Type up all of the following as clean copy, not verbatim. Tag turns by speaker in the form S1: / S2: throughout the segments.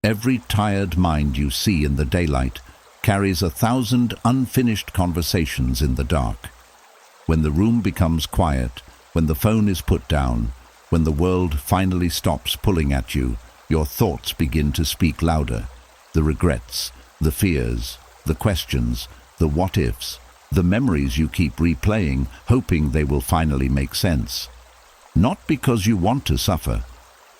S1: Every tired mind you see in the daylight carries 1,000 unfinished conversations in the dark. When the room becomes quiet, when the phone is put down, when the world finally stops pulling at you, your thoughts begin to speak louder. The regrets, the fears, the questions, the what-ifs, the memories you keep replaying, hoping they will finally make sense. Not because you want to suffer,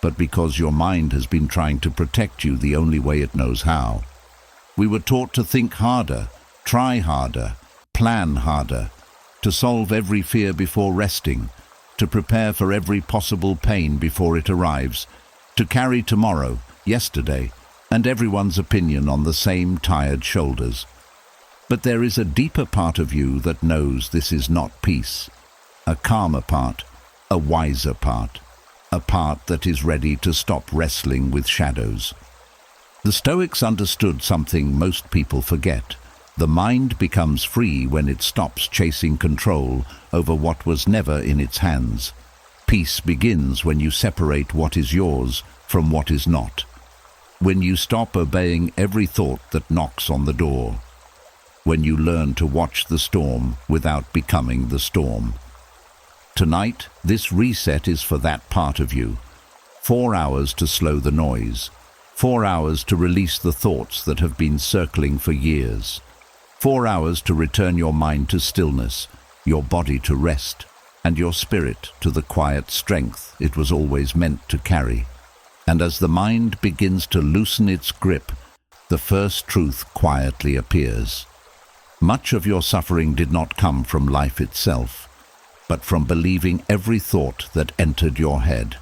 S1: but because your mind has been trying to protect you the only way it knows how. We were taught to think harder, try harder, plan harder, to solve every fear before resting, to prepare for every possible pain before it arrives, to carry tomorrow, yesterday, and everyone's opinion on the same tired shoulders. But there is a deeper part of you that knows this is not peace, a calmer part, a wiser part, a part that is ready to stop wrestling with shadows. The Stoics understood something most people forget. The mind becomes free when it stops chasing control over what was never in its hands. Peace begins when you separate what is yours from what is not. When you stop obeying every thought that knocks on the door. When you learn to watch the storm without becoming the storm. Tonight, this reset is for that part of you. 4 hours to slow the noise. 4 hours to release the thoughts that have been circling for years. 4 hours to return your mind to stillness, your body to rest, and your spirit to the quiet strength it was always meant to carry. And as the mind begins to loosen its grip, the first truth quietly appears. Much of your suffering did not come from life itself, but from believing every thought that entered your head.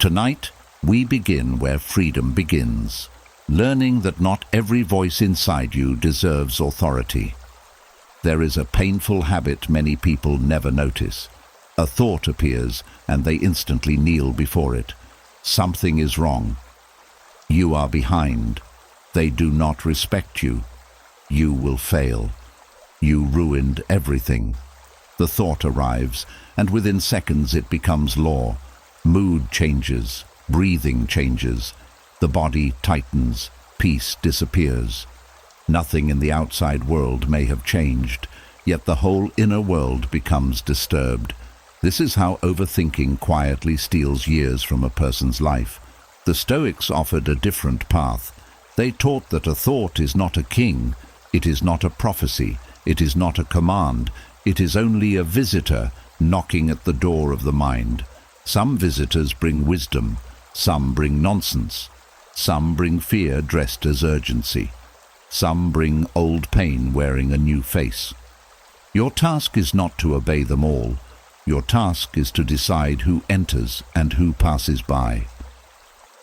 S1: Tonight, we begin where freedom begins, learning that not every voice inside you deserves authority. There is a painful habit many people never notice. A thought appears, and they instantly kneel before it. Something is wrong. You are behind. They do not respect you. You will fail. You ruined everything. The thought arrives, and within seconds it becomes law. Mood changes, breathing changes, the body tightens, peace disappears. Nothing in the outside world may have changed, yet the whole inner world becomes disturbed. This is how overthinking quietly steals years from a person's life. The Stoics offered a different path. They taught that a thought is not a king, it is not a prophecy, it is not a command, it is only a visitor knocking at the door of the mind. Some visitors bring wisdom, some bring nonsense, some bring fear dressed as urgency, some bring old pain wearing a new face. Your task is not to obey them all. Your task is to decide who enters and who passes by.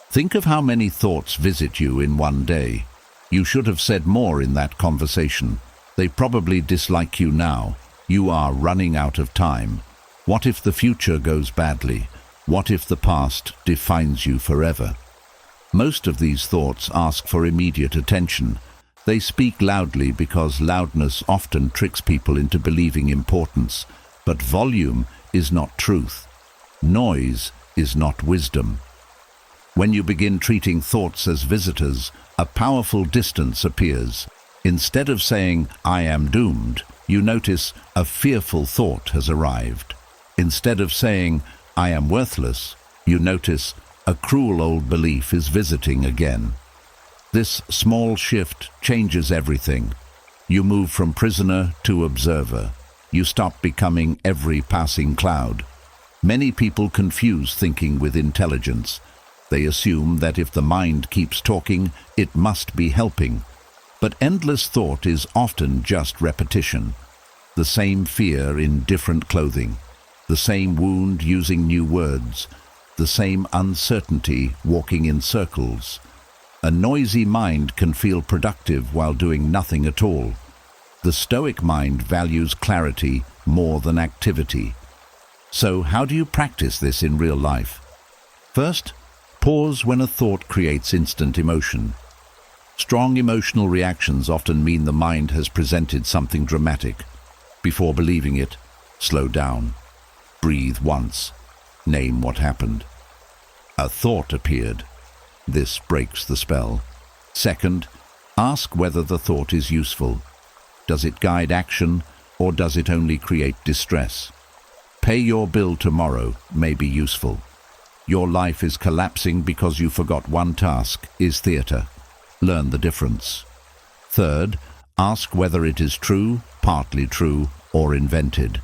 S1: Think of how many thoughts visit you in one day. You should have said more in that conversation. They probably dislike you now. You are running out of time. What if the future goes badly? What if the past defines you forever? Most of these thoughts ask for immediate attention. They speak loudly because loudness often tricks people into believing importance. But volume is not truth. Noise is not wisdom. When you begin treating thoughts as visitors, a powerful distance appears. Instead of saying, "I am doomed," you notice a fearful thought has arrived. Instead of saying, "I am worthless," you notice a cruel old belief is visiting again. This small shift changes everything. You move from prisoner to observer. You stop becoming every passing cloud. Many people confuse thinking with intelligence. They assume that if the mind keeps talking, it must be helping. But endless thought is often just repetition. The same fear in different clothing. The same wound using new words. The same uncertainty walking in circles. A noisy mind can feel productive while doing nothing at all. The Stoic mind values clarity more than activity. So how do you practice this in real life? First, pause when a thought creates instant emotion. Strong emotional reactions often mean the mind has presented something dramatic. Before believing it, slow down. Breathe once. Name what happened. A thought appeared. This breaks the spell. Second, ask whether the thought is useful. Does it guide action, or does it only create distress? Pay your bill tomorrow may be useful. Your life is collapsing because you forgot one task is theater. Learn the difference. Third, ask whether it is true, partly true, or invented.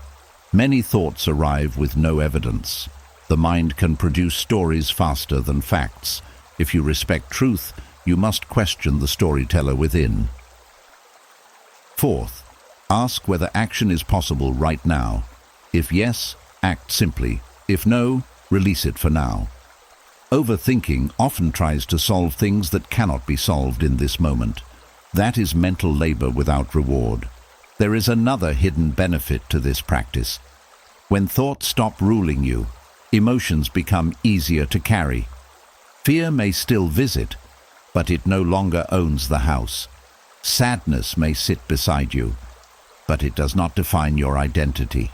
S1: Many thoughts arrive with no evidence. The mind can produce stories faster than facts. If you respect truth, you must question the storyteller within. Fourth, ask whether action is possible right now. If yes, act simply. If no, release it for now. Overthinking often tries to solve things that cannot be solved in this moment. That is mental labor without reward. There is another hidden benefit to this practice. When thoughts stop ruling you, emotions become easier to carry. Fear may still visit, but it no longer owns the house. Sadness may sit beside you, but it does not define your identity.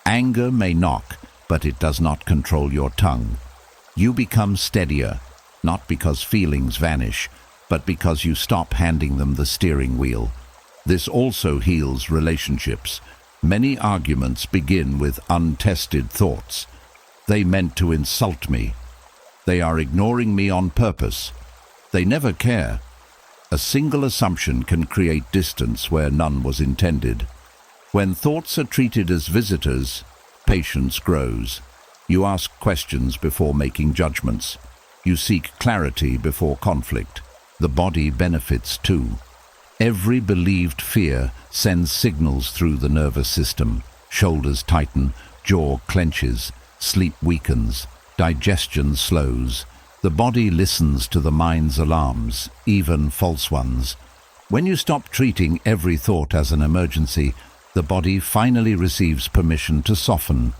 S1: Anger may knock, but it does not control your tongue. You become steadier, not because feelings vanish, but because you stop handing them the steering wheel. This also heals relationships. Many arguments begin with untested thoughts. They meant to insult me. They are ignoring me on purpose. They never care. A single assumption can create distance where none was intended. When thoughts are treated as visitors, patience grows. You ask questions before making judgments. You seek clarity before conflict. The body benefits too. Every believed fear sends signals through the nervous system. Shoulders tighten, jaw clenches, sleep weakens, digestion slows. The body listens to the mind's alarms, even false ones. When you stop treating every thought as an emergency, the body finally receives permission to soften.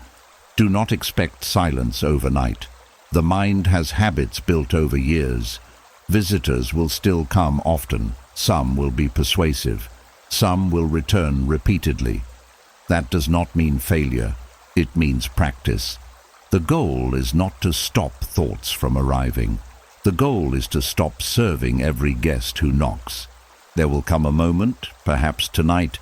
S1: Do not expect silence overnight. The mind has habits built over years. Visitors will still come often. Some will be persuasive. Some will return repeatedly. That does not mean failure. It means practice. The goal is not to stop thoughts from arriving. The goal is to stop serving every guest who knocks. There will come a moment, perhaps tonight,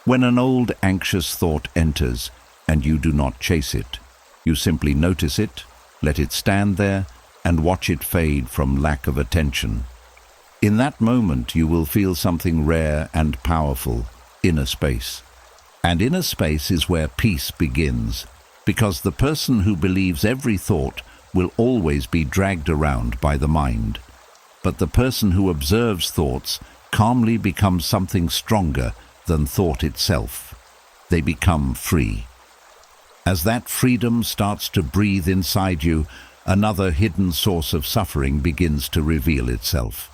S1: when an old anxious thought enters and you do not chase it. You simply notice it, let it stand there, and watch it fade from lack of attention. In that moment you will feel something rare and powerful, inner space. And inner space is where peace begins, because the person who believes every thought will always be dragged around by the mind. But the person who observes thoughts calmly becomes something stronger than thought itself. They become free. As that freedom starts to breathe inside you, another hidden source of suffering begins to reveal itself.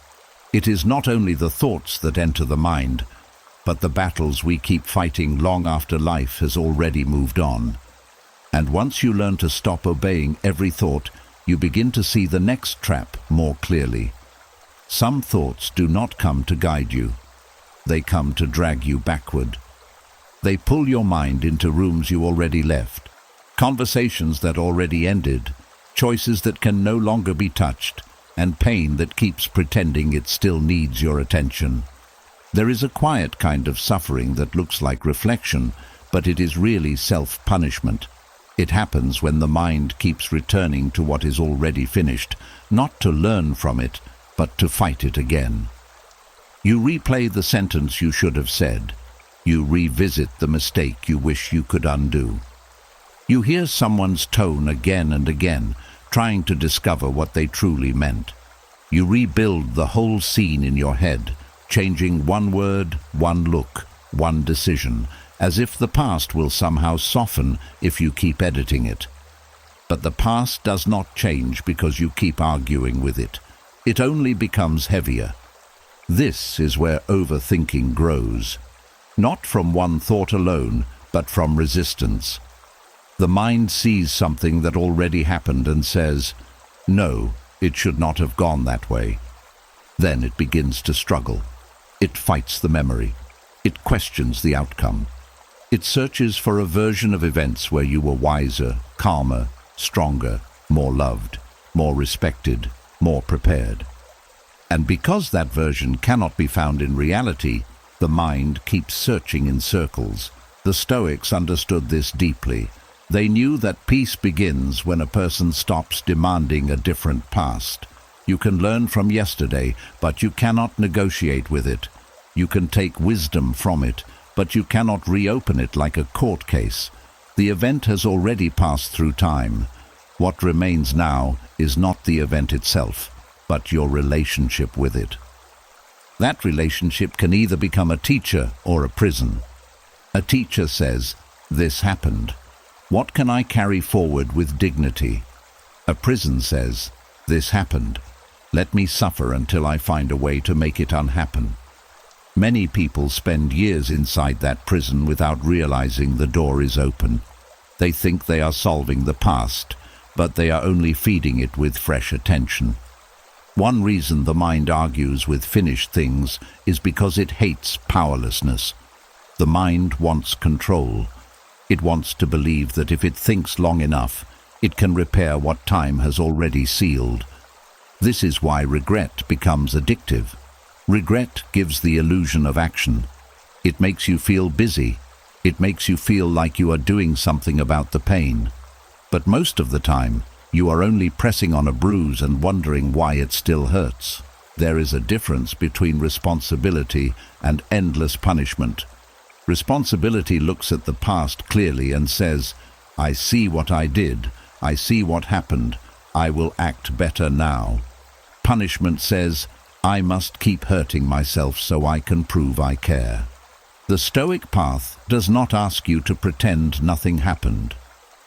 S1: It is not only the thoughts that enter the mind, but the battles we keep fighting long after life has already moved on. And once you learn to stop obeying every thought, you begin to see the next trap more clearly. Some thoughts do not come to guide you. They come to drag you backward. They pull your mind into rooms you already left, conversations that already ended, choices that can no longer be touched, and pain that keeps pretending it still needs your attention. There is a quiet kind of suffering that looks like reflection, but it is really self-punishment. It happens when the mind keeps returning to what is already finished, not to learn from it, but to fight it again. You replay the sentence you should have said. You revisit the mistake you wish you could undo. You hear someone's tone again and again, trying to discover what they truly meant. You rebuild the whole scene in your head, changing one word, one look, one decision, as if the past will somehow soften if you keep editing it. But the past does not change because you keep arguing with it. It only becomes heavier. This is where overthinking grows. Not from one thought alone, but from resistance. The mind sees something that already happened and says, "No, it should not have gone that way." Then it begins to struggle. It fights the memory. It questions the outcome. It searches for a version of events where you were wiser, calmer, stronger, more loved, more respected, more prepared. And because that version cannot be found in reality, the mind keeps searching in circles. The Stoics understood this deeply. They knew that peace begins when a person stops demanding a different past. You can learn from yesterday, but you cannot negotiate with it. You can take wisdom from it, but you cannot reopen it like a court case. The event has already passed through time. What remains now is not the event itself, but your relationship with it. That relationship can either become a teacher or a prison. A teacher says, "This happened. What can I carry forward with dignity?" A prison says, "This happened. Let me suffer until I find a way to make it unhappen." Many people spend years inside that prison without realizing the door is open. They think they are solving the past, but they are only feeding it with fresh attention. One reason the mind argues with finished things is because it hates powerlessness. The mind wants control. It wants to believe that if it thinks long enough, it can repair what time has already sealed. This is why regret becomes addictive. Regret gives the illusion of action. It makes you feel busy. It makes you feel like you are doing something about the pain. But most of the time, you are only pressing on a bruise and wondering why it still hurts. There is a difference between responsibility and endless punishment. Responsibility looks at the past clearly and says, "I see what I did. I see what happened. I will act better now." Punishment says, "I must keep hurting myself so I can prove I care." The Stoic path does not ask you to pretend nothing happened.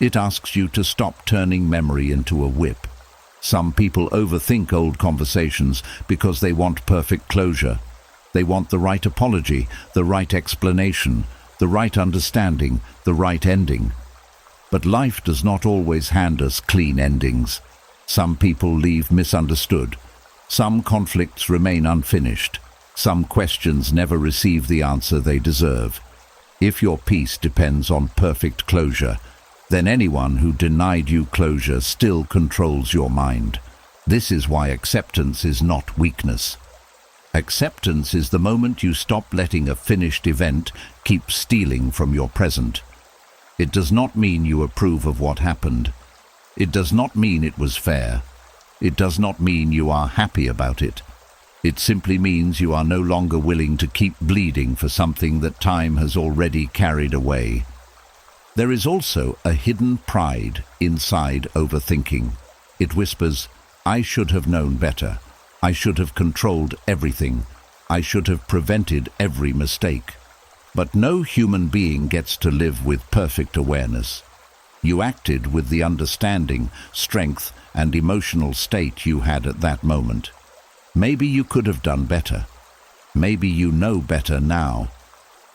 S1: It asks you to stop turning memory into a whip. Some people overthink old conversations because they want perfect closure. They want the right apology, the right explanation, the right understanding, the right ending. But life does not always hand us clean endings. Some people leave misunderstood. Some conflicts remain unfinished. Some questions never receive the answer they deserve. If your peace depends on perfect closure, then anyone who denied you closure still controls your mind. This is why acceptance is not weakness. Acceptance is the moment you stop letting a finished event keep stealing from your present. It does not mean you approve of what happened. It does not mean it was fair. It does not mean you are happy about it. It simply means you are no longer willing to keep bleeding for something that time has already carried away. There is also a hidden pride inside overthinking. It whispers, "I should have known better. I should have controlled everything. I should have prevented every mistake." But no human being gets to live with perfect awareness. You acted with the understanding, strength, and emotional state you had at that moment. Maybe you could have done better. Maybe you know better now.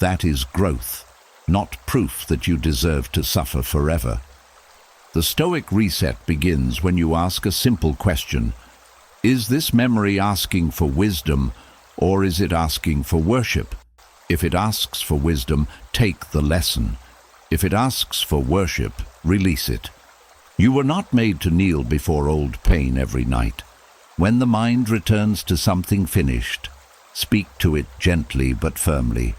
S1: That is growth, not proof that you deserve to suffer forever. The Stoic reset begins when you ask a simple question. Is this memory asking for wisdom, or is it asking for worship? If it asks for wisdom, take the lesson. If it asks for worship, release it. You were not made to kneel before old pain every night. When the mind returns to something finished, speak to it gently but firmly.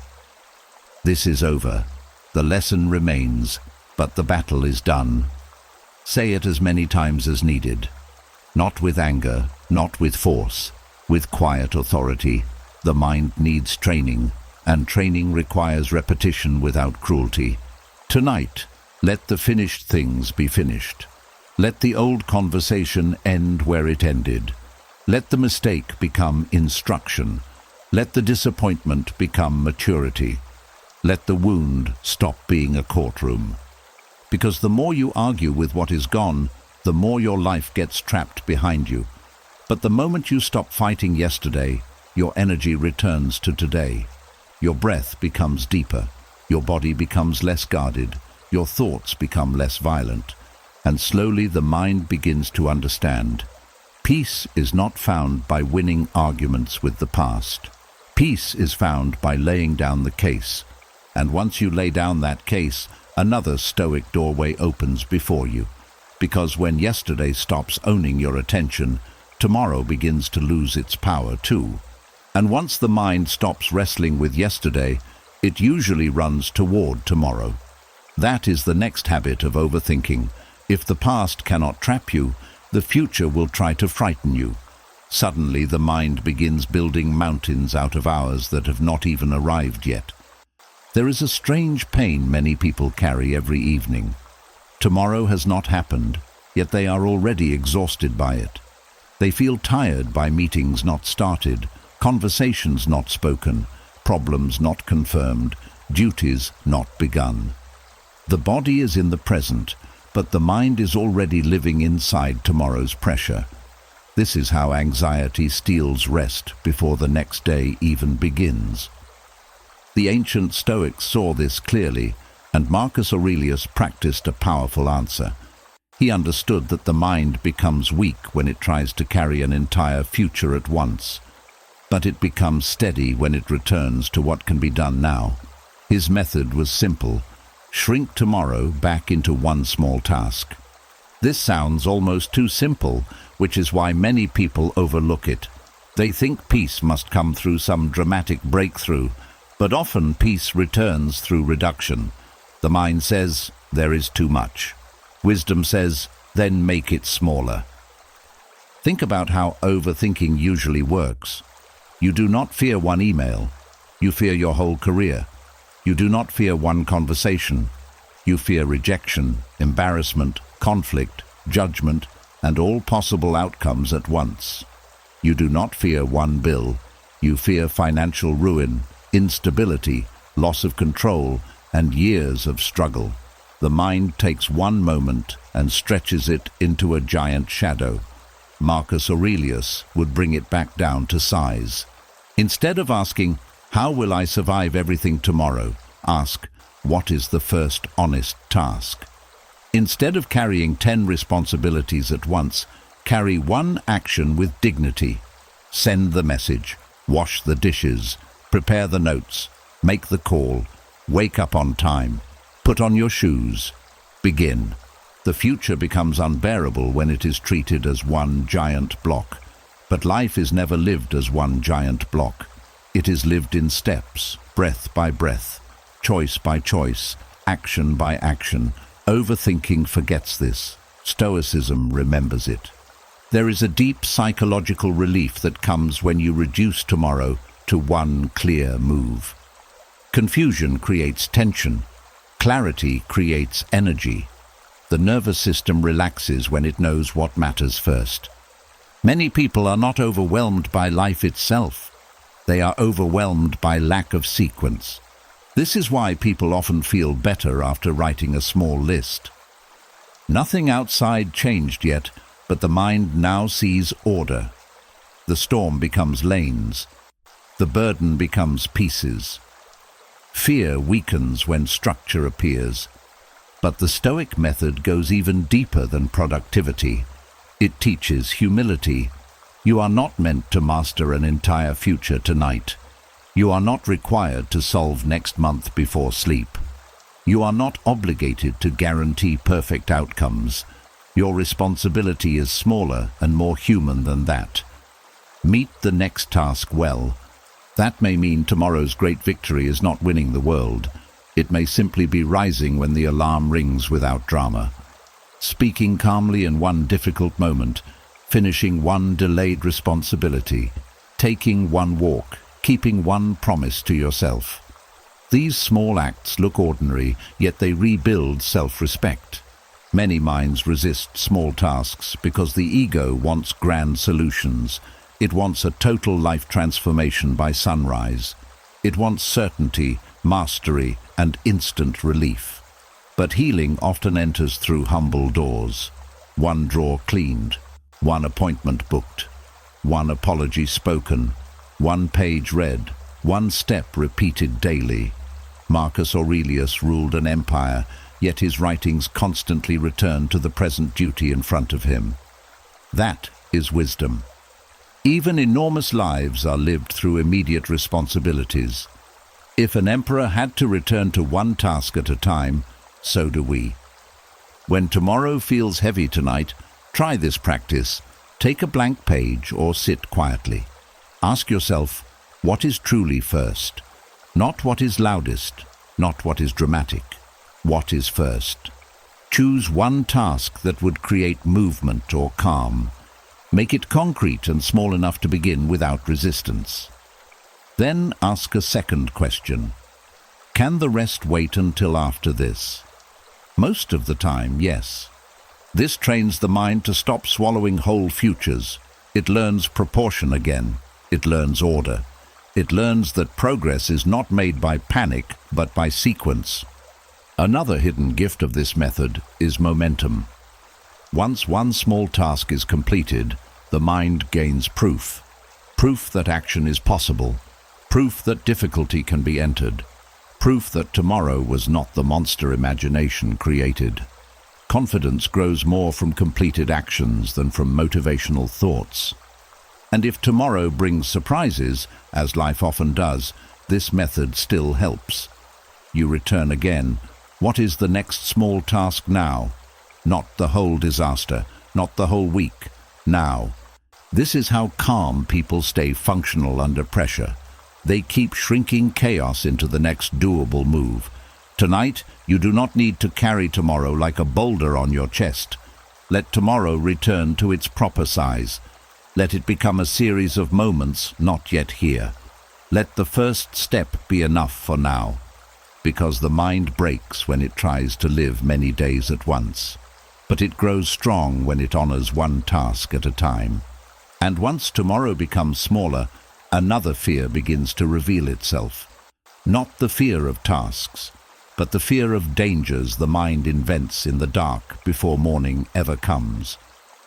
S1: This is over. The lesson remains, but the battle is done. Say it as many times as needed. Not with anger, not with force, with quiet authority. The mind needs training, and training requires repetition without cruelty. Tonight, let the finished things be finished. Let the old conversation end where it ended. Let the mistake become instruction. Let the disappointment become maturity. Let the wound stop being a courtroom. Because the more you argue with what is gone, the more your life gets trapped behind you. But the moment you stop fighting yesterday, your energy returns to today. Your breath becomes deeper. Your body becomes less guarded. Your thoughts become less violent. And slowly the mind begins to understand. Peace is not found by winning arguments with the past. Peace is found by laying down the case. And once you lay down that case, another Stoic doorway opens before you. Because when yesterday stops owning your attention, tomorrow begins to lose its power too. And once the mind stops wrestling with yesterday, it usually runs toward tomorrow. That is the next habit of overthinking. If the past cannot trap you, the future will try to frighten you. Suddenly the mind begins building mountains out of hours that have not even arrived yet. There is a strange pain many people carry every evening. Tomorrow has not happened, yet they are already exhausted by it. They feel tired by meetings not started, conversations not spoken, problems not confirmed, duties not begun. The body is in the present, but the mind is already living inside tomorrow's pressure. This is how anxiety steals rest before the next day even begins. The ancient Stoics saw this clearly, and Marcus Aurelius practiced a powerful answer. He understood that the mind becomes weak when it tries to carry an entire future at once, but it becomes steady when it returns to what can be done now. His method was simple: shrink tomorrow back into one small task. This sounds almost too simple, which is why many people overlook it. They think peace must come through some dramatic breakthrough, but often peace returns through reduction. The mind says, there is too much. Wisdom says, then make it smaller. Think about how overthinking usually works. You do not fear one email. You fear your whole career. You do not fear one conversation. You fear rejection, embarrassment, conflict, judgment, and all possible outcomes at once. You do not fear one bill. You fear financial ruin, instability, loss of control, and years of struggle. The mind takes one moment and stretches it into a giant shadow. Marcus Aurelius would bring it back down to size. Instead of asking, how will I survive everything tomorrow? Ask, what is the first honest task? Instead of carrying 10 responsibilities at once, carry one action with dignity. Send the message, wash the dishes, prepare the notes, make the call, wake up on time, put on your shoes, begin. The future becomes unbearable when it is treated as one giant block. But life is never lived as one giant block. It is lived in steps, breath by breath, choice by choice, action by action. Overthinking forgets this. Stoicism remembers it. There is a deep psychological relief that comes when you reduce tomorrow to one clear move. Confusion creates tension. Clarity creates energy. The nervous system relaxes when it knows what matters first. Many people are not overwhelmed by life itself. They are overwhelmed by lack of sequence. This is why people often feel better after writing a small list. Nothing outside changed yet, but the mind now sees order. The storm becomes lanes. The burden becomes pieces. Fear weakens when structure appears. But the Stoic method goes even deeper than productivity. It teaches humility. You are not meant to master an entire future tonight. You are not required to solve next month before sleep. You are not obligated to guarantee perfect outcomes. Your responsibility is smaller and more human than that. Meet the next task well. That may mean tomorrow's great victory is not winning the world. It may simply be rising when the alarm rings without drama. Speaking calmly in one difficult moment, finishing one delayed responsibility, taking one walk, keeping one promise to yourself. These small acts look ordinary, yet they rebuild self-respect. Many minds resist small tasks because the ego wants grand solutions. It wants a total life transformation by sunrise. It wants certainty, mastery, and instant relief. But healing often enters through humble doors. One drawer cleaned, one appointment booked, one apology spoken, one page read, one step repeated daily. Marcus Aurelius ruled an empire, yet his writings constantly returned to the present duty in front of him. That is wisdom. Even enormous lives are lived through immediate responsibilities. If an emperor had to return to one task at a time, so do we. When tomorrow feels heavy tonight, try this practice. Take a blank page or sit quietly. Ask yourself, what is truly first? Not what is loudest, not what is dramatic. What is first? Choose one task that would create movement or calm. Make it concrete and small enough to begin without resistance. Then ask a second question. Can the rest wait until after this? Most of the time, yes. This trains the mind to stop swallowing whole futures. It learns proportion again. It learns order. It learns that progress is not made by panic, but by sequence. Another hidden gift of this method is momentum. Once one small task is completed, the mind gains proof. Proof that action is possible. Proof that difficulty can be entered. Proof that tomorrow was not the monster imagination created. Confidence grows more from completed actions than from motivational thoughts. And if tomorrow brings surprises, as life often does, this method still helps. You return again. What is the next small task now? Not the whole disaster, not the whole week. Now. This is how calm people stay functional under pressure. They keep shrinking chaos into the next doable move. Tonight, you do not need to carry tomorrow like a boulder on your chest. Let tomorrow return to its proper size. Let it become a series of moments not yet here. Let the first step be enough for now, because the mind breaks when it tries to live many days at once. But it grows strong when it honors one task at a time. And once tomorrow becomes smaller, another fear begins to reveal itself. Not the fear of tasks, but the fear of dangers the mind invents in the dark before morning ever comes.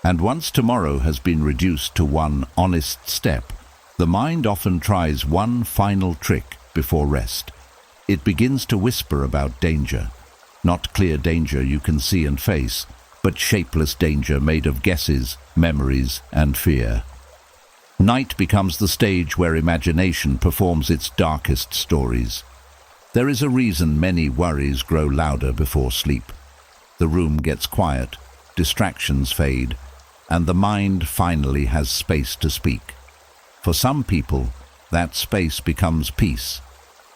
S1: And once tomorrow has been reduced to one honest step, the mind often tries one final trick before rest. It begins to whisper about danger. Not clear danger you can see and face, but shapeless danger made of guesses, memories, and fear. Night becomes the stage where imagination performs its darkest stories. There is a reason many worries grow louder before sleep. The room gets quiet, distractions fade, and the mind finally has space to speak. For some people, that space becomes peace.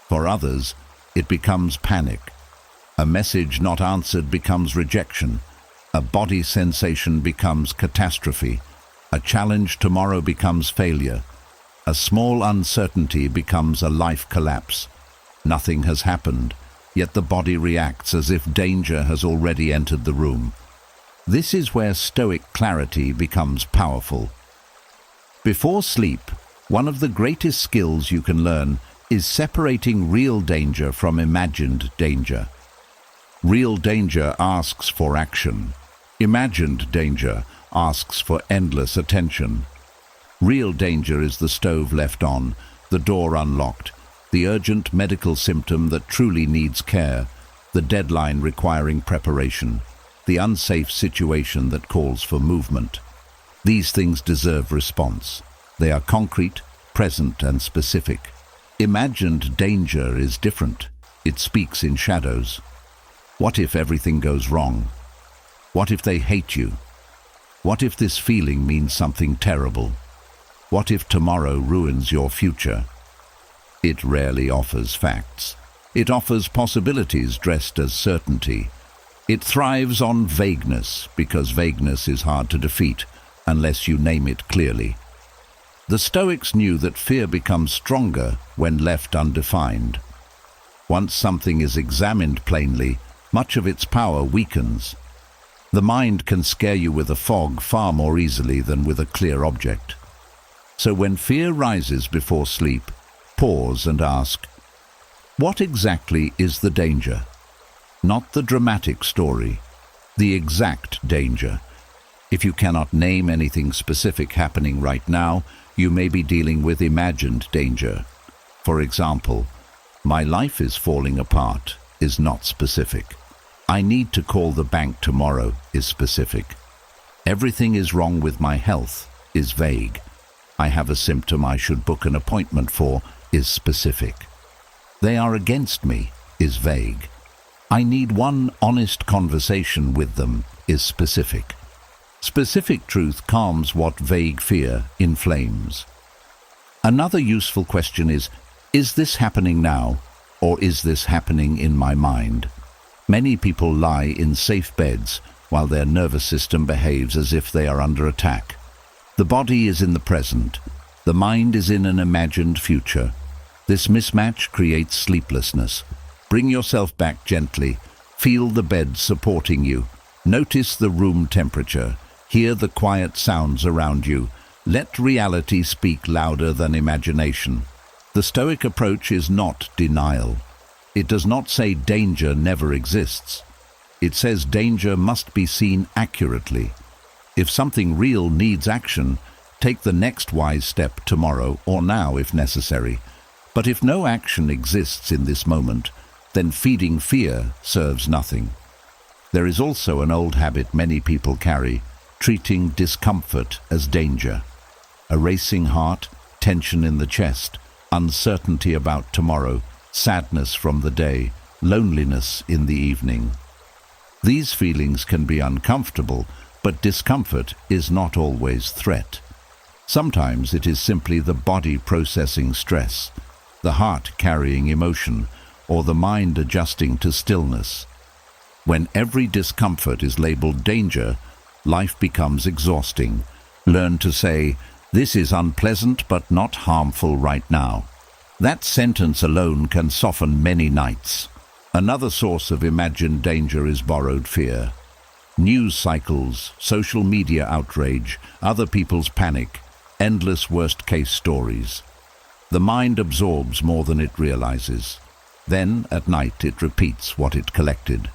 S1: For others, it becomes panic. A message not answered becomes rejection. A body sensation becomes catastrophe. A challenge tomorrow becomes failure. A small uncertainty becomes a life collapse. Nothing has happened, yet the body reacts as if danger has already entered the room. This is where Stoic clarity becomes powerful. Before sleep, one of the greatest skills you can learn is separating real danger from imagined danger. Real danger asks for action. Imagined danger asks for endless attention. Real danger is the stove left on, the door unlocked, the urgent medical symptom that truly needs care, the deadline requiring preparation, the unsafe situation that calls for movement. These things deserve response. They are concrete, present, and specific. Imagined danger is different. It speaks in shadows. What if everything goes wrong? What if they hate you? What if this feeling means something terrible? What if tomorrow ruins your future? It rarely offers facts. It offers possibilities dressed as certainty. It thrives on vagueness because vagueness is hard to defeat unless you name it clearly. The Stoics knew that fear becomes stronger when left undefined. Once something is examined plainly, much of its power weakens. The mind can scare you with a fog far more easily than with a clear object. So when fear rises before sleep, pause and ask, what exactly is the danger? Not the dramatic story, the exact danger. If you cannot name anything specific happening right now, you may be dealing with imagined danger. For example, my life is falling apart is not specific. I need to call the bank tomorrow is specific. Everything is wrong with my health is vague. I have a symptom I should book an appointment for is specific. They are against me is vague. I need one honest conversation with them is specific. Specific truth calms what vague fear inflames. Another useful question is this happening now, or is this happening in my mind? Many people lie in safe beds while their nervous system behaves as if they are under attack. The body is in the present. The mind is in an imagined future. This mismatch creates sleeplessness. Bring yourself back gently. Feel the bed supporting you. Notice the room temperature. Hear the quiet sounds around you. Let reality speak louder than imagination. The Stoic approach is not denial. It does not say danger never exists. It says danger must be seen accurately. If something real needs action, take the next wise step tomorrow or now if necessary. But if no action exists in this moment, then feeding fear serves nothing. There is also an old habit many people carry, treating discomfort as danger. A racing heart, tension in the chest, uncertainty about tomorrow, sadness from the day, loneliness in the evening. These feelings can be uncomfortable, but discomfort is not always threat. Sometimes it is simply the body processing stress, the heart carrying emotion, or the mind adjusting to stillness. When every discomfort is labeled danger, life becomes exhausting. Learn to say, "This is unpleasant but not harmful right now." That sentence alone can soften many nights. Another source of imagined danger is borrowed fear. News cycles, social media outrage, other people's panic, endless worst-case stories. The mind absorbs more than it realizes. Then, at night, it repeats what it collected.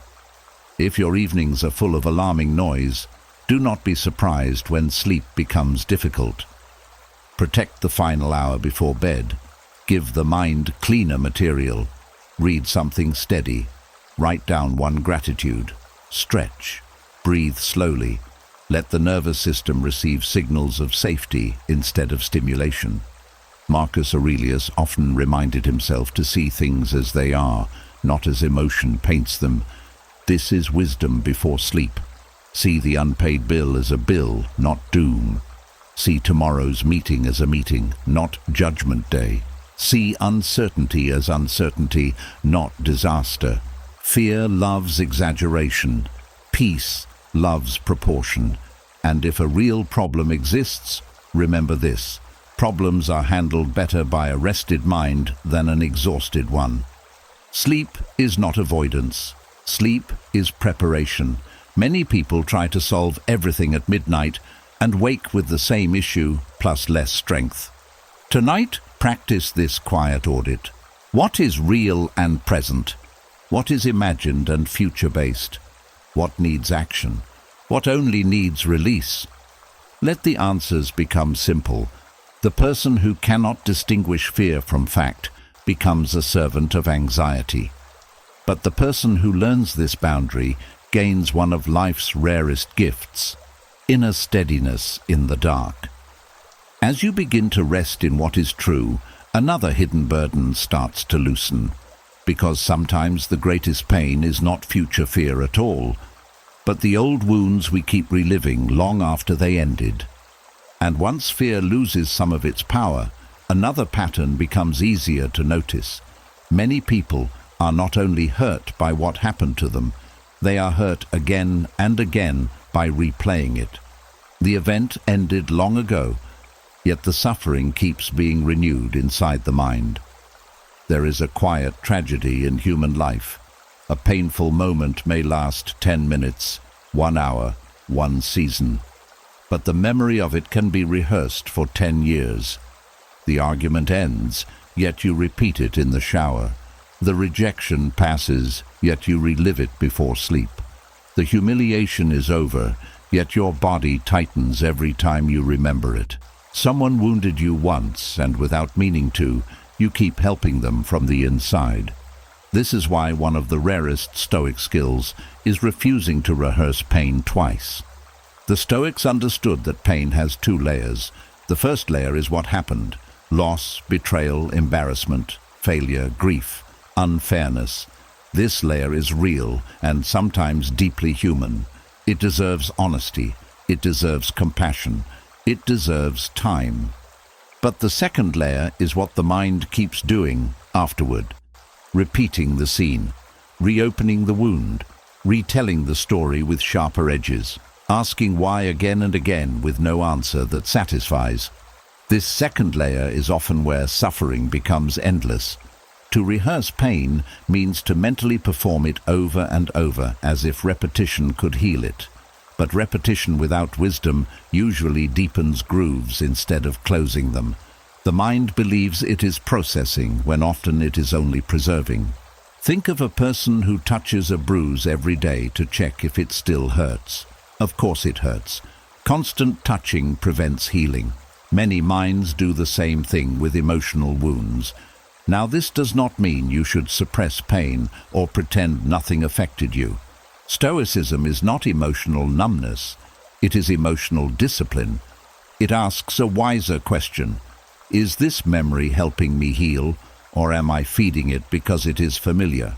S1: If your evenings are full of alarming noise, do not be surprised when sleep becomes difficult. Protect the final hour before bed. Give the mind cleaner material. Read something steady. Write down one gratitude. Stretch. Breathe slowly. Let the nervous system receive signals of safety instead of stimulation. Marcus Aurelius often reminded himself to see things as they are, not as emotion paints them. This is wisdom before sleep. See the unpaid bill as a bill, not doom. See tomorrow's meeting as a meeting, not judgment day. See uncertainty as uncertainty, not disaster. Fear loves exaggeration. Peace loves proportion. And if a real problem exists, remember this: problems are handled better by a rested mind than an exhausted one. Sleep is not avoidance. Sleep is preparation. Many people try to solve everything at midnight and wake with the same issue plus less strength. Tonight, practice this quiet audit. What is real and present? What is imagined and future-based? What needs action? What only needs release? Let the answers become simple. The person who cannot distinguish fear from fact becomes a servant of anxiety. But the person who learns this boundary gains one of life's rarest gifts: inner steadiness in the dark. As you begin to rest in what is true, another hidden burden starts to loosen. Because sometimes the greatest pain is not future fear at all, but the old wounds we keep reliving long after they ended. And once fear loses some of its power, another pattern becomes easier to notice. Many people are not only hurt by what happened to them, they are hurt again and again by replaying it. The event ended long ago, yet the suffering keeps being renewed inside the mind. There is a quiet tragedy in human life. A painful moment may last 10 minutes, 1 hour, 1 season. But the memory of it can be rehearsed for 10 years. The argument ends, yet you repeat it in the shower. The rejection passes, yet you relive it before sleep. The humiliation is over, yet your body tightens every time you remember it. Someone wounded you once, and without meaning to, you keep helping them from the inside. This is why one of the rarest Stoic skills is refusing to rehearse pain twice. The Stoics understood that pain has 2 layers. The first layer is what happened: loss, betrayal, embarrassment, failure, grief, unfairness. This layer is real and sometimes deeply human. It deserves honesty. It deserves compassion. It deserves time. But the second layer is what the mind keeps doing afterward. Repeating the scene, reopening the wound, retelling the story with sharper edges, asking why again and again with no answer that satisfies. This second layer is often where suffering becomes endless. To rehearse pain means to mentally perform it over and over, as if repetition could heal it. But repetition without wisdom usually deepens grooves instead of closing them. The mind believes it is processing when often it is only preserving. Think of a person who touches a bruise every day to check if it still hurts. Of course it hurts. Constant touching prevents healing. Many minds do the same thing with emotional wounds. Now, this does not mean you should suppress pain or pretend nothing affected you. Stoicism is not emotional numbness. It is emotional discipline. It asks a wiser question. Is this memory helping me heal, or am I feeding it because it is familiar?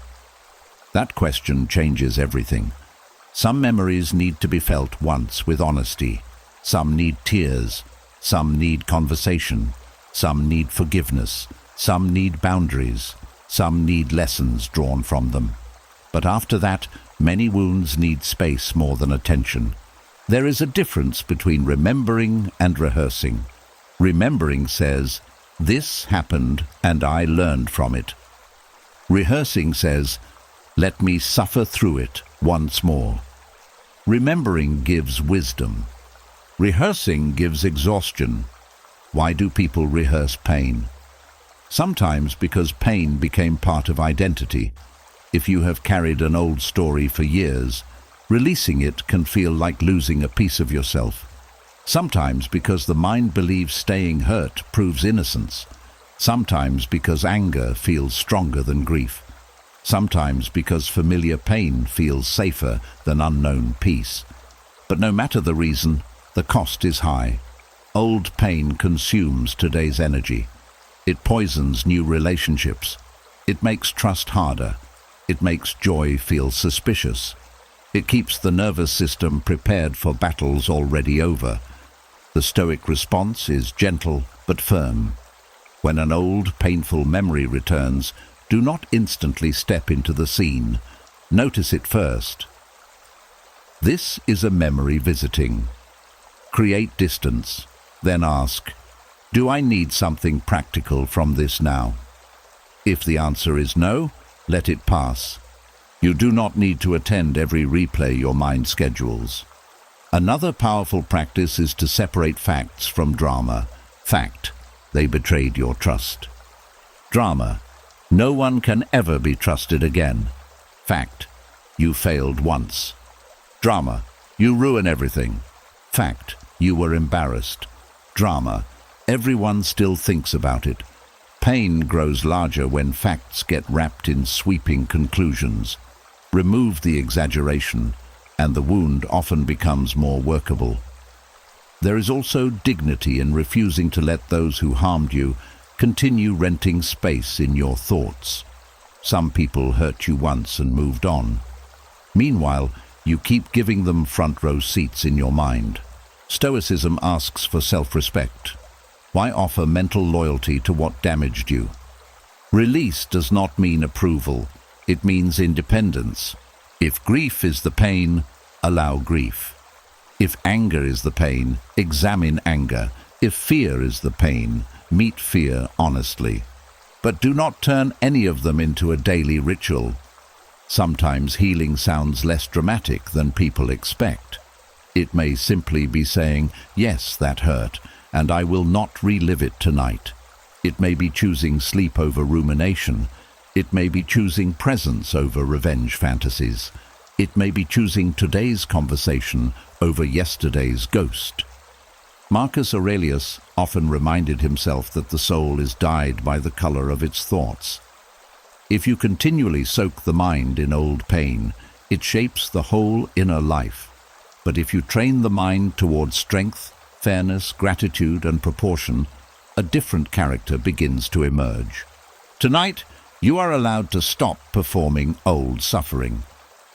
S1: That question changes everything. Some memories need to be felt once with honesty. Some need tears. Some need conversation. Some need forgiveness. Some need boundaries. Some need lessons drawn from them. But after that, many wounds need space more than attention. There is a difference between remembering and rehearsing. Remembering says, "This happened and I learned from it." Rehearsing says, "Let me suffer through it once more." Remembering gives wisdom. Rehearsing gives exhaustion. Why do people rehearse pain? Sometimes because pain became part of identity. If you have carried an old story for years, releasing it can feel like losing a piece of yourself. Sometimes because the mind believes staying hurt proves innocence. Sometimes because anger feels stronger than grief. Sometimes because familiar pain feels safer than unknown peace. But no matter the reason, the cost is high. Old pain consumes today's energy. It poisons new relationships. It makes trust harder. It makes joy feel suspicious. It keeps the nervous system prepared for battles already over. The Stoic response is gentle but firm. When an old, painful memory returns, do not instantly step into the scene. Notice it first. This is a memory visiting. Create distance, then ask, "Do I need something practical from this now?" If the answer is no, let it pass. You do not need to attend every replay your mind schedules. Another powerful practice is to separate facts from drama. Fact: they betrayed your trust. Drama: no one can ever be trusted again. Fact: you failed once. Drama: you ruin everything. Fact: you were embarrassed. Drama: everyone still thinks about it. Pain grows larger when facts get wrapped in sweeping conclusions. Remove the exaggeration, and the wound often becomes more workable. There is also dignity in refusing to let those who harmed you continue renting space in your thoughts. Some people hurt you once and moved on. Meanwhile, you keep giving them front row seats in your mind. Stoicism asks for self-respect. Why offer mental loyalty to what damaged you? Release does not mean approval. It means independence. If grief is the pain, allow grief. If anger is the pain, examine anger. If fear is the pain, meet fear honestly. But do not turn any of them into a daily ritual. Sometimes healing sounds less dramatic than people expect. It may simply be saying, "Yes, that hurt, and I will not relive it tonight." It may be choosing sleep over rumination. It may be choosing presence over revenge fantasies. It may be choosing today's conversation over yesterday's ghost. Marcus Aurelius often reminded himself that the soul is dyed by the color of its thoughts. If you continually soak the mind in old pain, it shapes the whole inner life. But if you train the mind towards strength, fairness, gratitude, and proportion, a different character begins to emerge. Tonight, you are allowed to stop performing old suffering.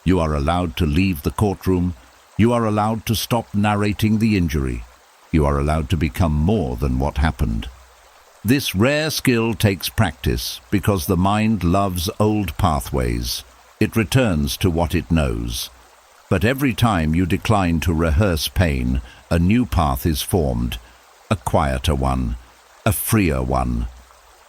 S1: You are allowed to leave the courtroom, You are allowed to stop narrating the injury. You are allowed to become more than what happened. This rare skill takes practice because the mind loves old pathways. It returns to what it knows. But every time you decline to rehearse pain, a new path is formed, a quieter one, a freer one.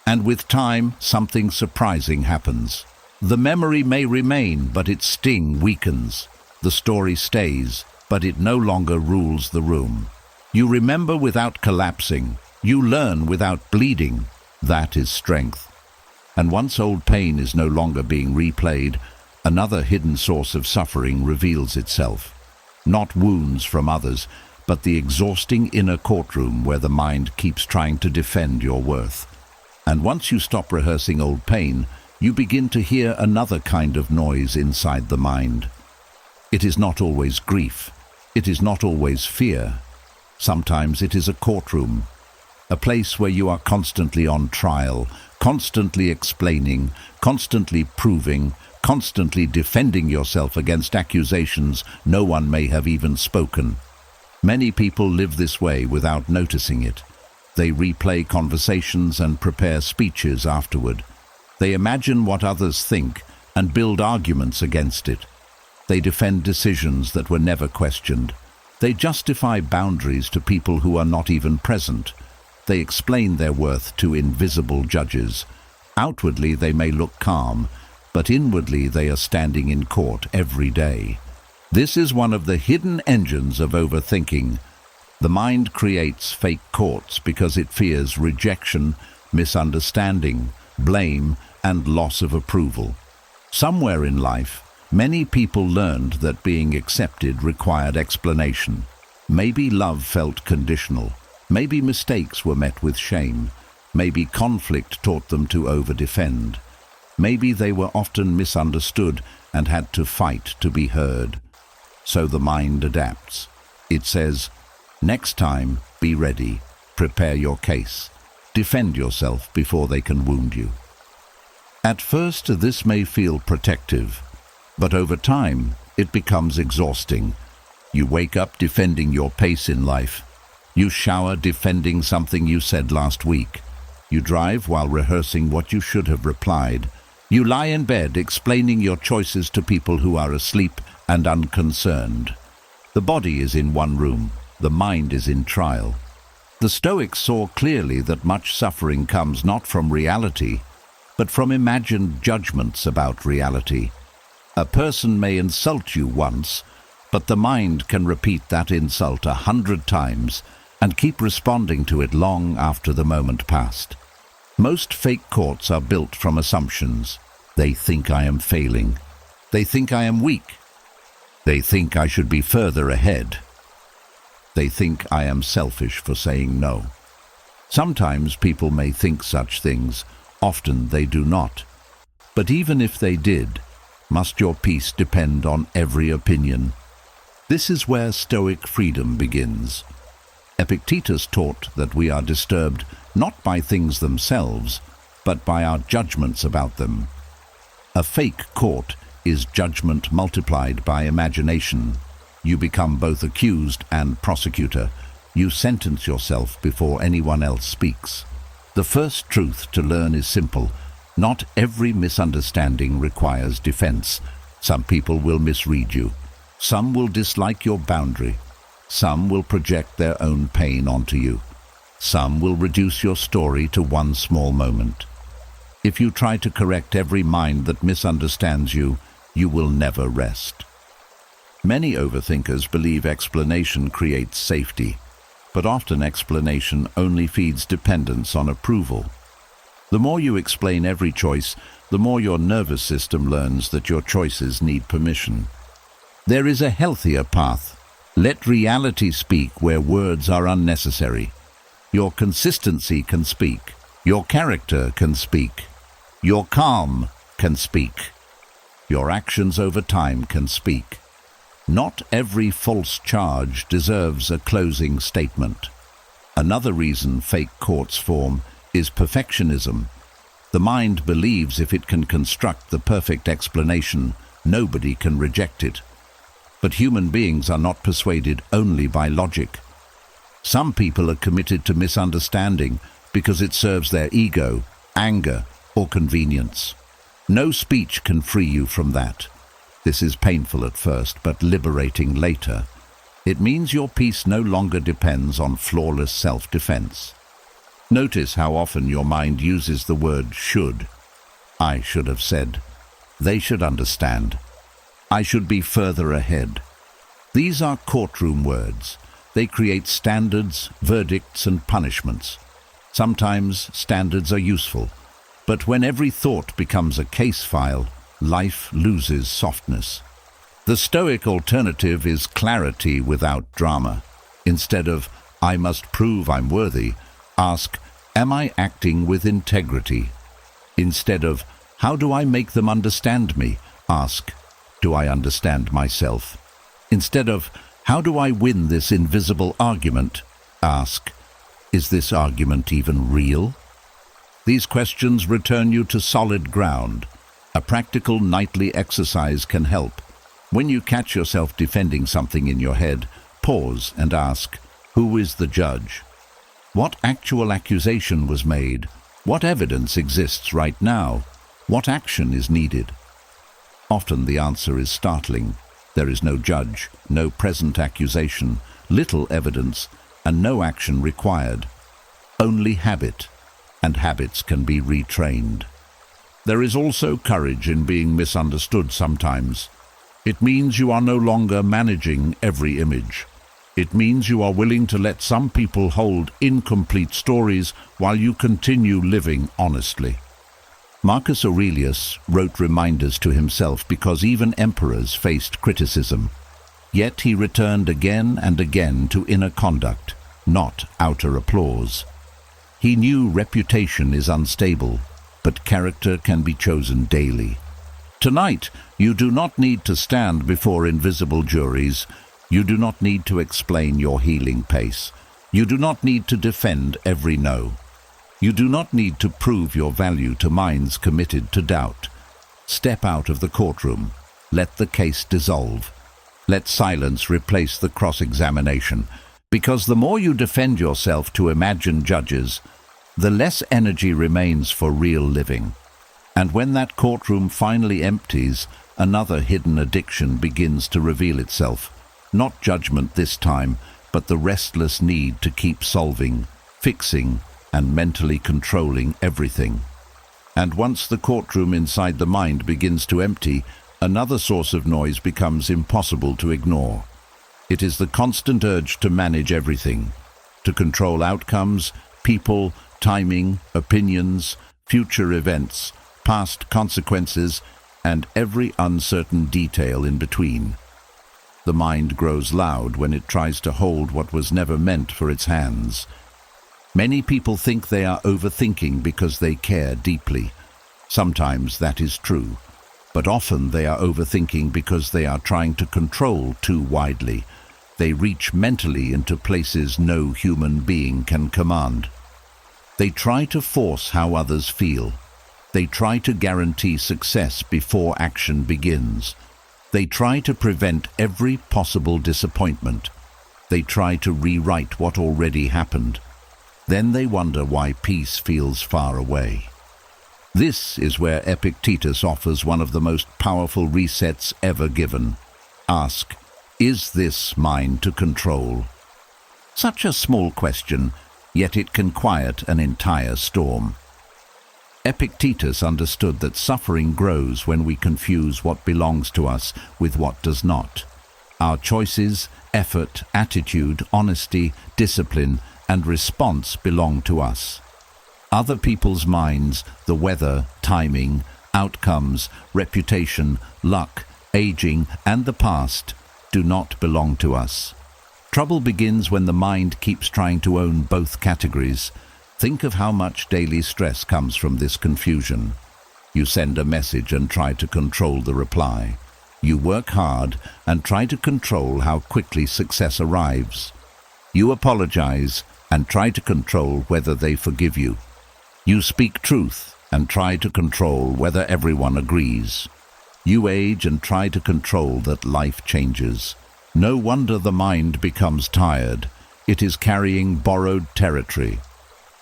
S1: And with time, something surprising happens. The memory may remain, but its sting weakens. The story stays, but it no longer rules the room. You remember without collapsing. You learn without bleeding. That is strength. And once old pain is no longer being replayed, another hidden source of suffering reveals itself. Not wounds from others, but the exhausting inner courtroom where the mind keeps trying to defend your worth. And once you stop rehearsing old pain, you begin to hear another kind of noise inside the mind. It is not always grief. It is not always fear. Sometimes it is a courtroom, a place where you are constantly on trial, constantly explaining, constantly proving, constantly defending yourself against accusations no one may have even spoken. Many people live this way without noticing it. They replay conversations and prepare speeches afterward. They imagine what others think and build arguments against it. They defend decisions that were never questioned. They justify boundaries to people who are not even present. They explain their worth to invisible judges. Outwardly they may look calm, but inwardly they are standing in court every day. This is one of the hidden engines of overthinking. The mind creates fake courts because it fears rejection, misunderstanding, blame, and loss of approval. Somewhere in life, many people learned that being accepted required explanation. Maybe love felt conditional. Maybe mistakes were met with shame. Maybe conflict taught them to over-defend. Maybe they were often misunderstood and had to fight to be heard. So the mind adapts. It says, next time, be ready. Prepare your case. Defend yourself before they can wound you. At first, this may feel protective, but over time, it becomes exhausting. You wake up defending your pace in life. You shower defending something you said last week. You drive while rehearsing what you should have replied. You lie in bed explaining your choices to people who are asleep and unconcerned. The body is in one room. The mind is in trial. The Stoics saw clearly that much suffering comes not from reality, but from imagined judgments about reality. A person may insult you once, but the mind can repeat that insult 100 times and keep responding to it long after the moment passed. Most fake courts are built from assumptions. They think I am failing. They think I am weak. They think I should be further ahead. They think I am selfish for saying no. Sometimes people may think such things. Often they do not. But even if they did, must your peace depend on every opinion? This is where Stoic freedom begins. Epictetus taught that we are disturbed not by things themselves, but by our judgments about them. A fake court is judgment multiplied by imagination. You become both accused and prosecutor. You sentence yourself before anyone else speaks. The first truth to learn is simple. Not every misunderstanding requires defense. Some people will misread you. Some will dislike your boundary. Some will project their own pain onto you. Some will reduce your story to one small moment. If you try to correct every mind that misunderstands you, you will never rest. Many overthinkers believe explanation creates safety, but often explanation only feeds dependence on approval. The more you explain every choice, the more your nervous system learns that your choices need permission. There is a healthier path. Let reality speak where words are unnecessary. Your consistency can speak. Your character can speak. Your calm can speak. Your actions over time can speak. Not every false charge deserves a closing statement. Another reason fake courts form is perfectionism. The mind believes if it can construct the perfect explanation, nobody can reject it. But human beings are not persuaded only by logic. Some people are committed to misunderstanding because it serves their ego, anger, or convenience. No speech can free you from that. This is painful at first, but liberating later. It means your peace no longer depends on flawless self-defense. Notice how often your mind uses the word should. I should have said. They should understand. I should be further ahead. These are courtroom words. They create standards, verdicts, and punishments. Sometimes standards are useful, but when every thought becomes a case file, life loses softness. The Stoic alternative is clarity without drama. Instead of, I must prove I'm worthy, ask, am I acting with integrity? Instead of, how do I make them understand me? Ask, do I understand myself? Instead of, how do I win this invisible argument? Ask, is this argument even real? These questions return you to solid ground. A practical nightly exercise can help. When you catch yourself defending something in your head, pause and ask, who is the judge? What actual accusation was made? What evidence exists right now? What action is needed? Often the answer is startling. There is no judge, no present accusation, little evidence, and no action required. Only habit, and habits can be retrained. There is also courage in being misunderstood sometimes. It means you are no longer managing every image. It means you are willing to let some people hold incomplete stories while you continue living honestly. Marcus Aurelius wrote reminders to himself because even emperors faced criticism. Yet he returned again and again to inner conduct, not outer applause. He knew reputation is unstable, but character can be chosen daily. Tonight, you do not need to stand before invisible juries. You do not need to explain your healing pace. You do not need to defend every no. You do not need to prove your value to minds committed to doubt. Step out of the courtroom. Let the case dissolve. Let silence replace the cross-examination, because the more you defend yourself to imagined judges, the less energy remains for real living. And when that courtroom finally empties, another hidden addiction begins to reveal itself. Not judgment this time, but the restless need to keep solving, fixing, and mentally controlling everything. And once the courtroom inside the mind begins to empty, another source of noise becomes impossible to ignore. It is the constant urge to manage everything, to control outcomes, people, timing, opinions, future events, past consequences, and every uncertain detail in between. The mind grows loud when it tries to hold what was never meant for its hands. Many people think they are overthinking because they care deeply. Sometimes that is true, but often they are overthinking because they are trying to control too widely. They reach mentally into places no human being can command. They try to force how others feel. They try to guarantee success before action begins. They try to prevent every possible disappointment. They try to rewrite what already happened. Then they wonder why peace feels far away. This is where Epictetus offers one of the most powerful resets ever given. Ask, is this mine to control? Such a small question, yet it can quiet an entire storm. Epictetus understood that suffering grows when we confuse what belongs to us with what does not. Our choices, effort, attitude, honesty, discipline, and response belong to us. Other people's minds, the weather, timing, outcomes, reputation, luck, aging, and the past do not belong to us. Trouble begins when the mind keeps trying to own both categories. Think of how much daily stress comes from this confusion. You send a message and try to control the reply. You work hard and try to control how quickly success arrives. You apologize and try to control whether they forgive you. You speak truth and try to control whether everyone agrees. You age and try to control that life changes. No wonder the mind becomes tired. It is carrying borrowed territory.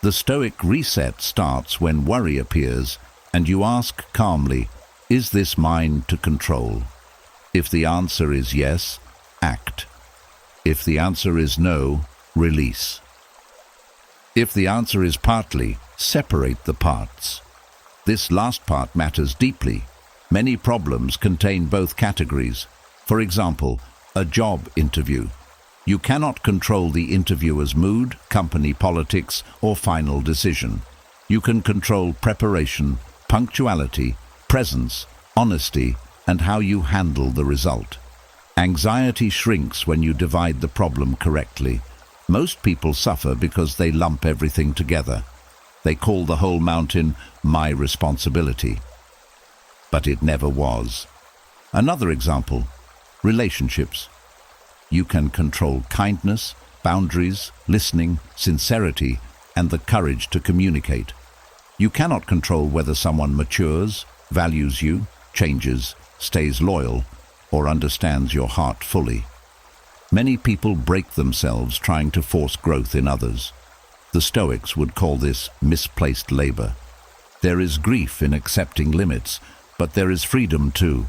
S1: The Stoic reset starts when worry appears, and you ask calmly, is this mine to control? If the answer is yes, act. If the answer is no, release. If the answer is partly, separate the parts. This last part matters deeply. Many problems contain both categories. For example, a job interview. You cannot control the interviewer's mood, company politics, or final decision. You can control preparation, punctuality, presence, honesty, and how you handle the result. Anxiety shrinks when you divide the problem correctly. Most people suffer because they lump everything together. They call the whole mountain my responsibility. But it never was. Another example, relationships. You can control kindness, boundaries, listening, sincerity, and the courage to communicate. You cannot control whether someone matures, values you, changes, stays loyal, or understands your heart fully. Many people break themselves trying to force growth in others. The Stoics would call this misplaced labor. There is grief in accepting limits, but there is freedom too.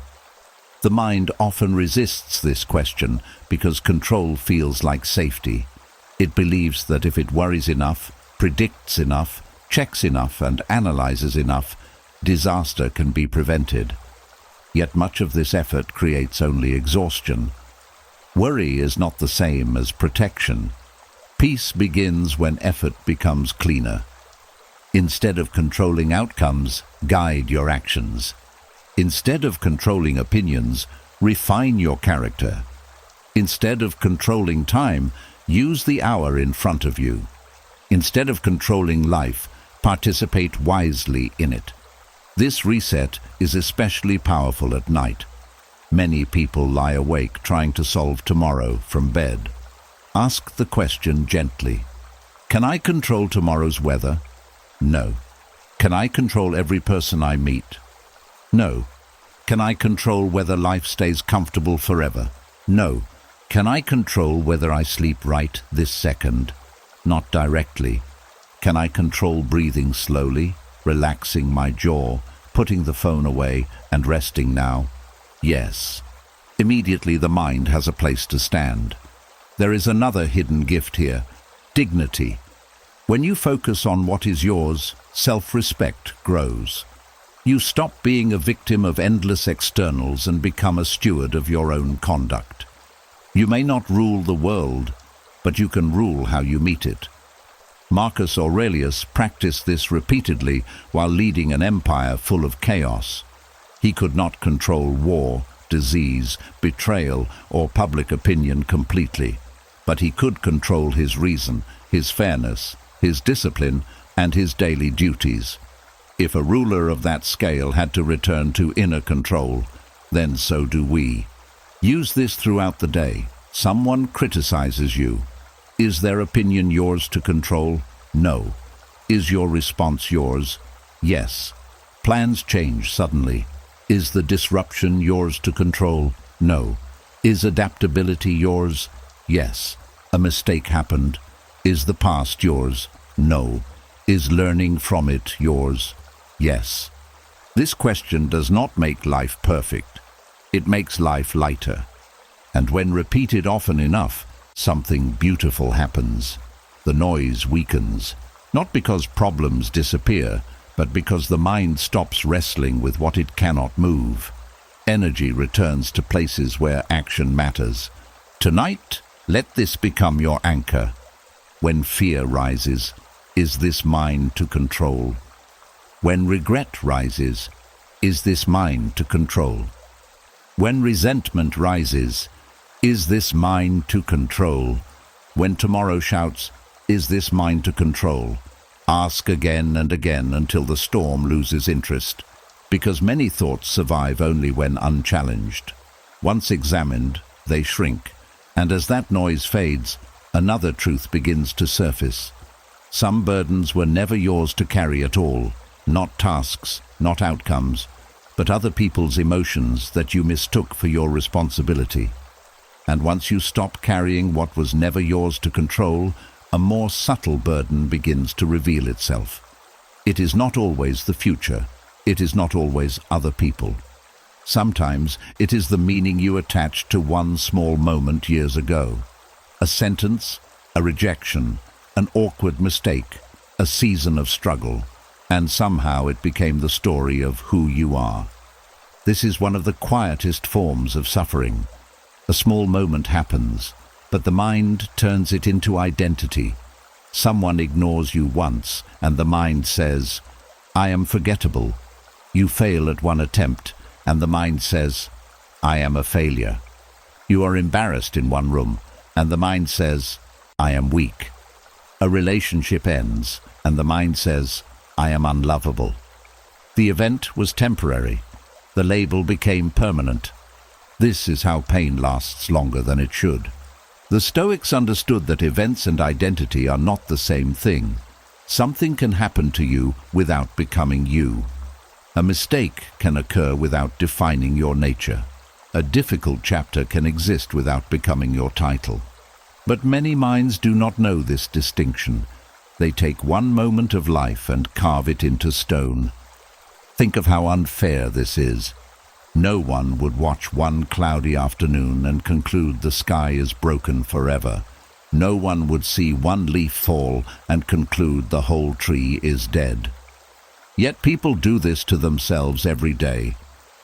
S1: The mind often resists this question because control feels like safety. It believes that if it worries enough, predicts enough, checks enough, and analyzes enough, disaster can be prevented. Yet much of this effort creates only exhaustion. Worry is not the same as protection. Peace begins when effort becomes cleaner. Instead of controlling outcomes, guide your actions. Instead of controlling opinions, refine your character. Instead of controlling time, use the hour in front of you. Instead of controlling life, participate wisely in it. This reset is especially powerful at night. Many people lie awake trying to solve tomorrow from bed. Ask the question gently. Can I control tomorrow's weather? No. Can I control every person I meet? No. Can I control whether life stays comfortable forever? No. Can I control whether I sleep right this second? Not directly. Can I control breathing slowly, relaxing my jaw, putting the phone away and resting now? Yes. Immediately the mind has a place to stand. There is another hidden gift here, dignity. When you focus on what is yours, self-respect grows. You stop being a victim of endless externals and become a steward of your own conduct. You may not rule the world, but you can rule how you meet it. Marcus Aurelius practiced this repeatedly while leading an empire full of chaos. He could not control war, disease, betrayal, or public opinion completely, but he could control his reason, his fairness, his discipline, and his daily duties. If a ruler of that scale had to return to inner control, then so do we. Use this throughout the day. Someone criticizes you. Is their opinion yours to control? No. Is your response yours? Yes. Plans change suddenly. Is the disruption yours to control? No. Is adaptability yours? Yes. A mistake happened. Is the past yours? No. Is learning from it yours? Yes. This question does not make life perfect. It makes life lighter. And when repeated often enough, something beautiful happens. The noise weakens, not because problems disappear, but because the mind stops wrestling with what it cannot move. Energy returns to places where action matters. Tonight, let this become your anchor. When fear rises, is this mine to control? When regret rises, is this mine to control? When resentment rises, is this mine to control? When tomorrow shouts, is this mine to control? Ask again and again until the storm loses interest, because many thoughts survive only when unchallenged. Once examined, they shrink, and as that noise fades, another truth begins to surface. Some burdens were never yours to carry at all, not tasks, not outcomes, but other people's emotions that you mistook for your responsibility. And once you stop carrying what was never yours to control, a more subtle burden begins to reveal itself. It is not always the future. It is not always other people. Sometimes it is the meaning you attached to one small moment years ago. A sentence, a rejection, an awkward mistake, a season of struggle, and somehow it became the story of who you are. This is one of the quietest forms of suffering. A small moment happens, but the mind turns it into identity. Someone ignores you once, and the mind says, "I am forgettable." You fail at one attempt, and the mind says, "I am a failure." You are embarrassed in one room, and the mind says, "I am weak." A relationship ends, and the mind says, "I am unlovable." The event was temporary. The label became permanent. This is how pain lasts longer than it should. The Stoics understood that events and identity are not the same thing. Something can happen to you without becoming you. A mistake can occur without defining your nature. A difficult chapter can exist without becoming your title. But many minds do not know this distinction. They take one moment of life and carve it into stone. Think of how unfair this is. No one would watch one cloudy afternoon and conclude the sky is broken forever. No one would see one leaf fall and conclude the whole tree is dead. Yet people do this to themselves every day.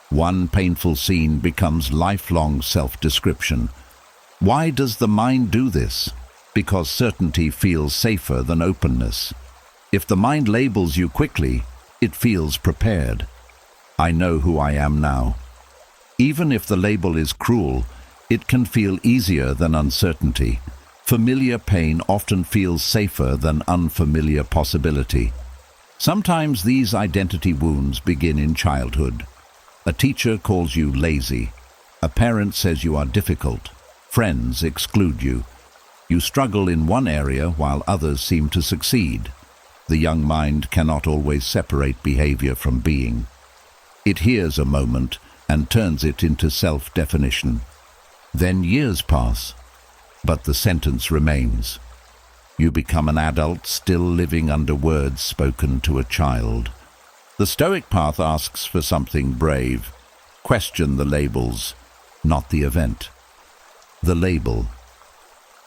S1: One painful scene becomes lifelong self-description. Why does the mind do this? Because certainty feels safer than openness. If the mind labels you quickly, it feels prepared. I know who I am now. Even if the label is cruel, it can feel easier than uncertainty. Familiar pain often feels safer than unfamiliar possibility. Sometimes these identity wounds begin in childhood. A teacher calls you lazy. A parent says you are difficult. Friends exclude you. You struggle in one area while others seem to succeed. The young mind cannot always separate behavior from being. It hears a moment and turns it into self-definition. Then years pass, but the sentence remains. You become an adult still living under words spoken to a child. The Stoic path asks for something brave. Question the labels, not the event. The label.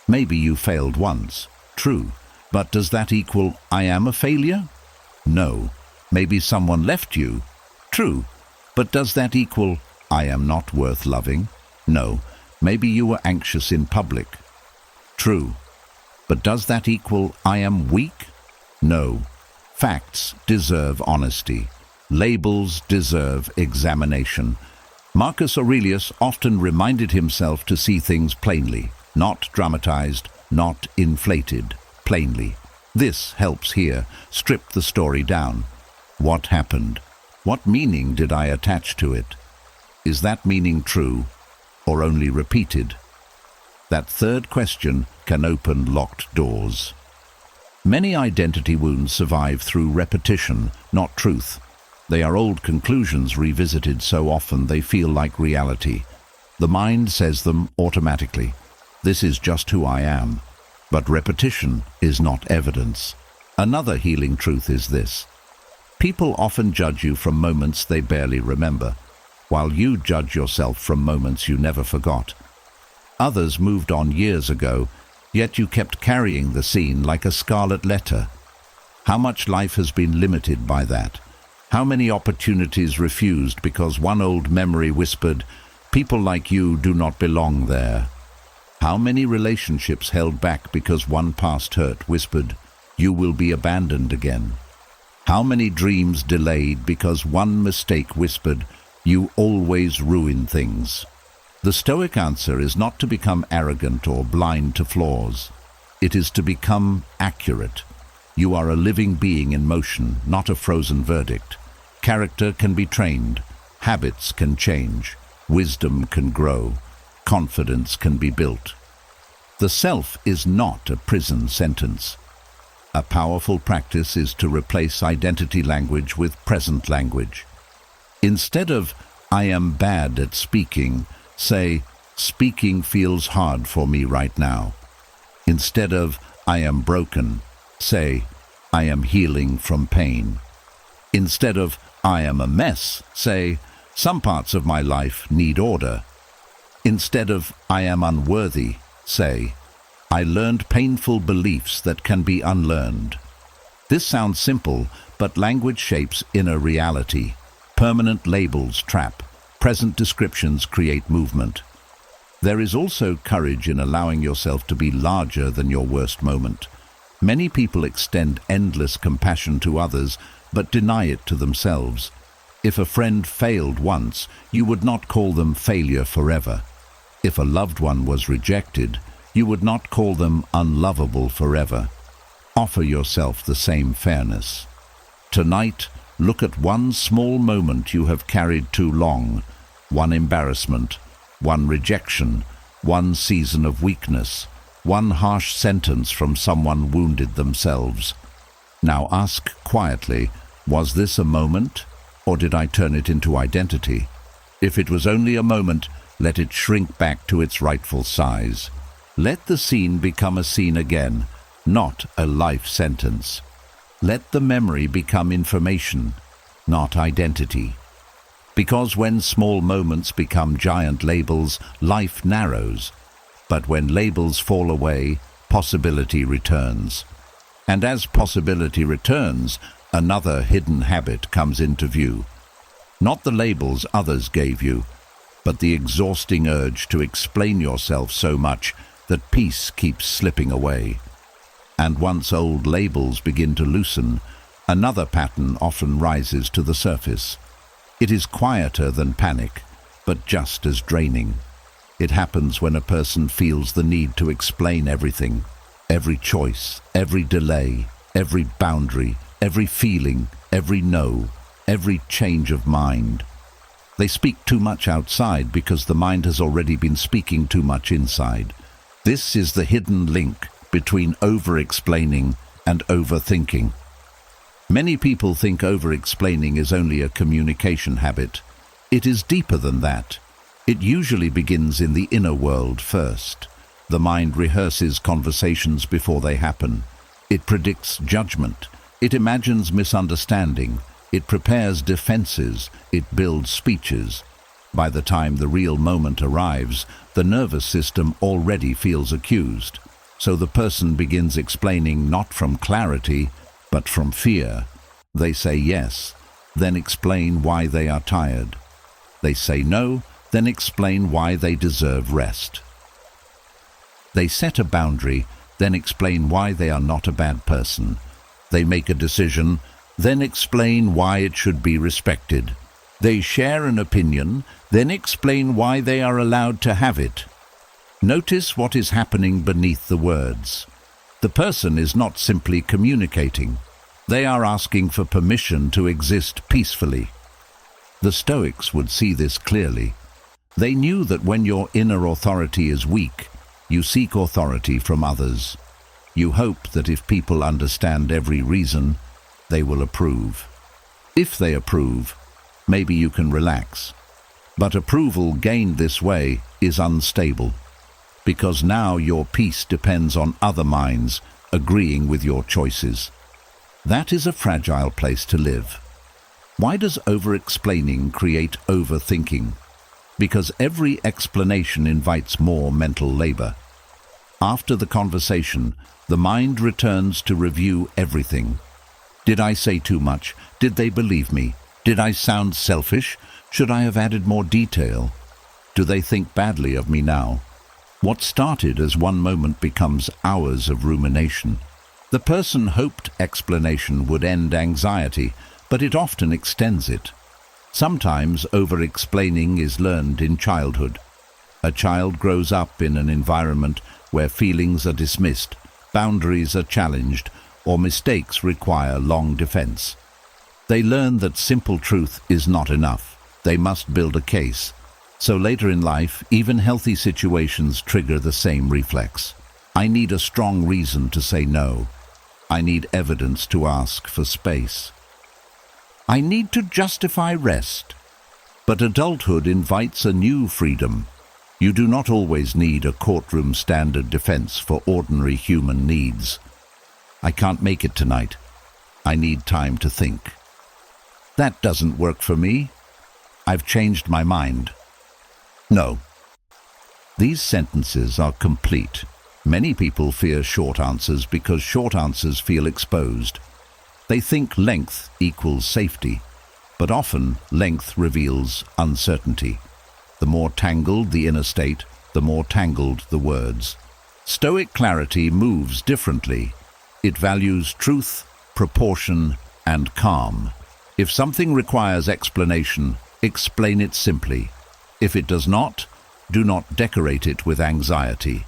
S1: Maybe you failed once. True. But does that equal I am a failure? No. Maybe someone left you. True. But does that equal I am not worth loving? No. Maybe you were anxious in public. True. But does that equal I am weak? No. Facts deserve honesty. Labels deserve examination. Marcus Aurelius often reminded himself to see things plainly, not dramatized, not inflated, plainly. This helps here strip the story down. What happened? What meaning did I attach to it? Is that meaning true or only repeated? That third question can open locked doors. Many identity wounds survive through repetition, not truth. They are old conclusions revisited so often they feel like reality. The mind says them automatically. This is just who I am. But repetition is not evidence. Another healing truth is this. People often judge you from moments they barely remember, while you judge yourself from moments you never forgot. Others moved on years ago, yet you kept carrying the scene like a scarlet letter. How much life has been limited by that? How many opportunities refused because one old memory whispered, "People like you do not belong there"? How many relationships held back because one past hurt whispered, "You will be abandoned again"? How many dreams delayed because one mistake whispered, "You always ruin things"? The Stoic answer is not to become arrogant or blind to flaws. It is to become accurate. You are a living being in motion, not a frozen verdict. Character can be trained. Habits can change. Wisdom can grow. Confidence can be built. The self is not a prison sentence. A powerful practice is to replace identity language with present language. Instead of, I am bad at speaking, say, speaking feels hard for me right now. Instead of, I am broken, say, I am healing from pain. Instead of, I am a mess, say, some parts of my life need order. Instead of, I am unworthy, say, I learned painful beliefs that can be unlearned. This sounds simple, but language shapes inner reality. Permanent labels trap. Present descriptions create movement. There is also courage in allowing yourself to be larger than your worst moment. Many people extend endless compassion to others, but deny it to themselves. If a friend failed once, you would not call them failure forever. If a loved one was rejected, you would not call them unlovable forever. Offer yourself the same fairness. Tonight, look at one small moment you have carried too long, one embarrassment, one rejection, one season of weakness, one harsh sentence from someone wounded themselves. Now ask quietly, was this a moment, or did I turn it into identity? If it was only a moment, let it shrink back to its rightful size. Let the scene become a scene again, not a life sentence. Let the memory become information, not identity. Because when small moments become giant labels, life narrows. But when labels fall away, possibility returns. And as possibility returns, another hidden habit comes into view. Not the labels others gave you, but the exhausting urge to explain yourself so much that peace keeps slipping away. And once old labels begin to loosen, another pattern often rises to the surface. It is quieter than panic, but just as draining. It happens when a person feels the need to explain everything, every choice, every delay, every boundary, every feeling, every no, every change of mind. They speak too much outside because the mind has already been speaking too much inside. This is the hidden link between over-explaining and overthinking. Many people think over-explaining is only a communication habit. It is deeper than that. It usually begins in the inner world first. The mind rehearses conversations before they happen. It predicts judgment. It imagines misunderstanding. It prepares defenses. It builds speeches. By the time the real moment arrives, the nervous system already feels accused. So the person begins explaining not from clarity, but from fear. They say yes, then explain why they are tired. They say no, then explain why they deserve rest. They set a boundary, then explain why they are not a bad person. They make a decision, then explain why it should be respected. They share an opinion, then explain why they are allowed to have it. Notice what is happening beneath the words. The person is not simply communicating. They are asking for permission to exist peacefully. The Stoics would see this clearly. They knew that when your inner authority is weak, you seek authority from others. You hope that if people understand every reason, they will approve. If they approve, maybe you can relax. But approval gained this way is unstable, because now your peace depends on other minds agreeing with your choices. That is a fragile place to live. Why does over-explaining create overthinking? Because every explanation invites more mental labor. After the conversation, the mind returns to review everything. Did I say too much? Did they believe me? Did I sound selfish? Should I have added more detail? Do they think badly of me now? What started as one moment becomes hours of rumination. The person hoped explanation would end anxiety, but it often extends it. Sometimes over-explaining is learned in childhood. A child grows up in an environment where feelings are dismissed, boundaries are challenged, or mistakes require long defense. They learn that simple truth is not enough. They must build a case. So later in life, even healthy situations trigger the same reflex. I need a strong reason to say no. I need evidence to ask for space. I need to justify rest. But adulthood invites a new freedom. You do not always need a courtroom standard defense for ordinary human needs. I can't make it tonight. I need time to think. That doesn't work for me. I've changed my mind. No. These sentences are complete. Many people fear short answers because short answers feel exposed. They think length equals safety, but often length reveals uncertainty. The more tangled the inner state, the more tangled the words. Stoic clarity moves differently. It values truth, proportion, and calm. If something requires explanation, explain it simply. If it does not, do not decorate it with anxiety.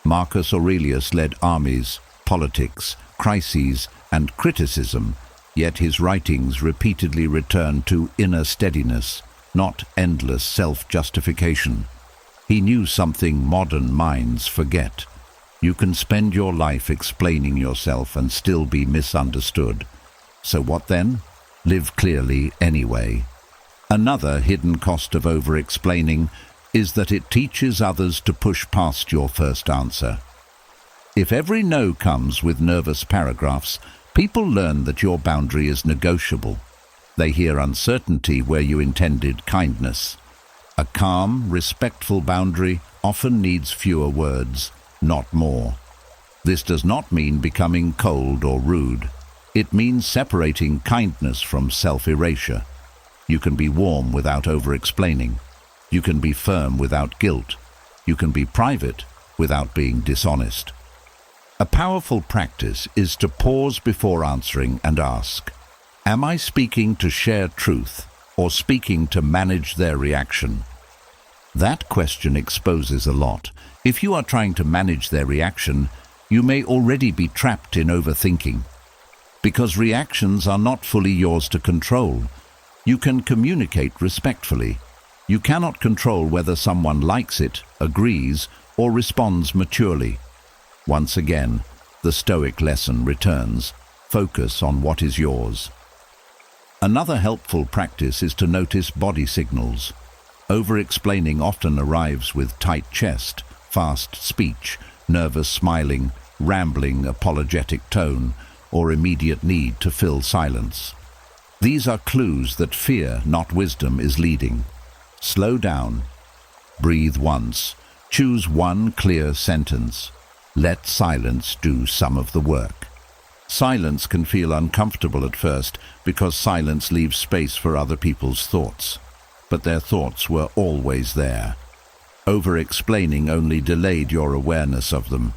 S1: Marcus Aurelius led armies, politics, crises, and criticism, yet his writings repeatedly return to inner steadiness, not endless self-justification. He knew something modern minds forget. You can spend your life explaining yourself and still be misunderstood. So what then? Live clearly anyway. Another hidden cost of over-explaining is that it teaches others to push past your first answer. If every no comes with nervous paragraphs, people learn that your boundary is negotiable. They hear uncertainty where you intended kindness. A calm, respectful boundary often needs fewer words, not more. This does not mean becoming cold or rude. It means separating kindness from self-erasure. You can be warm without over-explaining. You can be firm without guilt. You can be private without being dishonest. A powerful practice is to pause before answering and ask, am I speaking to share truth or speaking to manage their reaction? That question exposes a lot. If you are trying to manage their reaction, you may already be trapped in overthinking. Because reactions are not fully yours to control. You can communicate respectfully. You cannot control whether someone likes it, agrees, or responds maturely. Once again, the Stoic lesson returns. Focus on what is yours. Another helpful practice is to notice body signals. Over-explaining often arrives with tight chest, fast speech, nervous smiling, rambling, apologetic tone, or immediate need to fill silence. These are clues that fear, not wisdom, is leading. Slow down. Breathe once. Choose one clear sentence. Let silence do some of the work. Silence can feel uncomfortable at first because silence leaves space for other people's thoughts. But their thoughts were always there. Over-explaining only delayed your awareness of them.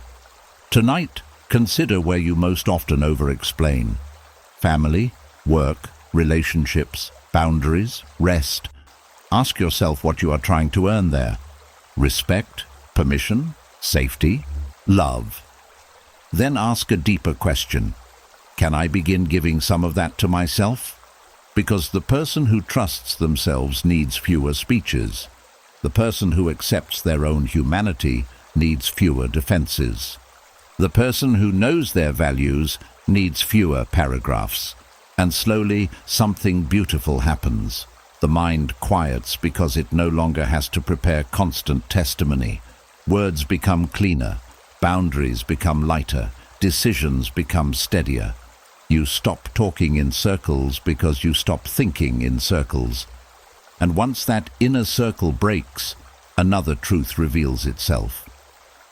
S1: Tonight, consider where you most often over-explain. Family, work, relationships, boundaries, rest. Ask yourself what you are trying to earn there. Respect, permission, safety, love. Then ask a deeper question. Can I begin giving some of that to myself? Because the person who trusts themselves needs fewer speeches. The person who accepts their own humanity needs fewer defenses. The person who knows their values needs fewer paragraphs. And slowly, something beautiful happens. The mind quiets because it no longer has to prepare constant testimony. Words become cleaner. Boundaries become lighter. Decisions become steadier. You stop talking in circles because you stop thinking in circles. And once that inner circle breaks, another truth reveals itself.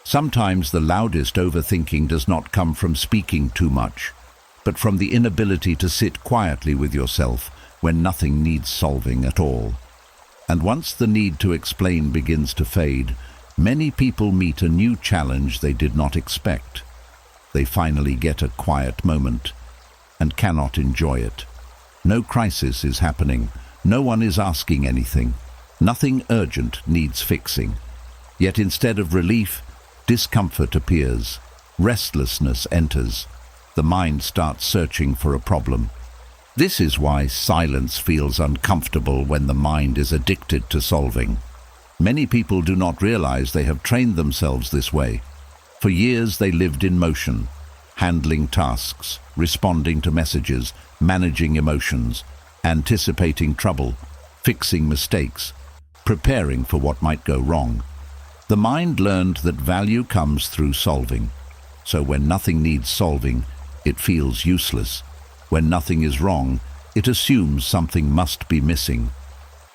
S1: Sometimes the loudest overthinking does not come from speaking too much, but from the inability to sit quietly with yourself when nothing needs solving at all. And once the need to explain begins to fade, many people meet a new challenge they did not expect. They finally get a quiet moment and cannot enjoy it. No crisis is happening. No one is asking anything. Nothing urgent needs fixing. Yet instead of relief, discomfort appears. Restlessness enters. The mind starts searching for a problem. This is why silence feels uncomfortable when the mind is addicted to solving. Many people do not realize they have trained themselves this way. For years they lived in motion, handling tasks, responding to messages, managing emotions, anticipating trouble. fixing mistakes, preparing for what might go wrong. The mind learned that value comes through solving. So when nothing needs solving, it feels useless. When nothing is wrong, it assumes something must be missing.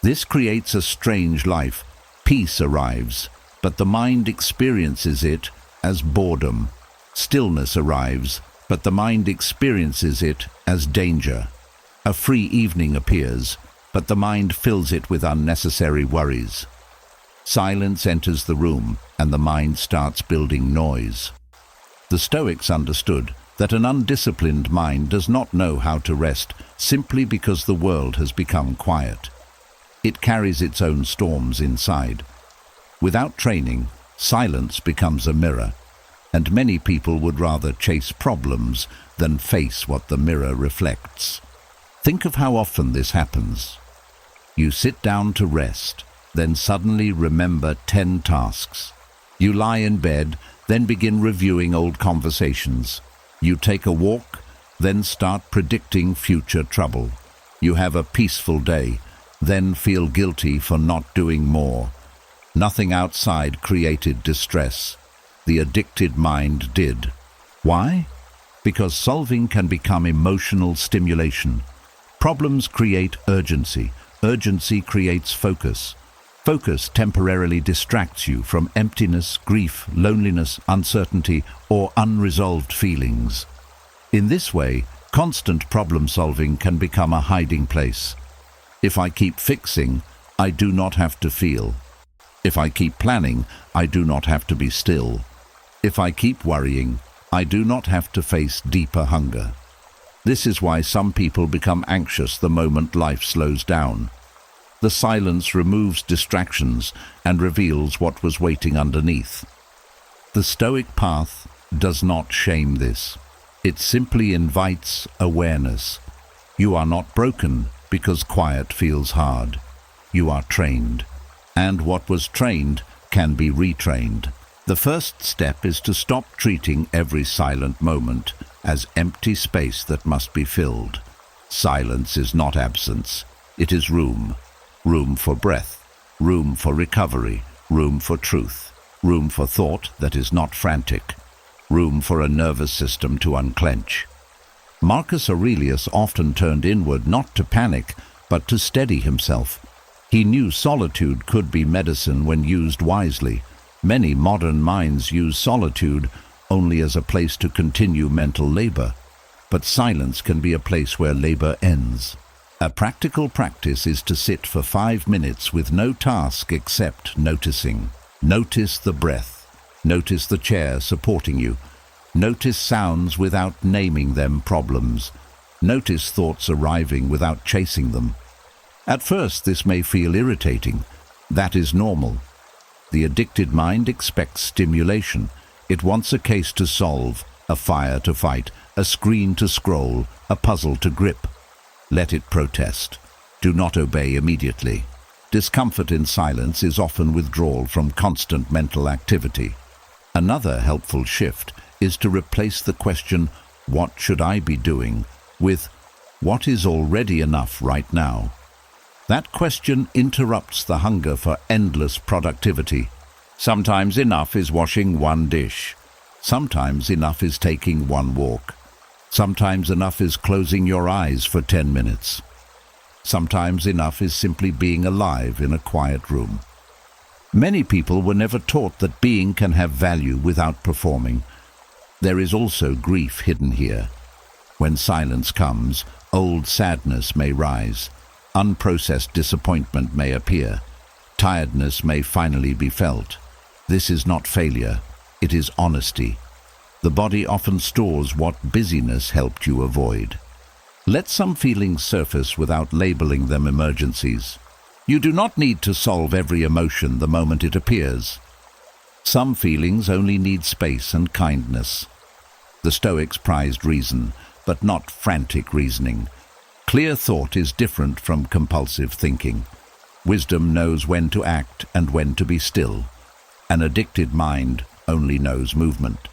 S1: This creates a strange life. Peace arrives, but the mind experiences it as boredom. Stillness arrives, but the mind experiences it as danger. A free evening appears, but the mind fills it with unnecessary worries. Silence enters the room, and the mind starts building noise. The Stoics understood that an undisciplined mind does not know how to rest simply because the world has become quiet. It carries its own storms inside. Without training, silence becomes a mirror, and many people would rather chase problems than face what the mirror reflects. Think of how often this happens. You sit down to rest, then suddenly remember 10 tasks. You lie in bed, then begin reviewing old conversations. You take a walk, then start predicting future trouble. You have a peaceful day, then feel guilty for not doing more. Nothing outside created distress. The addicted mind did. Why? Because solving can become emotional stimulation. Problems create urgency. Urgency creates focus. Focus temporarily distracts you from emptiness, grief, loneliness, uncertainty, or unresolved feelings. In this way, constant problem solving can become a hiding place. If I keep fixing, I do not have to feel. If I keep planning, I do not have to be still. If I keep worrying, I do not have to face deeper hunger. This is why some people become anxious the moment life slows down. The silence removes distractions and reveals what was waiting underneath. The Stoic path does not shame this. It simply invites awareness. You are not broken because quiet feels hard. You are trained. And what was trained can be retrained. The first step is to stop treating every silent moment as empty space that must be filled. Silence is not absence. It is room. Room for breath. Room for recovery. Room for truth. Room for thought that is not frantic. Room for a nervous system to unclench. Marcus Aurelius often turned inward not to panic, but to steady himself. He knew solitude could be medicine when used wisely. Many modern minds use solitude only as a place to continue mental labor, but silence can be a place where labor ends. A practical practice is to sit for 5 minutes with no task except noticing. Notice the breath. Notice the chair supporting you. Notice sounds without naming them problems. Notice thoughts arriving without chasing them. At first, this may feel irritating. That is normal. The addicted mind expects stimulation. It wants a case to solve, a fire to fight, a screen to scroll, a puzzle to grip. Let it protest. Do not obey immediately. Discomfort in silence is often withdrawal from constant mental activity. Another helpful shift is to replace the question, "What should I be doing?" with, "What is already enough right now?" That question interrupts the hunger for endless productivity. Sometimes enough is washing one dish. Sometimes enough is taking one walk. Sometimes enough is closing your eyes for 10 minutes. Sometimes enough is simply being alive in a quiet room. Many people were never taught that being can have value without performing. There is also grief hidden here. When silence comes, old sadness may rise. Unprocessed disappointment may appear. Tiredness may finally be felt. This is not failure. It is honesty. The body often stores what busyness helped you avoid. Let some feelings surface without labeling them emergencies. You do not need to solve every emotion the moment it appears. Some feelings only need space and kindness. The Stoics prized reason, but not frantic reasoning. Clear thought is different from compulsive thinking. Wisdom knows when to act and when to be still. An addicted mind only knows movement.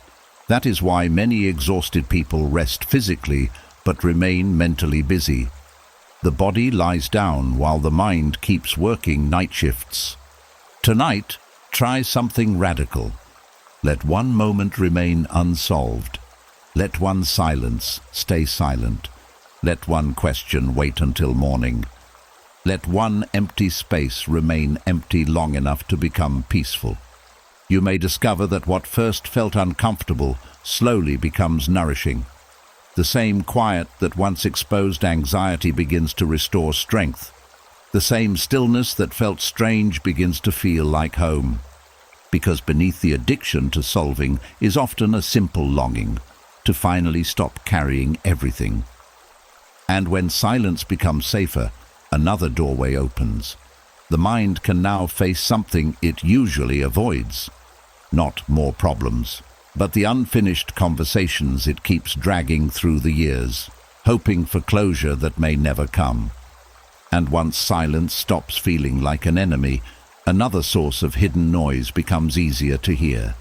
S1: That is why many exhausted people rest physically but remain mentally busy. The body lies down while the mind keeps working night shifts. Tonight, try something radical. Let one moment remain unsolved. Let one silence stay silent. Let one question wait until morning. Let one empty space remain empty long enough to become peaceful. You may discover that what first felt uncomfortable slowly becomes nourishing. The same quiet that once exposed anxiety begins to restore strength. The same stillness that felt strange begins to feel like home. Because beneath the addiction to solving is often a simple longing to finally stop carrying everything. And when silence becomes safer, another doorway opens. The mind can now face something it usually avoids. Not more problems, but the unfinished conversations it keeps dragging through the years, hoping for closure that may never come. And once silence stops feeling like an enemy, another source of hidden noise becomes easier to hear.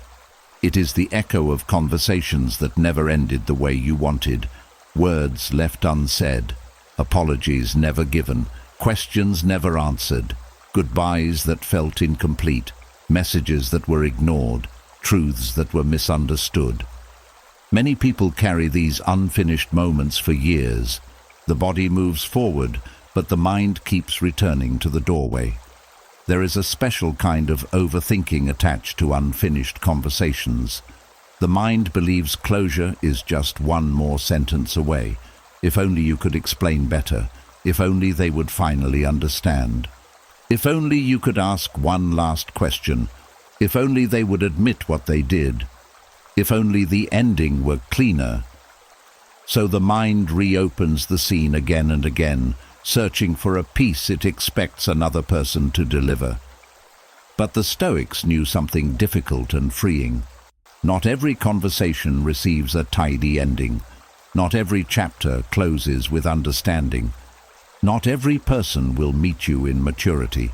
S1: It is the echo of conversations that never ended the way you wanted, words left unsaid, apologies never given, questions never answered, goodbyes that felt incomplete, messages that were ignored, truths that were misunderstood. Many people carry these unfinished moments for years. The body moves forward, but the mind keeps returning to the doorway. There is a special kind of overthinking attached to unfinished conversations. The mind believes closure is just one more sentence away. If only you could explain better. If only they would finally understand. If only you could ask one last question. If only they would admit what they did. If only the ending were cleaner. So the mind reopens the scene again and again, searching for a peace it expects another person to deliver. But the Stoics knew something difficult and freeing. Not every conversation receives a tidy ending. Not every chapter closes with understanding. Not every person will meet you in maturity.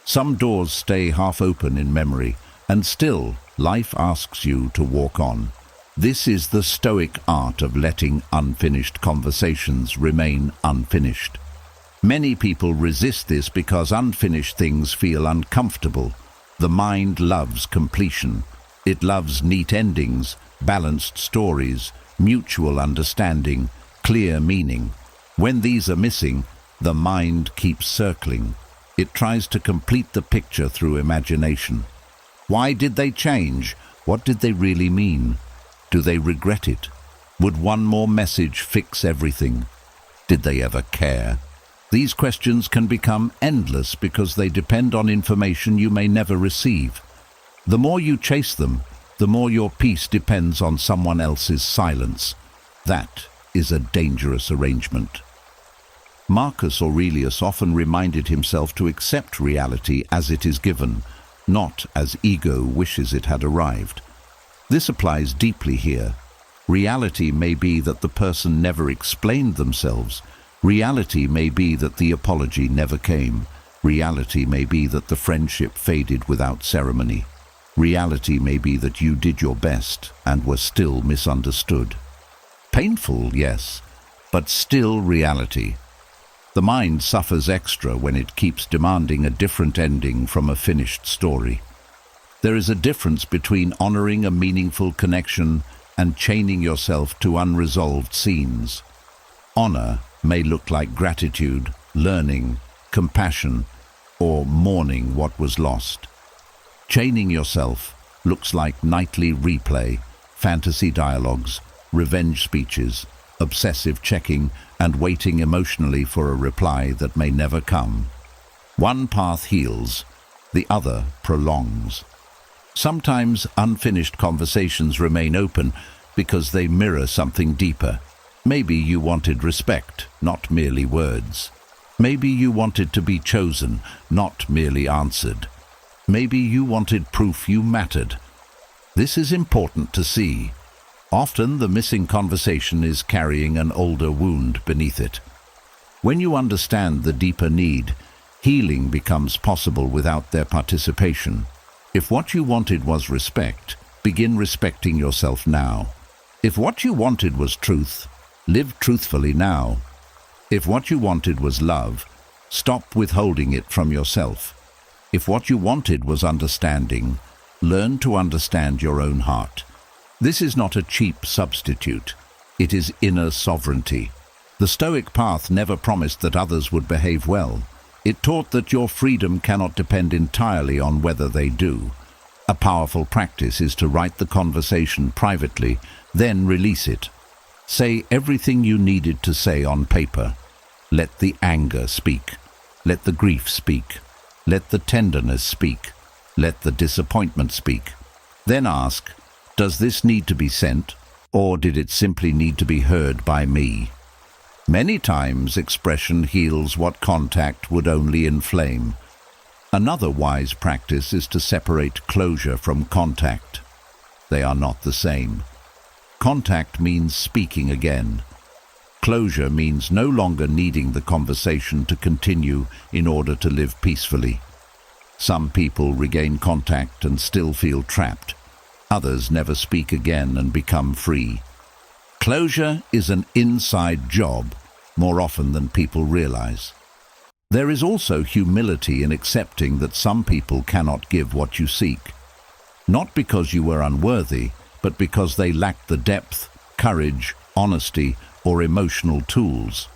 S1: Some doors stay half open in memory, and still life asks you to walk on. This is the Stoic art of letting unfinished conversations remain unfinished. Many people resist this because unfinished things feel uncomfortable. The mind loves completion. It loves neat endings, balanced stories, mutual understanding, clear meaning. When these are missing, the mind keeps circling. It tries to complete the picture through imagination. Why did they change? What did they really mean? Do they regret it? Would one more message fix everything? Did they ever care? These questions can become endless because they depend on information you may never receive. The more you chase them, the more your peace depends on someone else's silence. That is a dangerous arrangement. Marcus Aurelius often reminded himself to accept reality as it is given, not as ego wishes it had arrived. This applies deeply here. Reality may be that the person never explained themselves. Reality may be that the apology never came. Reality may be that the friendship faded without ceremony. Reality may be that you did your best and were still misunderstood. Painful, yes, but still reality. The mind suffers extra when it keeps demanding a different ending from a finished story. There is a difference between honoring a meaningful connection and chaining yourself to unresolved scenes. Honor may look like gratitude, learning, compassion, or mourning what was lost. Chaining yourself looks like nightly replay, fantasy dialogues, revenge speeches, obsessive checking, and waiting emotionally for a reply that may never come. One path heals, the other prolongs. Sometimes unfinished conversations remain open because they mirror something deeper. Maybe you wanted respect, not merely words. Maybe you wanted to be chosen, not merely answered. Maybe you wanted proof you mattered. This is important to see. Often the missing conversation is carrying an older wound beneath it. When you understand the deeper need, healing becomes possible without their participation. If what you wanted was respect, begin respecting yourself now. If what you wanted was truth, live truthfully now. If what you wanted was love, stop withholding it from yourself. If what you wanted was understanding, learn to understand your own heart. This is not a cheap substitute. It is inner sovereignty. The Stoic path never promised that others would behave well. It taught that your freedom cannot depend entirely on whether they do. A powerful practice is to write the conversation privately, then release it. Say everything you needed to say on paper. Let the anger speak. Let the grief speak. Let the tenderness speak. Let the disappointment speak. Then ask, does this need to be sent, or did it simply need to be heard by me? Many times expression heals what contact would only inflame. Another wise practice is to separate closure from contact. They are not the same. Contact means speaking again. Closure means no longer needing the conversation to continue in order to live peacefully. Some people regain contact and still feel trapped. Others never speak again and become free. Closure is an inside job more often than people realize. There is also humility in accepting that some people cannot give what you seek. Not because you were unworthy, but because they lacked the depth, courage, honesty, or emotional tools.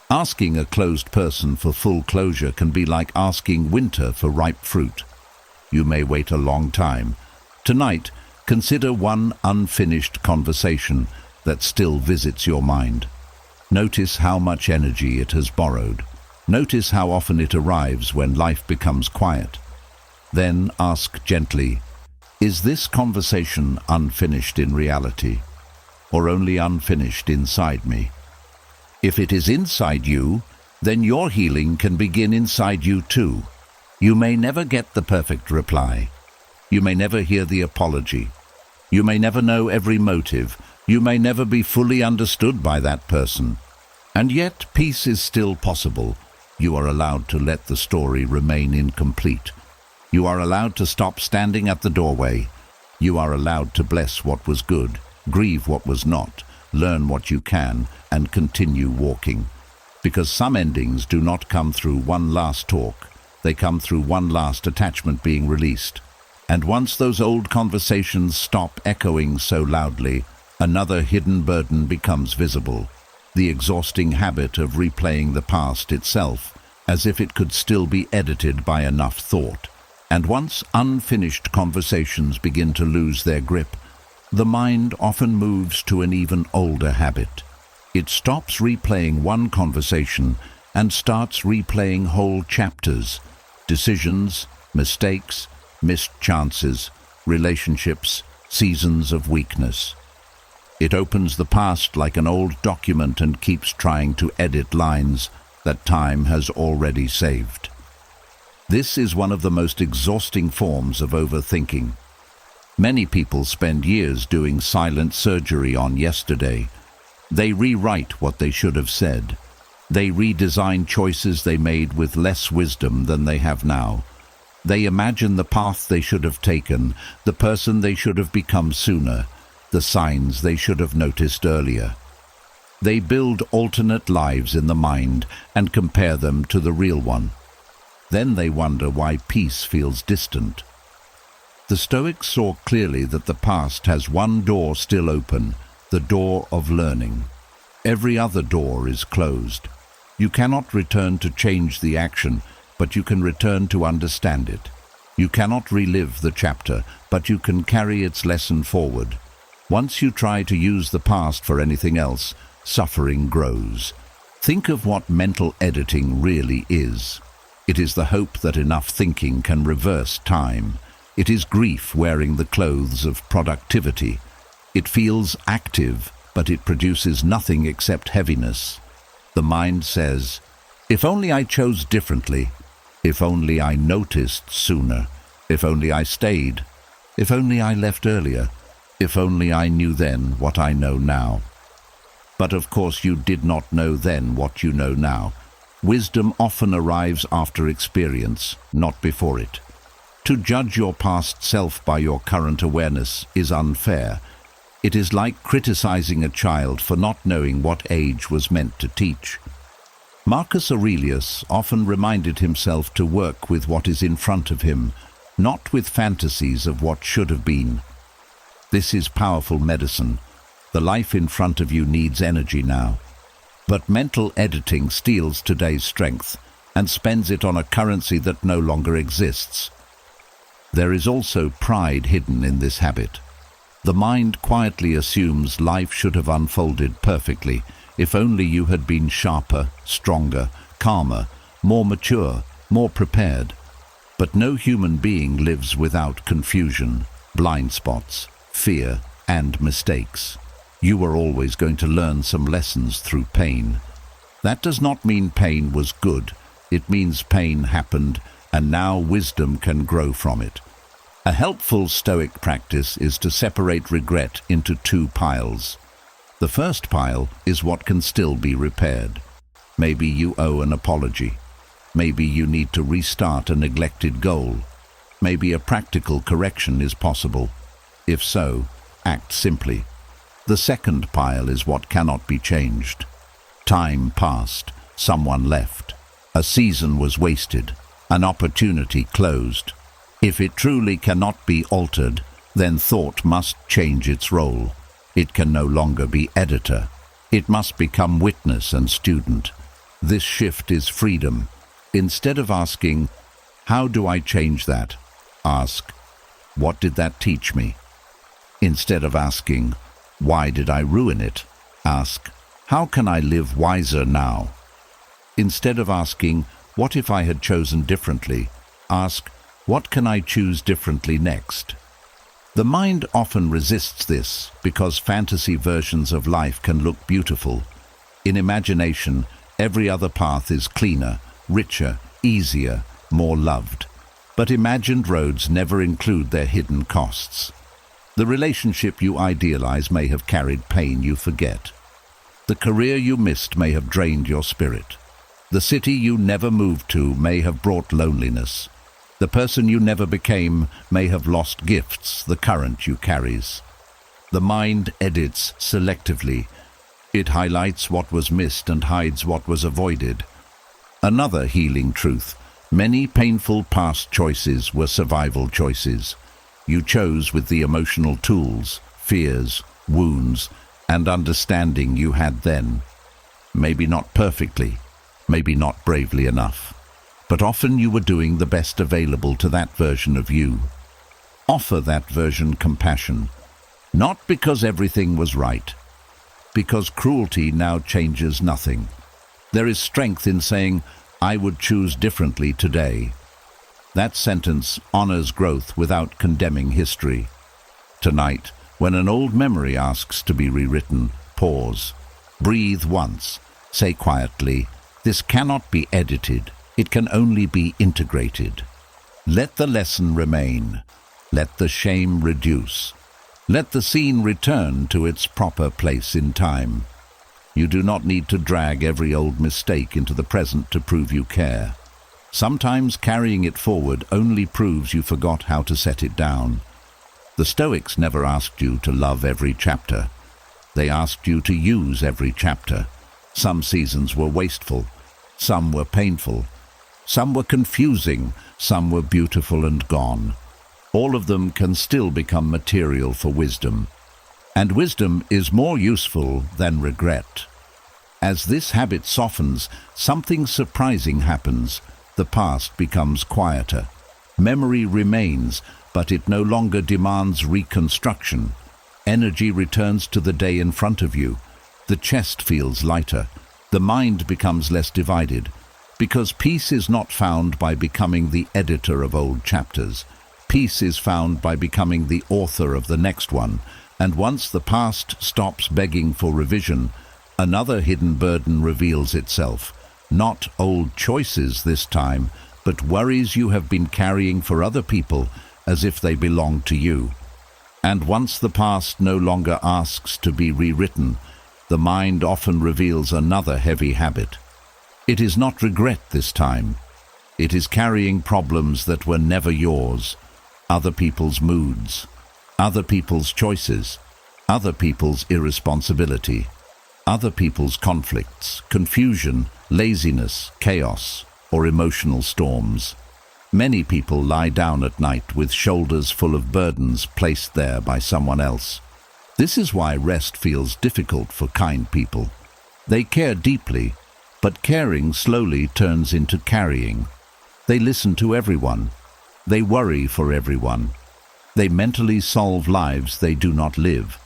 S1: Asking a closed person for full closure can be like asking winter for ripe fruit. You may wait a long time. Tonight, consider one unfinished conversation that still visits your mind. Notice how much energy it has borrowed. Notice how often it arrives when life becomes quiet. Then ask gently, is this conversation unfinished in reality, or only unfinished inside me? If it is inside you, then your healing can begin inside you too. You may never get the perfect reply. You may never hear the apology. You may never know every motive. You may never be fully understood by that person. And yet peace is still possible. You are allowed to let the story remain incomplete. You are allowed to stop standing at the doorway. You are allowed to bless what was good, grieve what was not, learn what you can, and continue walking. Because some endings do not come through one last talk. They come through one last attachment being released. And once those old conversations stop echoing so loudly, another hidden burden becomes visible. The exhausting habit of replaying the past itself, as if it could still be edited by enough thought. And once unfinished conversations begin to lose their grip, the mind often moves to an even older habit. It stops replaying one conversation and starts replaying whole chapters, decisions, mistakes, missed chances, relationships, seasons of weakness. It opens the past like an old document and keeps trying to edit lines that time has already saved. This is one of the most exhausting forms of overthinking. Many people spend years doing silent surgery on yesterday. They rewrite what they should have said. They redesign choices they made with less wisdom than they have now. They imagine the path they should have taken, the person they should have become sooner, the signs they should have noticed earlier. They build alternate lives in the mind and compare them to the real one. Then they wonder why peace feels distant. The Stoics saw clearly that the past has one door still open, the door of learning. Every other door is closed. You cannot return to change the action, but you can return to understand it. You cannot relive the chapter, but you can carry its lesson forward. Once you try to use the past for anything else, suffering grows. Think of what mental editing really is. It is the hope that enough thinking can reverse time. It is grief wearing the clothes of productivity. It feels active, but it produces nothing except heaviness. The mind says, if only I chose differently, if only I noticed sooner, if only I stayed, if only I left earlier, if only I knew then what I know now. But of course you did not know then what you know now. Wisdom often arrives after experience, not before it. To judge your past self by your current awareness is unfair. It is like criticizing a child for not knowing what age was meant to teach. Marcus Aurelius often reminded himself to work with what is in front of him, not with fantasies of what should have been. This is powerful medicine. The life in front of you needs energy now. But mental editing steals today's strength and spends it on a currency that no longer exists. There is also pride hidden in this habit. The mind quietly assumes life should have unfolded perfectly if only you had been sharper, stronger, calmer, more mature, more prepared. But no human being lives without confusion, blind spots, fear, and mistakes. You are always going to learn some lessons through pain. That does not mean pain was good. It means pain happened, and now wisdom can grow from it. A helpful Stoic practice is to separate regret into two piles. The first pile is what can still be repaired. Maybe you owe an apology. Maybe you need to restart a neglected goal. Maybe a practical correction is possible. If so, act simply. The second pile is what cannot be changed. Time passed, someone left. A season was wasted, an opportunity closed. If it truly cannot be altered, then thought must change its role. It can no longer be editor. It must become witness and student. This shift is freedom. Instead of asking, "How do I change that?" ask, "What did that teach me?" Instead of asking, "Why did I ruin it?" ask, "How can I live wiser now?" Instead of asking, "What if I had chosen differently?" ask, "What can I choose differently next?" The mind often resists this because fantasy versions of life can look beautiful. In imagination, every other path is cleaner, richer, easier, more loved. But imagined roads never include their hidden costs. The relationship you idealize may have carried pain you forget. The career you missed may have drained your spirit. The city you never moved to may have brought loneliness. The person you never became may have lost gifts the current you carries. The mind edits selectively. It highlights what was missed and hides what was avoided. Another healing truth: many painful past choices were survival choices. You chose with the emotional tools, fears, wounds, and understanding you had then. Maybe not perfectly, maybe not bravely enough, but often you were doing the best available to that version of you. Offer that version compassion, not because everything was right, because cruelty now changes nothing. There is strength in saying, "I would choose differently today." That sentence honors growth without condemning history. Tonight, when an old memory asks to be rewritten, pause. Breathe once. Say quietly, "This cannot be edited. It can only be integrated." Let the lesson remain. Let the shame reduce. Let the scene return to its proper place in time. You do not need to drag every old mistake into the present to prove you care. Sometimes carrying it forward only proves you forgot how to set it down. The Stoics never asked you to love every chapter. They asked you to use every chapter. Some seasons were wasteful. Some were painful. Some were confusing. Some were beautiful and gone. All of them can still become material for wisdom. And wisdom is more useful than regret. As this habit softens, something surprising happens. The past becomes quieter. Memory remains, but it no longer demands reconstruction. Energy returns to the day in front of you. The chest feels lighter. The mind becomes less divided. Because peace is not found by becoming the editor of old chapters. Peace is found by becoming the author of the next one. And once the past stops begging for revision, another hidden burden reveals itself. Not old choices this time, but worries you have been carrying for other people as if they belong to you. And once the past no longer asks to be rewritten, the mind often reveals another heavy habit. It is not regret this time. It is carrying problems that were never yours. Other people's moods, other people's choices, other people's irresponsibility. other people's conflicts, confusion, laziness, chaos, or emotional storms. Many people lie down at night with shoulders full of burdens placed there by someone else. This is why rest feels difficult for kind people. They care deeply, but caring slowly turns into carrying. They listen to everyone. They worry for everyone. They mentally solve lives they do not live.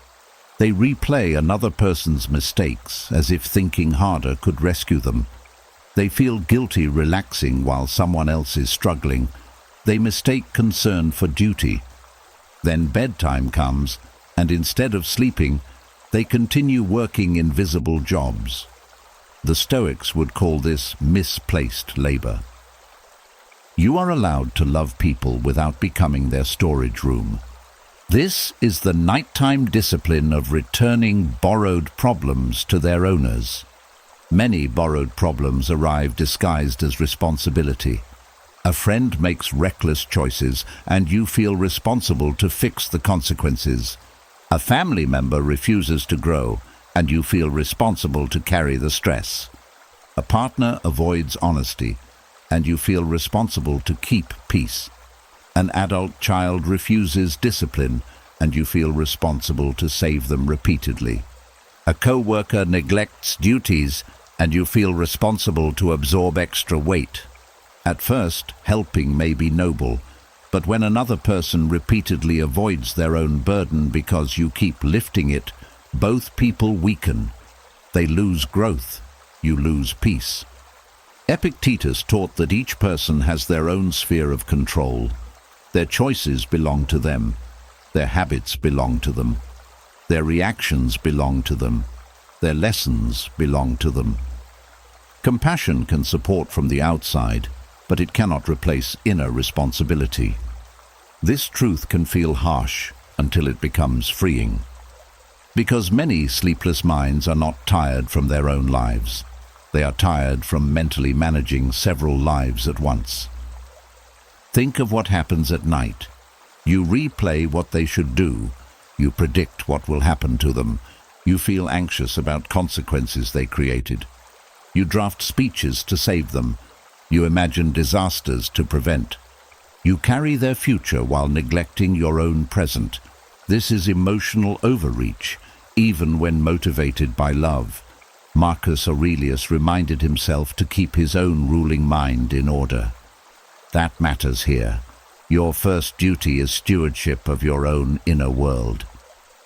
S1: They replay another person's mistakes as if thinking harder could rescue them. They feel guilty relaxing while someone else is struggling. They mistake concern for duty. Then bedtime comes, and instead of sleeping, they continue working invisible jobs. The Stoics would call this misplaced labor. You are allowed to love people without becoming their storage room. This is the nighttime discipline of returning borrowed problems to their owners. Many borrowed problems arrive disguised as responsibility. A friend makes reckless choices, and you feel responsible to fix the consequences. A family member refuses to grow, and you feel responsible to carry the stress. A partner avoids honesty, and you feel responsible to keep peace. An adult child refuses discipline, and you feel responsible to save them repeatedly. A co-worker neglects duties, and you feel responsible to absorb extra weight. At first, helping may be noble, but when another person repeatedly avoids their own burden because you keep lifting it, both people weaken. They lose growth. You lose peace. Epictetus taught that each person has their own sphere of control. Their choices belong to them. Their habits belong to them. Their reactions belong to them. Their lessons belong to them. Compassion can support from the outside, but it cannot replace inner responsibility. This truth can feel harsh until it becomes freeing. Because many sleepless minds are not tired from their own lives. They are tired from mentally managing several lives at once. Think of what happens at night. You replay what they should do. You predict what will happen to them. You feel anxious about consequences they created. You draft speeches to save them. You imagine disasters to prevent. You carry their future while neglecting your own present. This is emotional overreach, even when motivated by love. Marcus Aurelius reminded himself to keep his own ruling mind in order. That matters here. Your first duty is stewardship of your own inner world.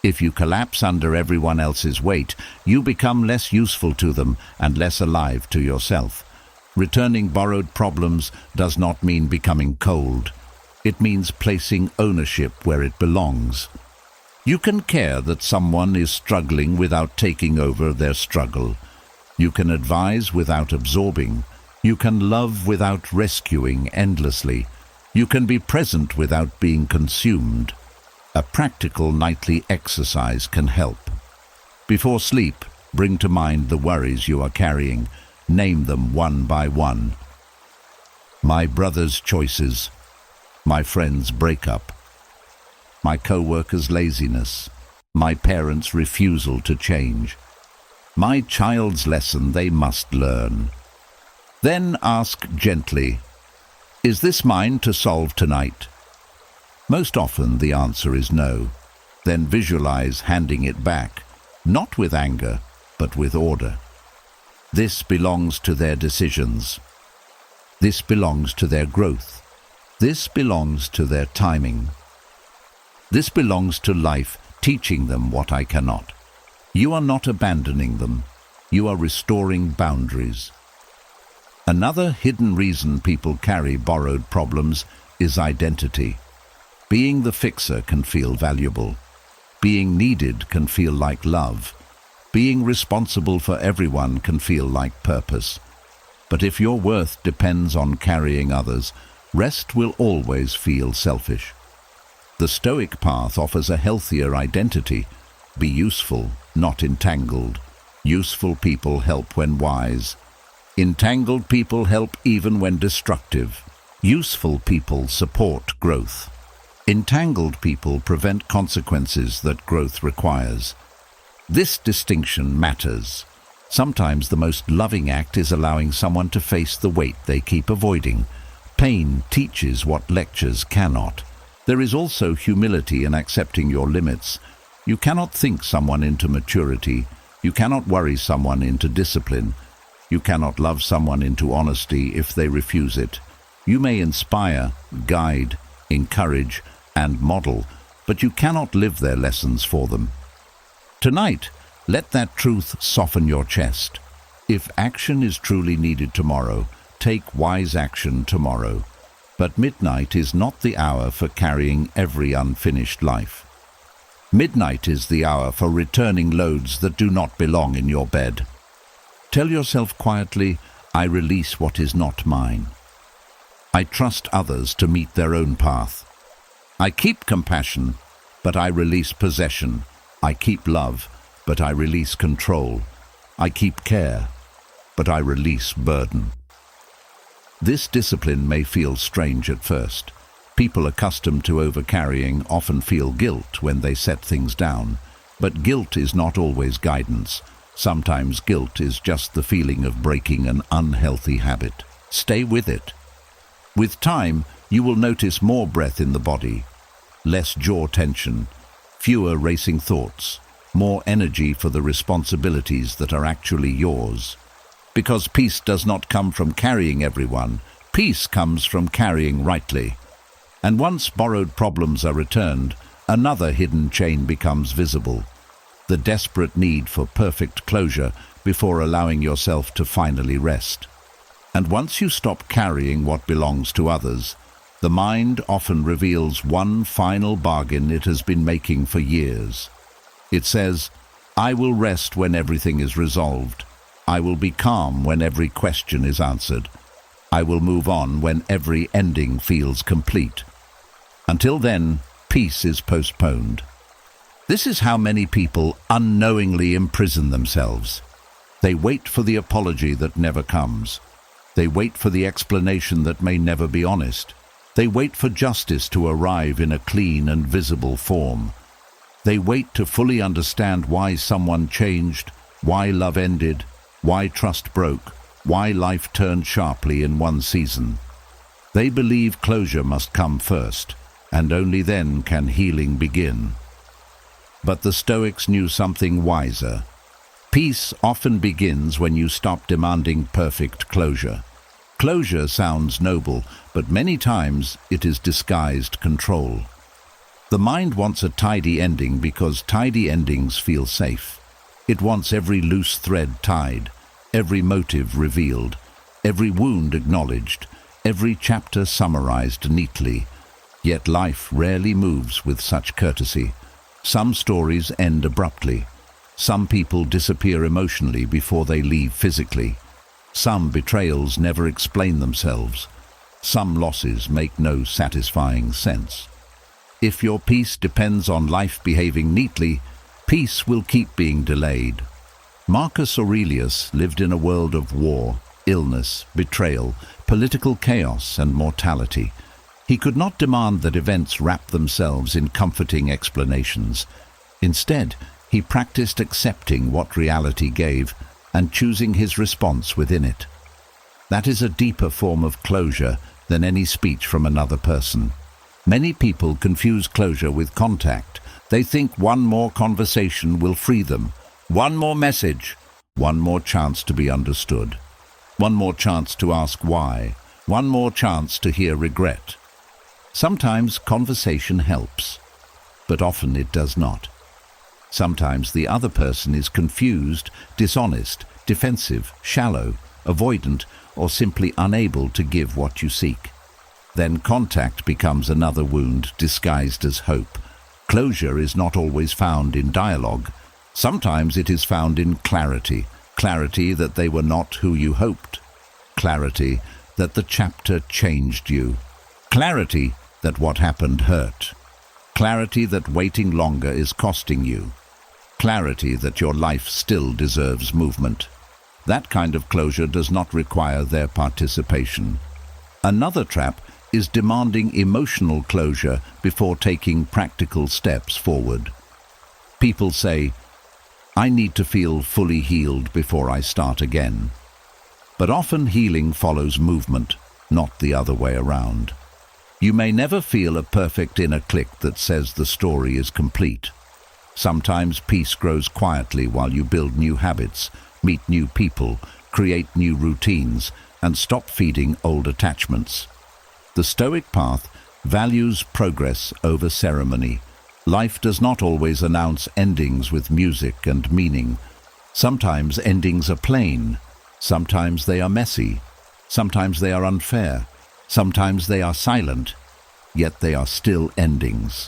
S1: If you collapse under everyone else's weight, you become less useful to them and less alive to yourself. Returning borrowed problems does not mean becoming cold. It means placing ownership where it belongs. You can care that someone is struggling without taking over their struggle. You can advise without absorbing. You can love without rescuing endlessly. You can be present without being consumed. A practical nightly exercise can help. Before sleep, bring to mind the worries you are carrying. Name them one by one. My brother's choices. My friend's breakup. My co-worker's laziness. My parents' refusal to change. My child's lesson they must learn. Then ask gently, is this mine to solve tonight? Most often the answer is no. Then visualize handing it back, not with anger, but with order. This belongs to their decisions. This belongs to their growth. This belongs to their timing. This belongs to life, teaching them what I cannot. You are not abandoning them. You are restoring boundaries. Another hidden reason people carry borrowed problems is identity. Being the fixer can feel valuable. Being needed can feel like love. Being responsible for everyone can feel like purpose. But if your worth depends on carrying others, rest will always feel selfish. The Stoic path offers a healthier identity. Be useful, not entangled. Useful people help when wise. Entangled people help even when destructive. Useful people support growth. Entangled people prevent consequences that growth requires. This distinction matters. Sometimes the most loving act is allowing someone to face the weight they keep avoiding. Pain teaches what lectures cannot. There is also humility in accepting your limits. You cannot think someone into maturity. You cannot worry someone into discipline. You cannot love someone into honesty if they refuse it. You may inspire, guide, encourage, and model, but you cannot live their lessons for them. Tonight, let that truth soften your chest. If action is truly needed tomorrow, take wise action tomorrow. But midnight is not the hour for carrying every unfinished life. Midnight is the hour for returning loads that do not belong in your bed. Tell yourself quietly, I release what is not mine. I trust others to meet their own path. I keep compassion, but I release possession. I keep love, but I release control. I keep care, but I release burden. This discipline may feel strange at first. People accustomed to overcarrying often feel guilt when they set things down. But guilt is not always guidance. Sometimes guilt is just the feeling of breaking an unhealthy habit. Stay with it. With time, you will notice more breath in the body, less jaw tension, fewer racing thoughts, more energy for the responsibilities that are actually yours. Because peace does not come from carrying everyone, peace comes from carrying rightly. And once borrowed problems are returned, another hidden chain becomes visible. The desperate need for perfect closure before allowing yourself to finally rest. And once you stop carrying what belongs to others, the mind often reveals one final bargain it has been making for years. It says, I will rest when everything is resolved. I will be calm when every question is answered. I will move on when every ending feels complete. Until then, peace is postponed. This is how many people unknowingly imprison themselves. They wait for the apology that never comes. They wait for the explanation that may never be honest. They wait for justice to arrive in a clean and visible form. They wait to fully understand why someone changed, why love ended, why trust broke, why life turned sharply in one season. They believe closure must come first, and only then can healing begin. But the Stoics knew something wiser. Peace often begins when you stop demanding perfect closure. Closure sounds noble, but many times it is disguised control. The mind wants a tidy ending because tidy endings feel safe. It wants every loose thread tied, every motive revealed, every wound acknowledged, every chapter summarized neatly. Yet life rarely moves with such courtesy. Some stories end abruptly. Some people disappear emotionally before they leave physically. Some betrayals never explain themselves. Some losses make no satisfying sense. If your peace depends on life behaving neatly, peace will keep being delayed. Marcus Aurelius lived in a world of war, illness, betrayal, political chaos, and mortality. He could not demand that events wrap themselves in comforting explanations. Instead, he practiced accepting what reality gave and choosing his response within it. That is a deeper form of closure than any speech from another person. Many people confuse closure with contact. They think one more conversation will free them, one more message, one more chance to be understood, one more chance to ask why, one more chance to hear regret. Sometimes conversation helps, but often it does not. Sometimes the other person is confused, dishonest, defensive, shallow, avoidant, or simply unable to give what you seek. Then contact becomes another wound disguised as hope. Closure is not always found in dialogue. Sometimes it is found in clarity. Clarity that they were not who you hoped. Clarity that the chapter changed you. Clarity that what happened hurt. Clarity that waiting longer is costing you. Clarity that your life still deserves movement. That kind of closure does not require their participation. Another trap is demanding emotional closure before taking practical steps forward. People say, I need to feel fully healed before I start again. But often healing follows movement, not the other way around. You may never feel a perfect inner click that says the story is complete. Sometimes peace grows quietly while you build new habits, meet new people, create new routines, and stop feeding old attachments. The Stoic path values progress over ceremony. Life does not always announce endings with music and meaning. Sometimes endings are plain. Sometimes they are messy. Sometimes they are unfair. Sometimes they are silent. Yet they are still endings.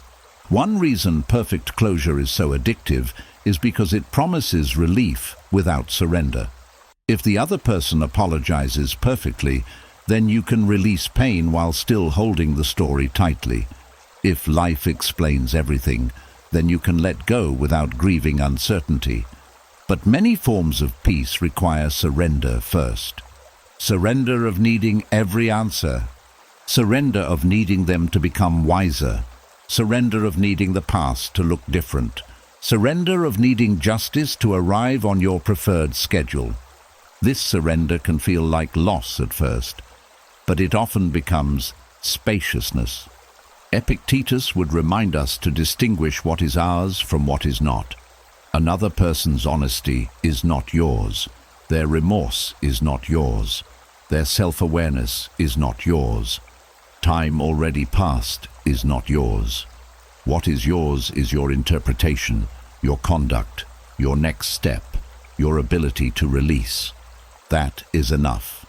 S1: One reason perfect closure is so addictive is because it promises relief without surrender. If the other person apologizes perfectly, then you can release pain while still holding the story tightly. If life explains everything, then you can let go without grieving uncertainty. But many forms of peace require surrender first. Surrender of needing every answer. Surrender of needing them to become wiser. Surrender of needing the past to look different. Surrender of needing justice to arrive on your preferred schedule. This surrender can feel like loss at first, but it often becomes spaciousness. Epictetus would remind us to distinguish what is ours from what is not. Another person's honesty is not yours. Their remorse is not yours. Their self-awareness is not yours. Time already past is not yours. What is yours is your interpretation, your conduct, your next step, your ability to release. That is enough.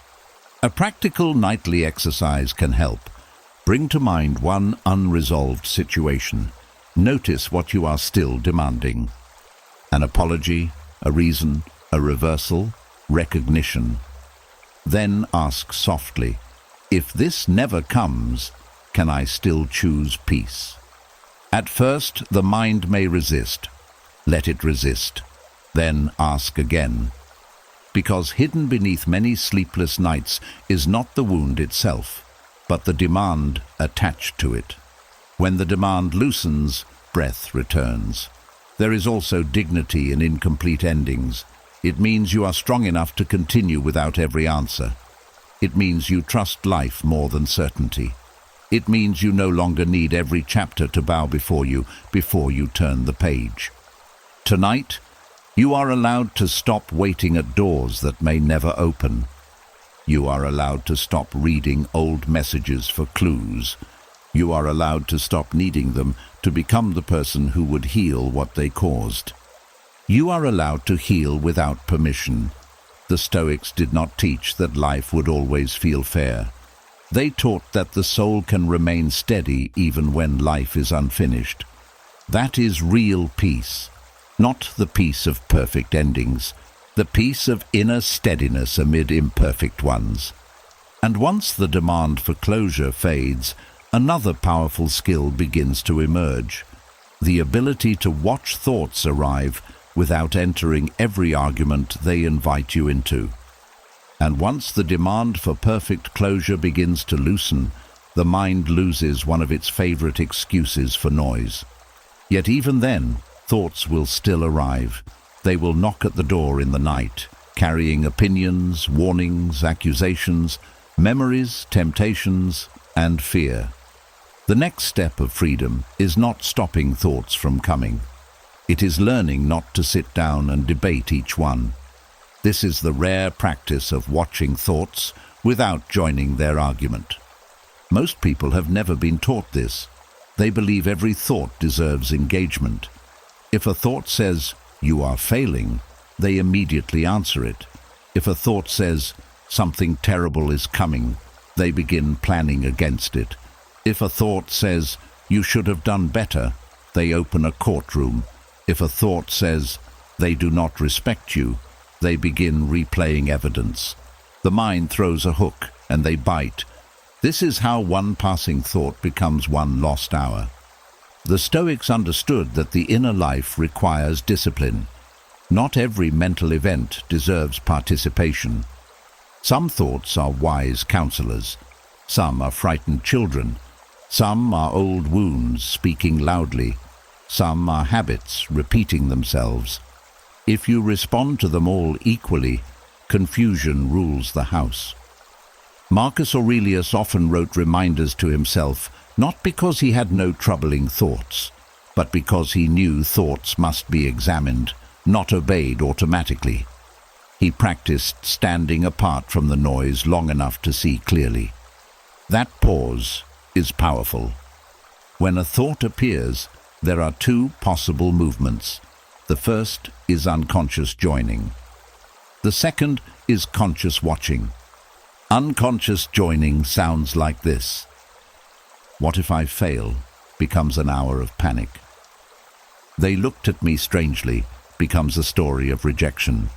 S1: A practical nightly exercise can help. Bring to mind one unresolved situation. Notice what you are still demanding. An apology, a reason, a reversal, recognition. Then ask softly, if this never comes, can I still choose peace? At first, the mind may resist. Let it resist. Then ask again. Because hidden beneath many sleepless nights is not the wound itself, but the demand attached to it. When the demand loosens, breath returns. There is also dignity in incomplete endings. It means you are strong enough to continue without every answer. It means you trust life more than certainty. It means you no longer need every chapter to bow before you turn the page. Tonight, you are allowed to stop waiting at doors that may never open. You are allowed to stop reading old messages for clues. You are allowed to stop needing them to become the person who would heal what they caused. You are allowed to heal without permission. The Stoics did not teach that life would always feel fair. They taught that the soul can remain steady even when life is unfinished. That is real peace, not the peace of perfect endings, the peace of inner steadiness amid imperfect ones. And once the demand for closure fades, another powerful skill begins to emerge: the ability to watch thoughts arrive without entering every argument they invite you into. And once the demand for perfect closure begins to loosen, the mind loses one of its favorite excuses for noise. Yet even then, thoughts will still arrive. They will knock at the door in the night, carrying opinions, warnings, accusations, memories, temptations, and fear. The next step of freedom is not stopping thoughts from coming. It is learning not to sit down and debate each one. This is the rare practice of watching thoughts without joining their argument. Most people have never been taught this. They believe every thought deserves engagement. If a thought says, "You are failing," they immediately answer it. If a thought says, "Something terrible is coming," they begin planning against it. If a thought says, "You should have done better," they open a courtroom. If a thought says, "They do not respect you," they begin replaying evidence. The mind throws a hook, and they bite. This is how one passing thought becomes one lost hour. The Stoics understood that the inner life requires discipline. Not every mental event deserves participation. Some thoughts are wise counselors. Some are frightened children. Some are old wounds speaking loudly. Some are habits repeating themselves. If you respond to them all equally, confusion rules the house. Marcus Aurelius often wrote reminders to himself, not because he had no troubling thoughts, but because he knew thoughts must be examined, not obeyed automatically. He practiced standing apart from the noise long enough to see clearly. That pause is powerful. When a thought appears, there are two possible movements. The first is unconscious joining. The second is conscious watching. Unconscious joining sounds like this. What if I fail? Becomes an hour of panic. They looked at me strangely becomes a story of rejection.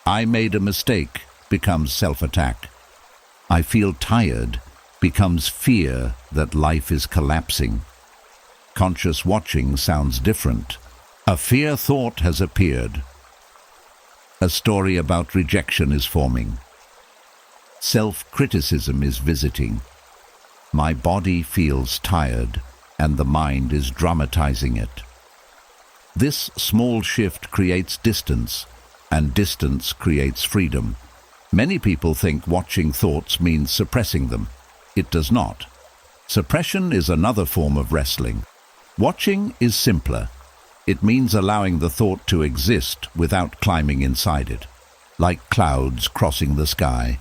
S1: I made a mistake becomes self-attack. I feel tired becomes fear that life is collapsing. Conscious watching sounds different. A fear thought has appeared. A story about rejection is forming. Self-criticism is visiting. My body feels tired, and the mind is dramatizing it. This small shift creates distance, and distance creates freedom. Many people think watching thoughts means suppressing them. It does not. Suppression is another form of wrestling. Watching is simpler. It means allowing the thought to exist without climbing inside it. Like clouds crossing the sky,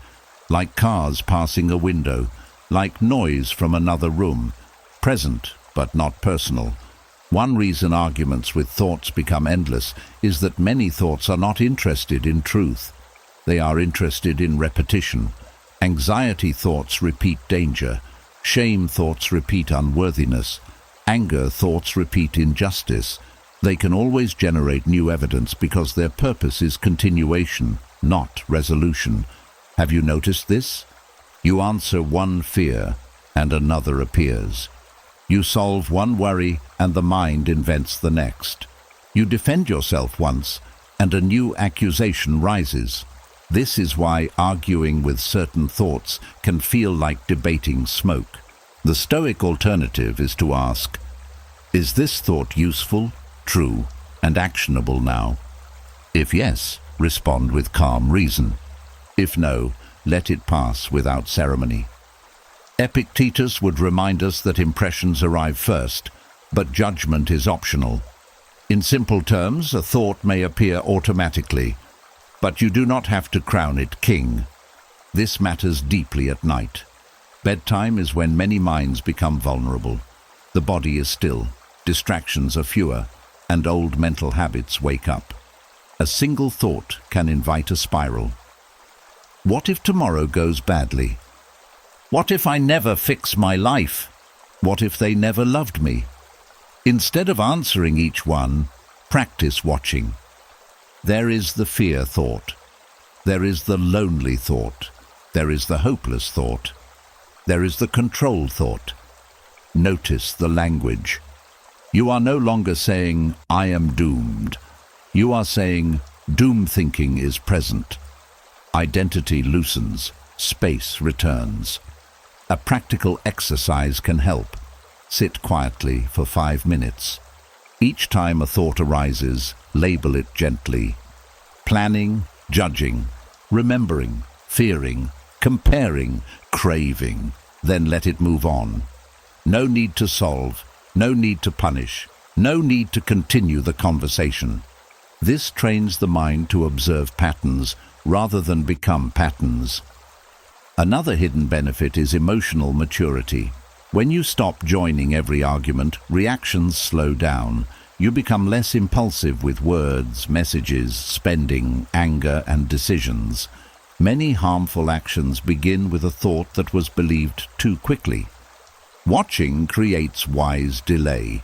S1: like cars passing a window, like noise from another room, present but not personal. One reason arguments with thoughts become endless is that many thoughts are not interested in truth. They are interested in repetition. Anxiety thoughts repeat danger. Shame thoughts repeat unworthiness. Anger thoughts repeat injustice. They can always generate new evidence because their purpose is continuation, not resolution. Have you noticed this? You answer one fear, and another appears. You solve one worry, and the mind invents the next. You defend yourself once, and a new accusation rises. This is why arguing with certain thoughts can feel like debating smoke. The Stoic alternative is to ask, is this thought useful, true, and actionable now? If yes, respond with calm reason. If no, let it pass without ceremony. Epictetus would remind us that impressions arrive first, but judgment is optional. In simple terms, a thought may appear automatically, but you do not have to crown it king. This matters deeply at night. Bedtime is when many minds become vulnerable. The body is still, distractions are fewer, and old mental habits wake up. A single thought can invite a spiral. What if tomorrow goes badly? What if I never fix my life? What if they never loved me? Instead of answering each one, practice watching. There is the fear thought. There is the lonely thought. There is the hopeless thought. There is the control thought. Notice the language. You are no longer saying, I am doomed. You are saying, doom thinking is present. Identity loosens. Space returns. A practical exercise can help. Sit quietly for 5 minutes. Each time a thought arises, label it gently. Planning, judging, remembering, fearing, comparing, craving. Then let it move on. No need to solve, no need to punish, no need to continue the conversation. This trains the mind to observe patterns rather than become patterns. Another hidden benefit is emotional maturity. When you stop joining every argument, reactions slow down. You become less impulsive with words, messages, spending, anger, and decisions. Many harmful actions begin with a thought that was believed too quickly. Watching creates wise delay.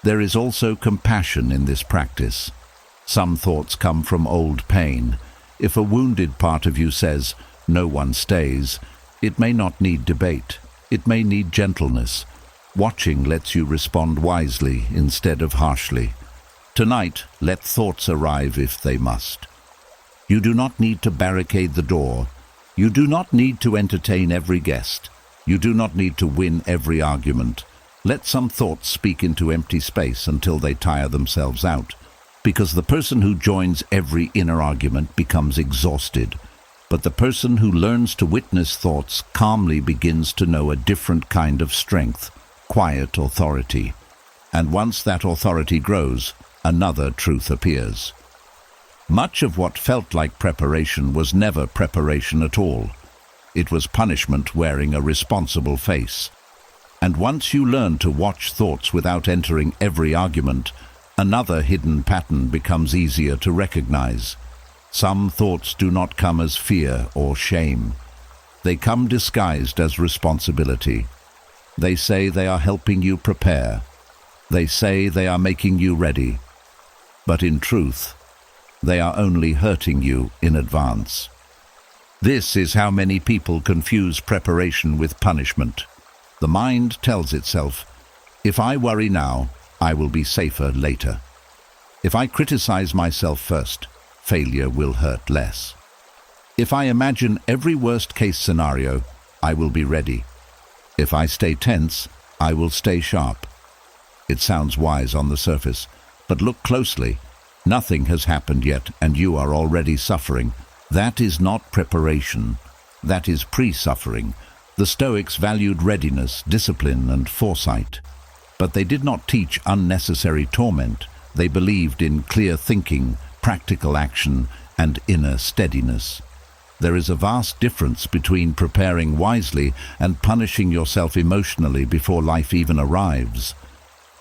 S1: There is also compassion in this practice. Some thoughts come from old pain. If a wounded part of you says, no one stays, it may not need debate. It may need gentleness. Watching lets you respond wisely instead of harshly. Tonight, let thoughts arrive if they must. You do not need to barricade the door. You do not need to entertain every guest. You do not need to win every argument. Let some thoughts speak into empty space until they tire themselves out. because the person who joins every inner argument becomes exhausted, but the person who learns to witness thoughts calmly begins to know a different kind of strength, quiet authority. And once that authority grows, another truth appears. Much of what felt like preparation was never preparation at all. It was punishment wearing a responsible face. And once you learn to watch thoughts without entering every argument, another hidden pattern becomes easier to recognize. Some thoughts do not come as fear or shame. They come disguised as responsibility. They say they are helping you prepare. They say they are making you ready. But in truth, they are only hurting you in advance. This is how many people confuse preparation with punishment. The mind tells itself, if I worry now, I will be safer later. If I criticize myself first, failure will hurt less. If I imagine every worst-case scenario, I will be ready. If I stay tense, I will stay sharp. It sounds wise on the surface, but look closely. Nothing has happened yet, and you are already suffering. That is not preparation. That is pre-suffering. The Stoics valued readiness, discipline, and foresight. But they did not teach unnecessary torment. They believed in clear thinking, practical action, and inner steadiness. There is a vast difference between preparing wisely and punishing yourself emotionally before life even arrives.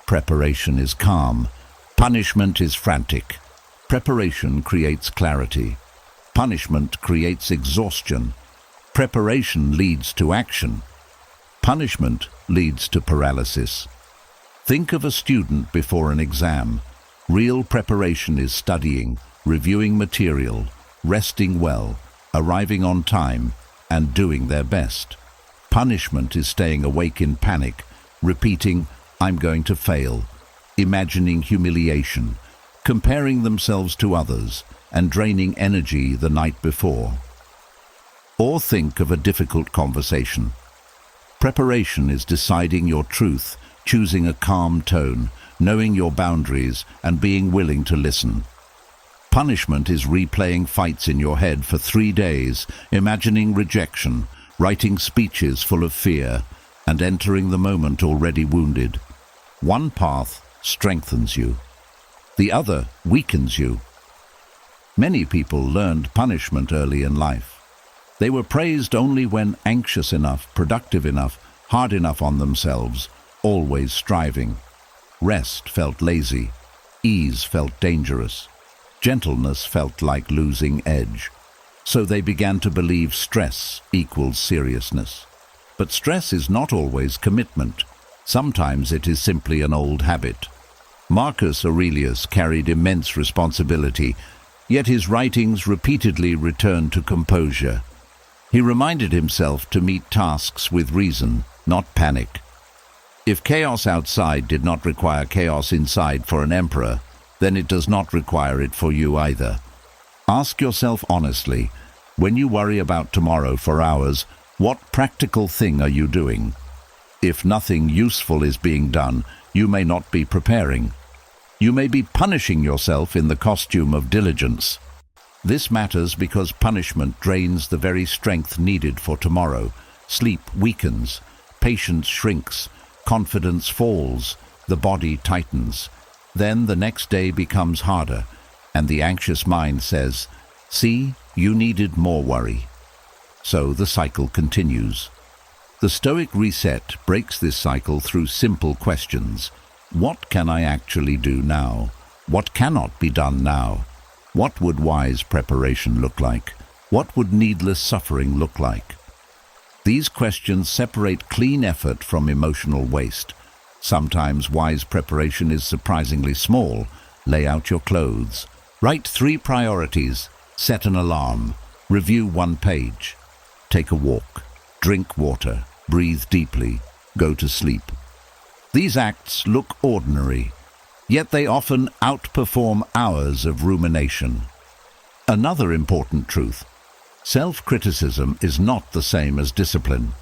S1: Preparation is calm. Punishment is frantic. Preparation creates clarity. Punishment creates exhaustion. Preparation leads to action. Punishment leads to paralysis. Think of a student before an exam. Real preparation is studying, reviewing material, resting well, arriving on time, and doing their best. Punishment is staying awake in panic, repeating, I'm going to fail, imagining humiliation, comparing themselves to others, and draining energy the night before. Or think of a difficult conversation. Preparation is deciding your truth, choosing a calm tone, knowing your boundaries, and being willing to listen. Punishment is replaying fights in your head for 3 days, imagining rejection, writing speeches full of fear, and entering the moment already wounded. One path strengthens you. The other weakens you. Many people learned punishment early in life. They were praised only when anxious enough, productive enough, hard enough on themselves, always striving. Rest felt lazy. Ease felt dangerous. Gentleness felt like losing edge. So they began to believe stress equals seriousness. But stress is not always commitment. Sometimes it is simply an old habit. Marcus Aurelius carried immense responsibility, yet his writings repeatedly returned to composure. He reminded himself to meet tasks with reason, not panic. If chaos outside did not require chaos inside for an emperor, then it does not require it for you either. Ask yourself honestly, when you worry about tomorrow for hours, what practical thing are you doing? If nothing useful is being done, you may not be preparing. You may be punishing yourself in the costume of diligence. This matters because punishment drains the very strength needed for tomorrow. Sleep weakens, patience shrinks, confidence falls, the body tightens. Then the next day becomes harder, and the anxious mind says, "See, you needed more worry." So the cycle continues. The Stoic reset breaks this cycle through simple questions. What can I actually do now? What cannot be done now? What would wise preparation look like? What would needless suffering look like? These questions separate clean effort from emotional waste. Sometimes wise preparation is surprisingly small. Lay out your clothes. Write 3 priorities. Set an alarm. Review 1 page. Take a walk. Drink water. Breathe deeply. Go to sleep. These acts look ordinary, yet they often outperform hours of rumination. Another important truth: self-criticism is not the same as discipline.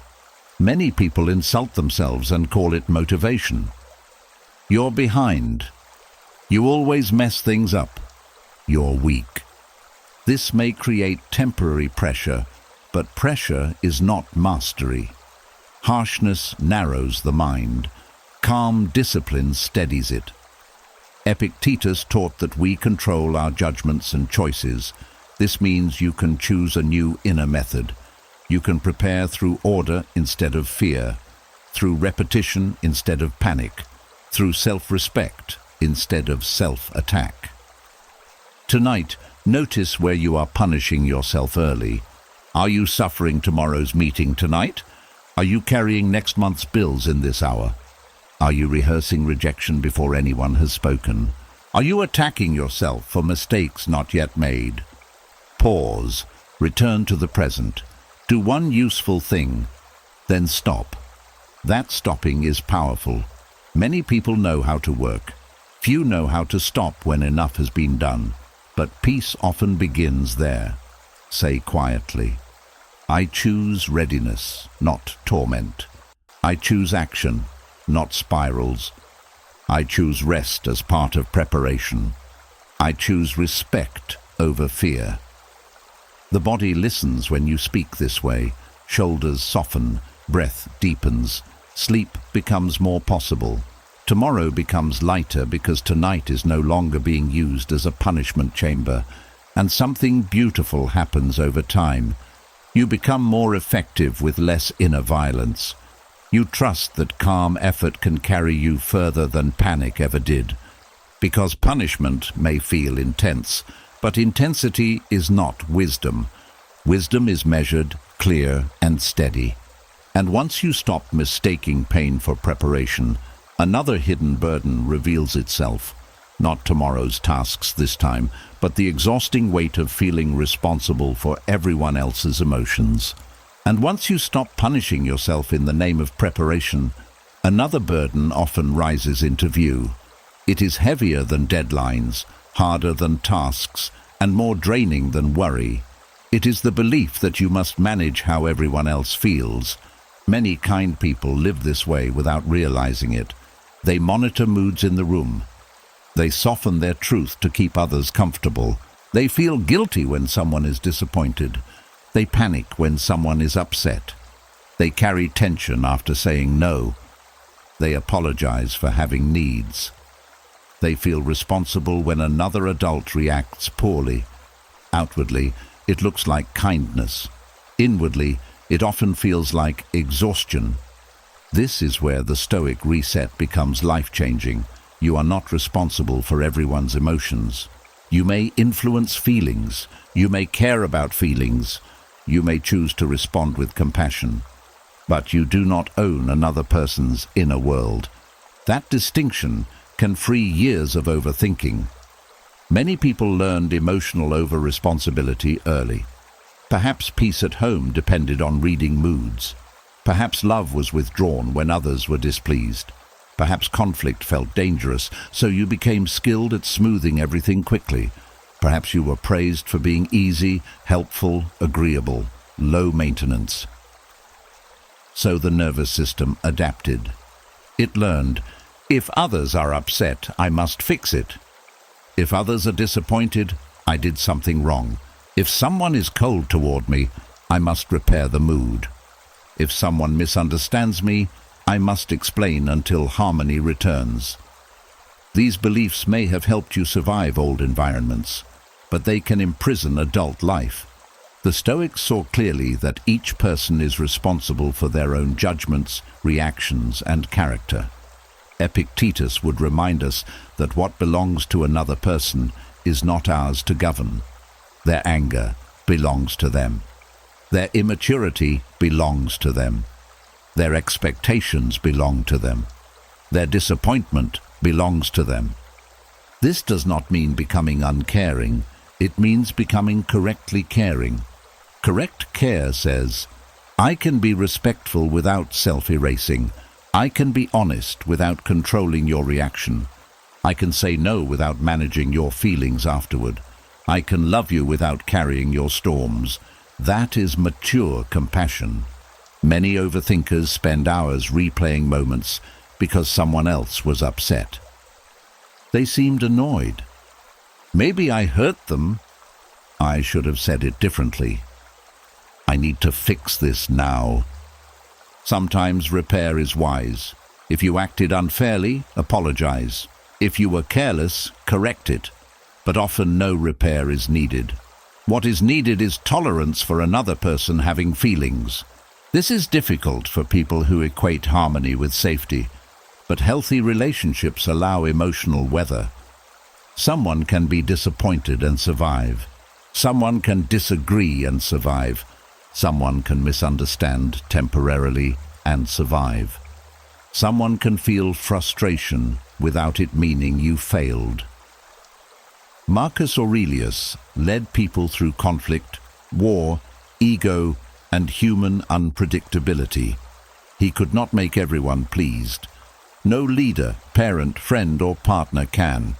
S1: Many people insult themselves and call it motivation. You're behind. You always mess things up. You're weak. This may create temporary pressure, but pressure is not mastery. Harshness narrows the mind. Calm discipline steadies it. Epictetus taught that we control our judgments and choices. This means you can choose a new inner method. You can prepare through order instead of fear, through repetition instead of panic, through self-respect instead of self-attack. Tonight, notice where you are punishing yourself early. Are you suffering tomorrow's meeting tonight? Are you carrying next month's bills in this hour? Are you rehearsing rejection before anyone has spoken? Are you attacking yourself for mistakes not yet made? Pause. Return to the present. Do one useful thing, then stop. That stopping is powerful. Many people know how to work. Few know how to stop when enough has been done. But peace often begins there. Say quietly, I choose readiness, not torment. I choose action, not spirals. I choose rest as part of preparation. I choose respect over fear. The body listens when you speak this way. Shoulders soften, breath deepens, sleep becomes more possible. Tomorrow becomes lighter because tonight is no longer being used as a punishment chamber, and something beautiful happens over time. You become more effective with less inner violence. You trust that calm effort can carry you further than panic ever did. Because punishment may feel intense, but intensity is not wisdom. Wisdom is measured, clear, and steady. And once you stop mistaking pain for preparation, another hidden burden reveals itself. Not tomorrow's tasks this time, but the exhausting weight of feeling responsible for everyone else's emotions. And once you stop punishing yourself in the name of preparation, another burden often rises into view. It is heavier than deadlines, harder than tasks, and more draining than worry. It is the belief that you must manage how everyone else feels. Many kind people live this way without realizing it. They monitor moods in the room. They soften their truth to keep others comfortable. They feel guilty when someone is disappointed. They panic when someone is upset. They carry tension after saying no. They apologize for having needs. They feel responsible when another adult reacts poorly. Outwardly, it looks like kindness. Inwardly, it often feels like exhaustion. This is where the Stoic reset becomes life-changing. You are not responsible for everyone's emotions. You may influence feelings. You may care about feelings. You may choose to respond with compassion. But you do not own another person's inner world. That distinction can free years of overthinking. Many people learned emotional over-responsibility early. Perhaps peace at home depended on reading moods. Perhaps love was withdrawn when others were displeased. Perhaps conflict felt dangerous, so you became skilled at smoothing everything quickly. Perhaps you were praised for being easy, helpful, agreeable, low maintenance. So the nervous system adapted. It learned, if others are upset, I must fix it. If others are disappointed, I did something wrong. If someone is cold toward me, I must repair the mood. If someone misunderstands me, I must explain until harmony returns. These beliefs may have helped you survive old environments, but they can imprison adult life. The Stoics saw clearly that each person is responsible for their own judgments, reactions, and character. Epictetus would remind us that what belongs to another person is not ours to govern. Their anger belongs to them. Their immaturity belongs to them. Their expectations belong to them. Their disappointment belongs to them. This does not mean becoming uncaring. It means becoming correctly caring. Correct care says, I can be respectful without self-erasing. I can be honest without controlling your reaction. I can say no without managing your feelings afterward. I can love you without carrying your storms. That is mature compassion. Many overthinkers spend hours replaying moments because someone else was upset. They seemed annoyed. Maybe I hurt them. I should have said it differently. I need to fix this now. Sometimes repair is wise. If you acted unfairly, apologize. If you were careless, correct it. But often no repair is needed. What is needed is tolerance for another person having feelings. This is difficult for people who equate harmony with safety, but healthy relationships allow emotional weather. Someone can be disappointed and survive. Someone can disagree and survive. Someone can misunderstand temporarily and survive. Someone can feel frustration without it meaning you failed. Marcus Aurelius led people through conflict, war, ego, and human unpredictability. He could not make everyone pleased. No leader, parent, friend, or partner can.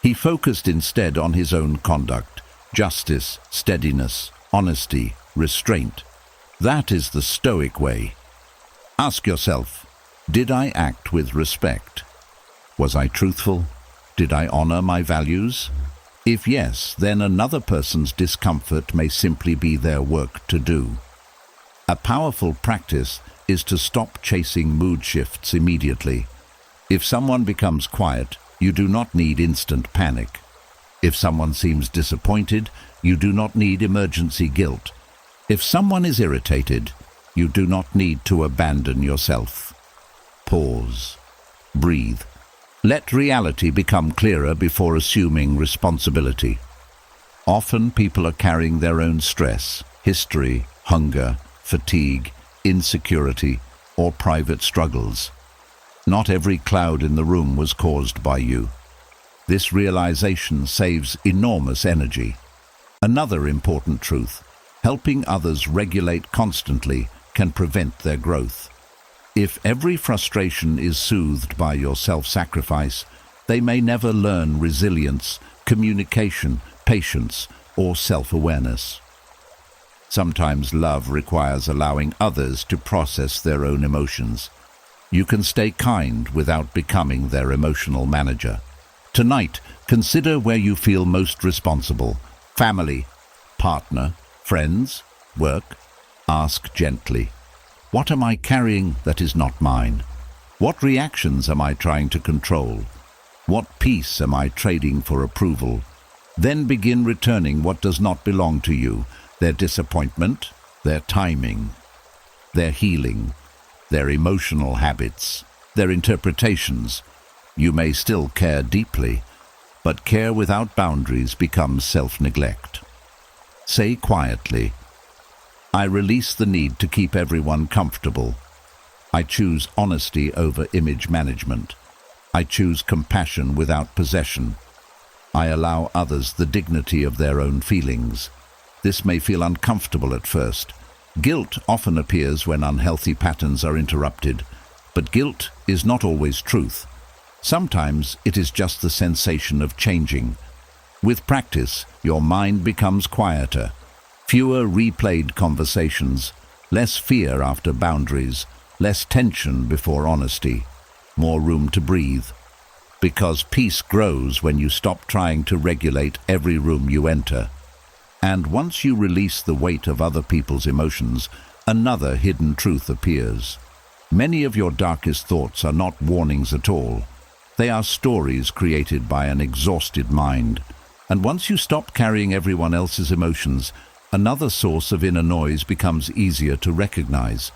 S1: He focused instead on his own conduct, justice, steadiness, honesty, restraint. That is the Stoic way. Ask yourself, did I act with respect? Was I truthful? Did I honor my values? If yes, then another person's discomfort may simply be their work to do. A powerful practice is to stop chasing mood shifts immediately. If someone becomes quiet, you do not need instant panic. If someone seems disappointed, you do not need emergency guilt. If someone is irritated, you do not need to abandon yourself. Pause. Breathe. Let reality become clearer before assuming responsibility. Often people are carrying their own stress, history, hunger, fatigue, insecurity, or private struggles. Not every cloud in the room was caused by you. This realization saves enormous energy. Another important truth: helping others regulate constantly can prevent their growth. If every frustration is soothed by your self-sacrifice, they may never learn resilience, communication, patience, or self-awareness. Sometimes love requires allowing others to process their own emotions. You can stay kind without becoming their emotional manager. Tonight, consider where you feel most responsible: family, partner, friends, work. Ask gently, what am I carrying that is not mine? What reactions am I trying to control? What peace am I trading for approval? Then begin returning what does not belong to you: their disappointment, their timing, their healing, their emotional habits, their interpretations. You may still care deeply, but care without boundaries becomes self-neglect. Say quietly, I release the need to keep everyone comfortable. I choose honesty over image management. I choose compassion without possession. I allow others the dignity of their own feelings. This may feel uncomfortable at first. Guilt often appears when unhealthy patterns are interrupted, but guilt is not always truth. Sometimes it is just the sensation of changing. With practice, your mind becomes quieter. Fewer replayed conversations, less fear after boundaries, less tension before honesty, more room to breathe. Because peace grows when you stop trying to regulate every room you enter. And once you release the weight of other people's emotions, another hidden truth appears. Many of your darkest thoughts are not warnings at all. They are stories created by an exhausted mind. And once you stop carrying everyone else's emotions, another source of inner noise becomes easier to recognize.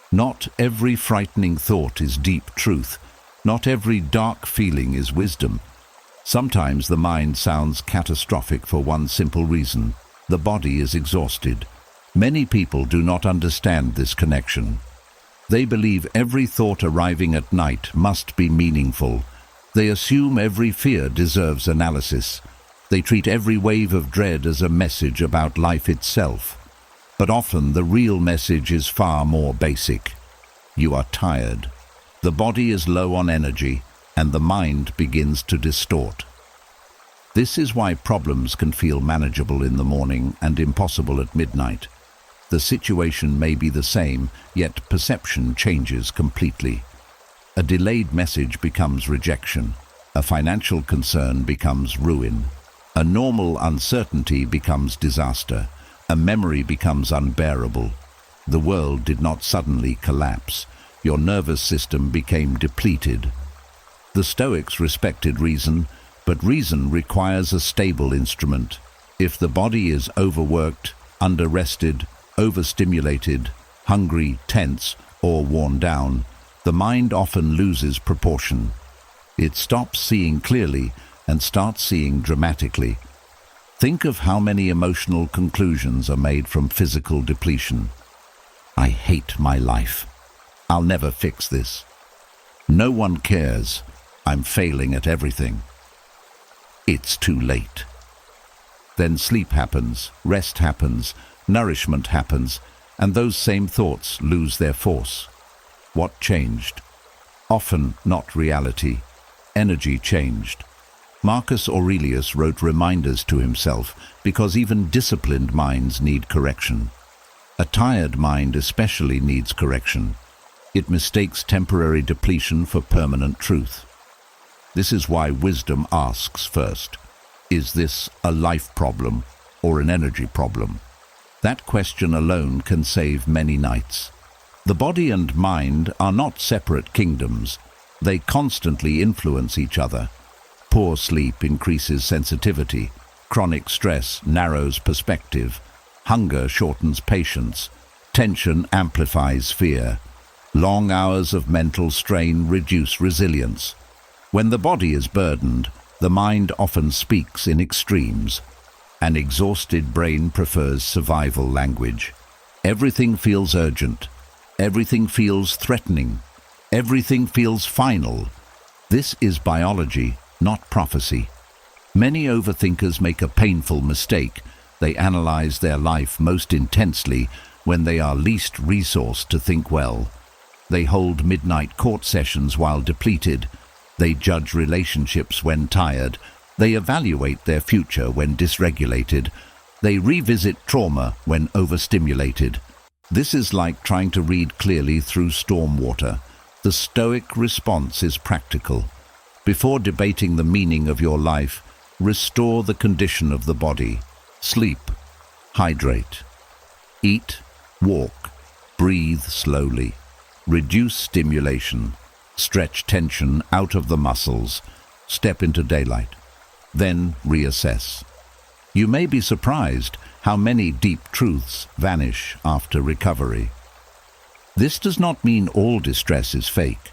S1: Not every frightening thought is deep truth. Not every dark feeling is wisdom. Sometimes the mind sounds catastrophic for one simple reason: the body is exhausted. Many people do not understand this connection. They believe every thought arriving at night must be meaningful. They assume every fear deserves analysis. They treat every wave of dread as a message about life itself. But often the real message is far more basic. You are tired. The body is low on energy, and the mind begins to distort. This is why problems can feel manageable in the morning and impossible at midnight. The situation may be the same, yet perception changes completely. A delayed message becomes rejection. A financial concern becomes ruin. A normal uncertainty becomes disaster. A memory becomes unbearable. The world did not suddenly collapse. Your nervous system became depleted. The Stoics respected reason, but reason requires a stable instrument. If the body is overworked, under-rested, overstimulated, hungry, tense, or worn down, the mind often loses proportion. It stops seeing clearly and starts seeing dramatically. Think of how many emotional conclusions are made from physical depletion. I hate my life. I'll never fix this. No one cares. I'm failing at everything. It's too late. Then sleep happens, rest happens, nourishment happens, and those same thoughts lose their force. What changed? Often not reality. Energy changed. Marcus Aurelius wrote reminders to himself because even disciplined minds need correction. A tired mind especially needs correction. It mistakes temporary depletion for permanent truth. This is why wisdom asks first, is this a life problem or an energy problem? That question alone can save many nights. The body and mind are not separate kingdoms. They constantly influence each other. Poor sleep increases sensitivity. Chronic stress narrows perspective. Hunger shortens patience. Tension amplifies fear. Long hours of mental strain reduce resilience. When the body is burdened, the mind often speaks in extremes. An exhausted brain prefers survival language. Everything feels urgent. Everything feels threatening. Everything feels final. This is biology, not prophecy. Many overthinkers make a painful mistake. They analyze their life most intensely when they are least resourced to think well. They hold midnight court sessions while depleted. They judge relationships when tired. They evaluate their future when dysregulated. They revisit trauma when overstimulated. This is like trying to read clearly through storm water. The Stoic response is practical. Before debating the meaning of your life, restore the condition of the body. Sleep, hydrate, eat, walk, breathe slowly, reduce stimulation, stretch tension out of the muscles, step into daylight, then reassess. You may be surprised how many deep truths vanish after recovery. This does not mean all distress is fake.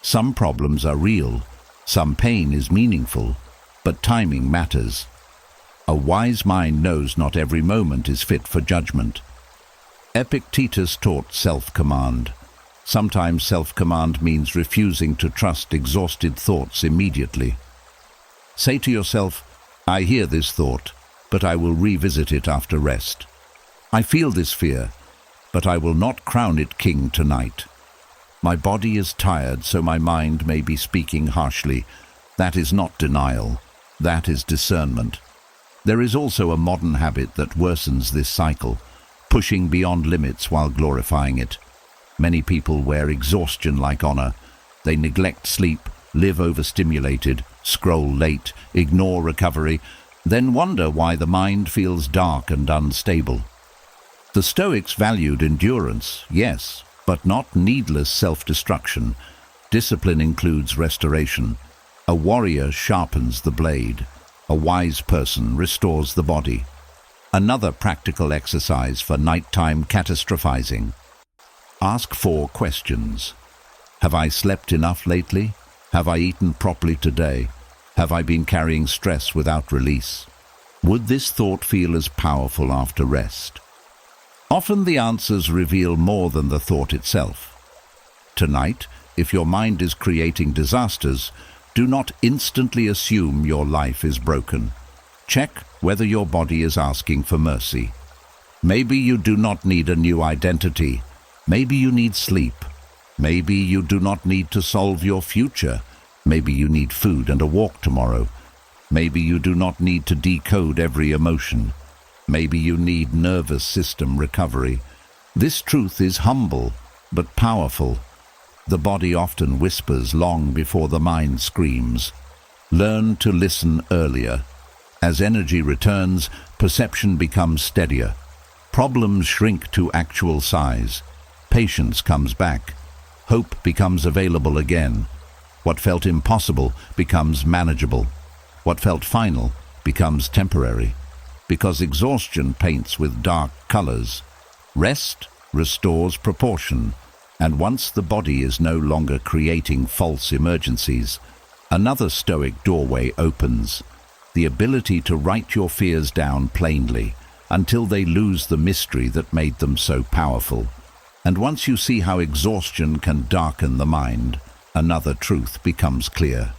S1: Some problems are real, some pain is meaningful, but timing matters. A wise mind knows not every moment is fit for judgment. Epictetus taught self-command. Sometimes self-command means refusing to trust exhausted thoughts immediately. Say to yourself, I hear this thought, but I will revisit it after rest. I feel this fear, but I will not crown it king tonight. My body is tired, so my mind may be speaking harshly. That is not denial. That is discernment. There is also a modern habit that worsens this cycle, pushing beyond limits while glorifying it. Many people wear exhaustion like honor. They neglect sleep, live overstimulated, scroll late, ignore recovery, then wonder why the mind feels dark and unstable. The Stoics valued endurance, yes, but not needless self-destruction. Discipline includes restoration. A warrior sharpens the blade. A wise person restores the body. Another practical exercise for nighttime catastrophizing. Ask 4 questions. Have I slept enough lately? Have I eaten properly today? Have I been carrying stress without release? Would this thought feel as powerful after rest? Often the answers reveal more than the thought itself. Tonight, if your mind is creating disasters, do not instantly assume your life is broken. Check whether your body is asking for mercy. Maybe you do not need a new identity. Maybe you need sleep. Maybe you do not need to solve your future. Maybe you need food and a walk tomorrow. Maybe you do not need to decode every emotion. Maybe you need nervous system recovery. This truth is humble, but powerful. The body often whispers long before the mind screams. Learn to listen earlier. As energy returns, perception becomes steadier. Problems shrink to actual size. Patience comes back. Hope becomes available again. What felt impossible becomes manageable. What felt final becomes temporary. Because exhaustion paints with dark colors. Rest restores proportion. And once the body is no longer creating false emergencies, another Stoic doorway opens. The ability to write your fears down plainly until they lose the mystery that made them so powerful. And once you see how exhaustion can darken the mind, another truth becomes clear.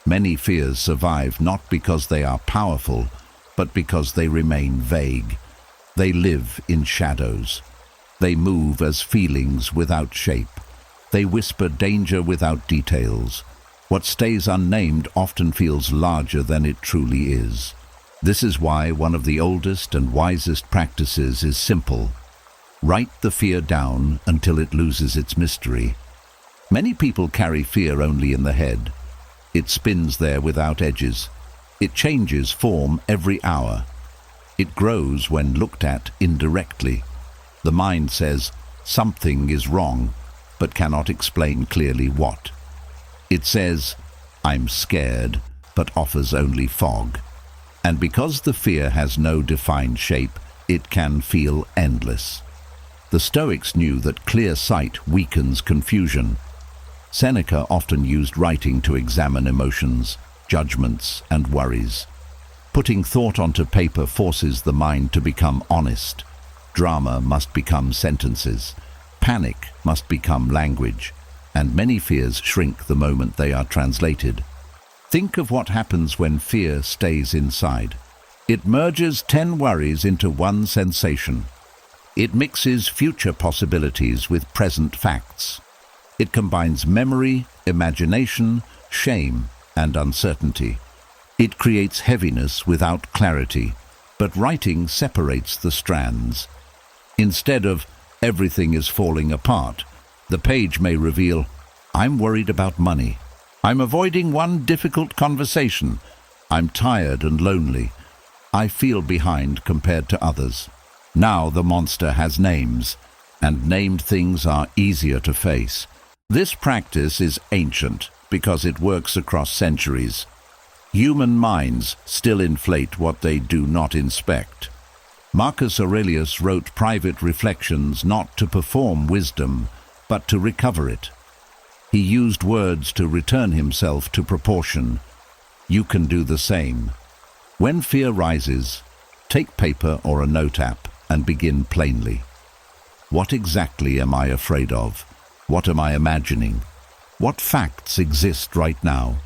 S1: Many fears survive not because they are powerful, but because they remain vague. They live in shadows. They move as feelings without shape. They whisper danger without details. What stays unnamed often feels larger than it truly is. This is why one of the oldest and wisest practices is simple. Write the fear down until it loses its mystery. Many people carry fear only in the head. It spins there without edges. It changes form every hour. It grows when looked at indirectly. The mind says something is wrong, but cannot explain clearly what. It says, "I'm scared," but offers only fog. And because the fear has no defined shape, it can feel endless. The Stoics knew that clear sight weakens confusion. Seneca often used writing to examine emotions, judgments, and worries. Putting thought onto paper forces the mind to become honest. Drama must become sentences. Panic must become language. And many fears shrink the moment they are translated. Think of what happens when fear stays inside. It merges 10 worries into one sensation. It mixes future possibilities with present facts. It combines memory, imagination, shame, and uncertainty. It creates heaviness without clarity, but writing separates the strands. Instead of "everything is falling apart," the page may reveal, "I'm worried about money. I'm avoiding one difficult conversation. I'm tired and lonely. I feel behind compared to others." Now the monster has names, and named things are easier to face. This practice is ancient because it works across centuries. Human minds still inflate what they do not inspect. Marcus Aurelius wrote private reflections not to perform wisdom, but to recover it. He used words to return himself to proportion. You can do the same. When fear rises, take paper or a note app and begin plainly. What exactly am I afraid of? What am I imagining? What facts exist right now?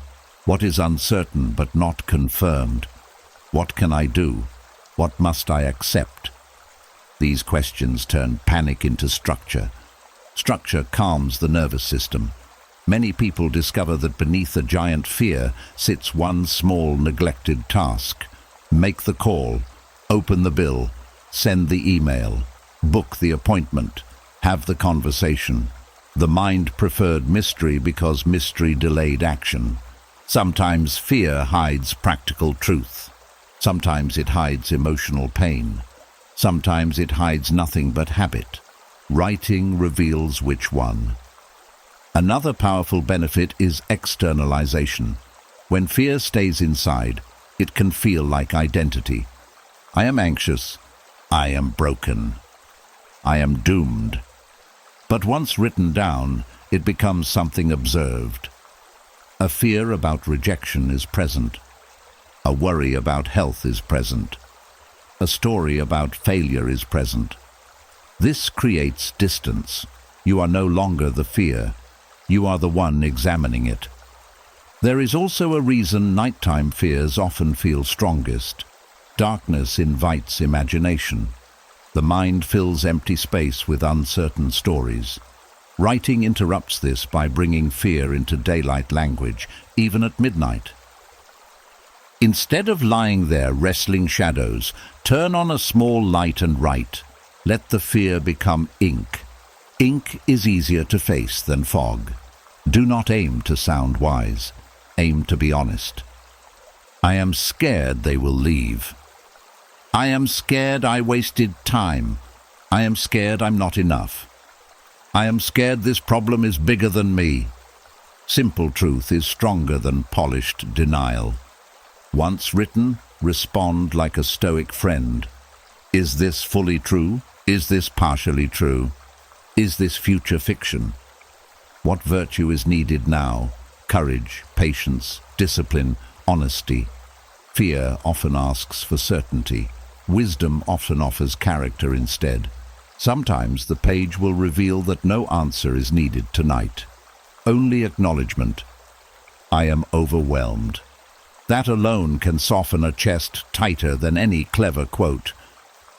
S1: What is uncertain but not confirmed? What can I do? What must I accept? These questions turn panic into structure. Structure calms the nervous system. Many people discover that beneath a giant fear sits one small neglected task. Make the call, open the bill, send the email, book the appointment, have the conversation. The mind preferred mystery because mystery delayed action. Sometimes fear hides practical truth. Sometimes it hides emotional pain. Sometimes it hides nothing but habit. Writing reveals which one. Another powerful benefit is externalization. When fear stays inside, it can feel like identity. I am anxious. I am broken. I am doomed. But once written down, it becomes something observed. A fear about rejection is present. A worry about health is present. A story about failure is present. This creates distance. You are no longer the fear. You are the one examining it. There is also a reason nighttime fears often feel strongest. Darkness invites imagination. The mind fills empty space with uncertain stories. Writing interrupts this by bringing fear into daylight language, even at midnight. Instead of lying there wrestling shadows, turn on a small light and write. Let the fear become ink. Ink is easier to face than fog. Do not aim to sound wise. Aim to be honest. I am scared they will leave. I am scared I wasted time. I am scared I'm not enough. I am scared this problem is bigger than me. Simple truth is stronger than polished denial. Once written, respond like a Stoic friend. Is this fully true? Is this partially true? Is this future fiction? What virtue is needed now? Courage, patience, discipline, honesty. Fear often asks for certainty. Wisdom often offers character instead. Sometimes the page will reveal that no answer is needed tonight. Only acknowledgement. I am overwhelmed. That alone can soften a chest tighter than any clever quote.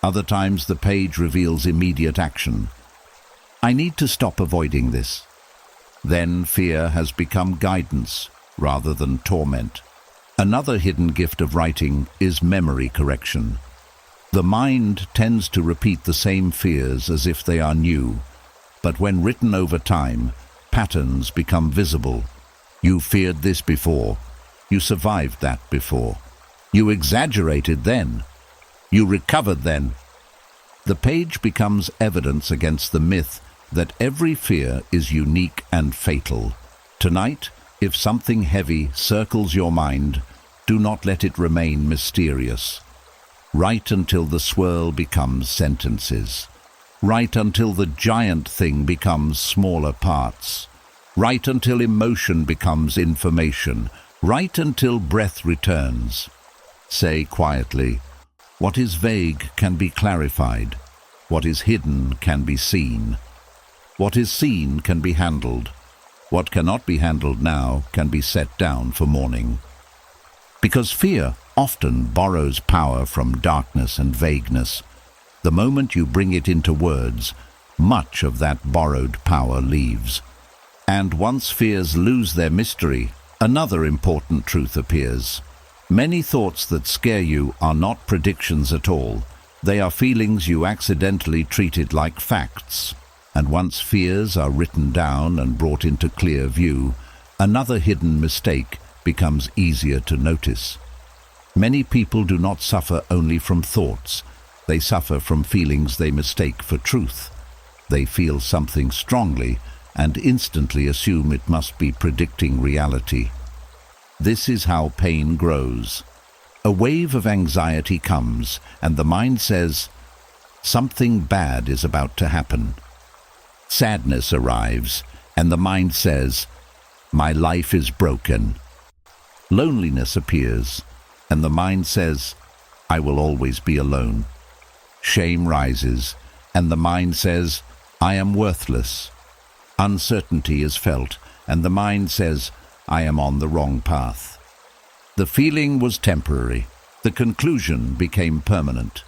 S1: Other times the page reveals immediate action. I need to stop avoiding this. Then fear has become guidance rather than torment. Another hidden gift of writing is memory correction. The mind tends to repeat the same fears as if they are new, but when written over time, patterns become visible. You feared this before. You survived that before. You exaggerated then. You recovered then. The page becomes evidence against the myth that every fear is unique and fatal. Tonight, if something heavy circles your mind, do not let it remain mysterious. Write until the swirl becomes sentences. Write until the giant thing becomes smaller parts. Write until emotion becomes information. Write until breath returns. Say quietly, what is vague can be clarified. What is hidden can be seen. What is seen can be handled. What cannot be handled now can be set down for morning. Because fear often borrows power from darkness and vagueness. The moment you bring it into words, much of that borrowed power leaves. And once fears lose their mystery, another important truth appears. Many thoughts that scare you are not predictions at all. They are feelings you accidentally treated like facts. And once fears are written down and brought into clear view, another hidden mistake becomes easier to notice. Many people do not suffer only from thoughts. They suffer from feelings they mistake for truth. They feel something strongly and instantly assume it must be predicting reality. This is how pain grows. A wave of anxiety comes, and the mind says, something bad is about to happen. Sadness arrives, and the mind says, my life is broken. Loneliness appears, and the mind says, I will always be alone. Shame rises, and the mind says, I am worthless. Uncertainty is felt, and the mind says, I am on the wrong path. The feeling was temporary. The conclusion became permanent.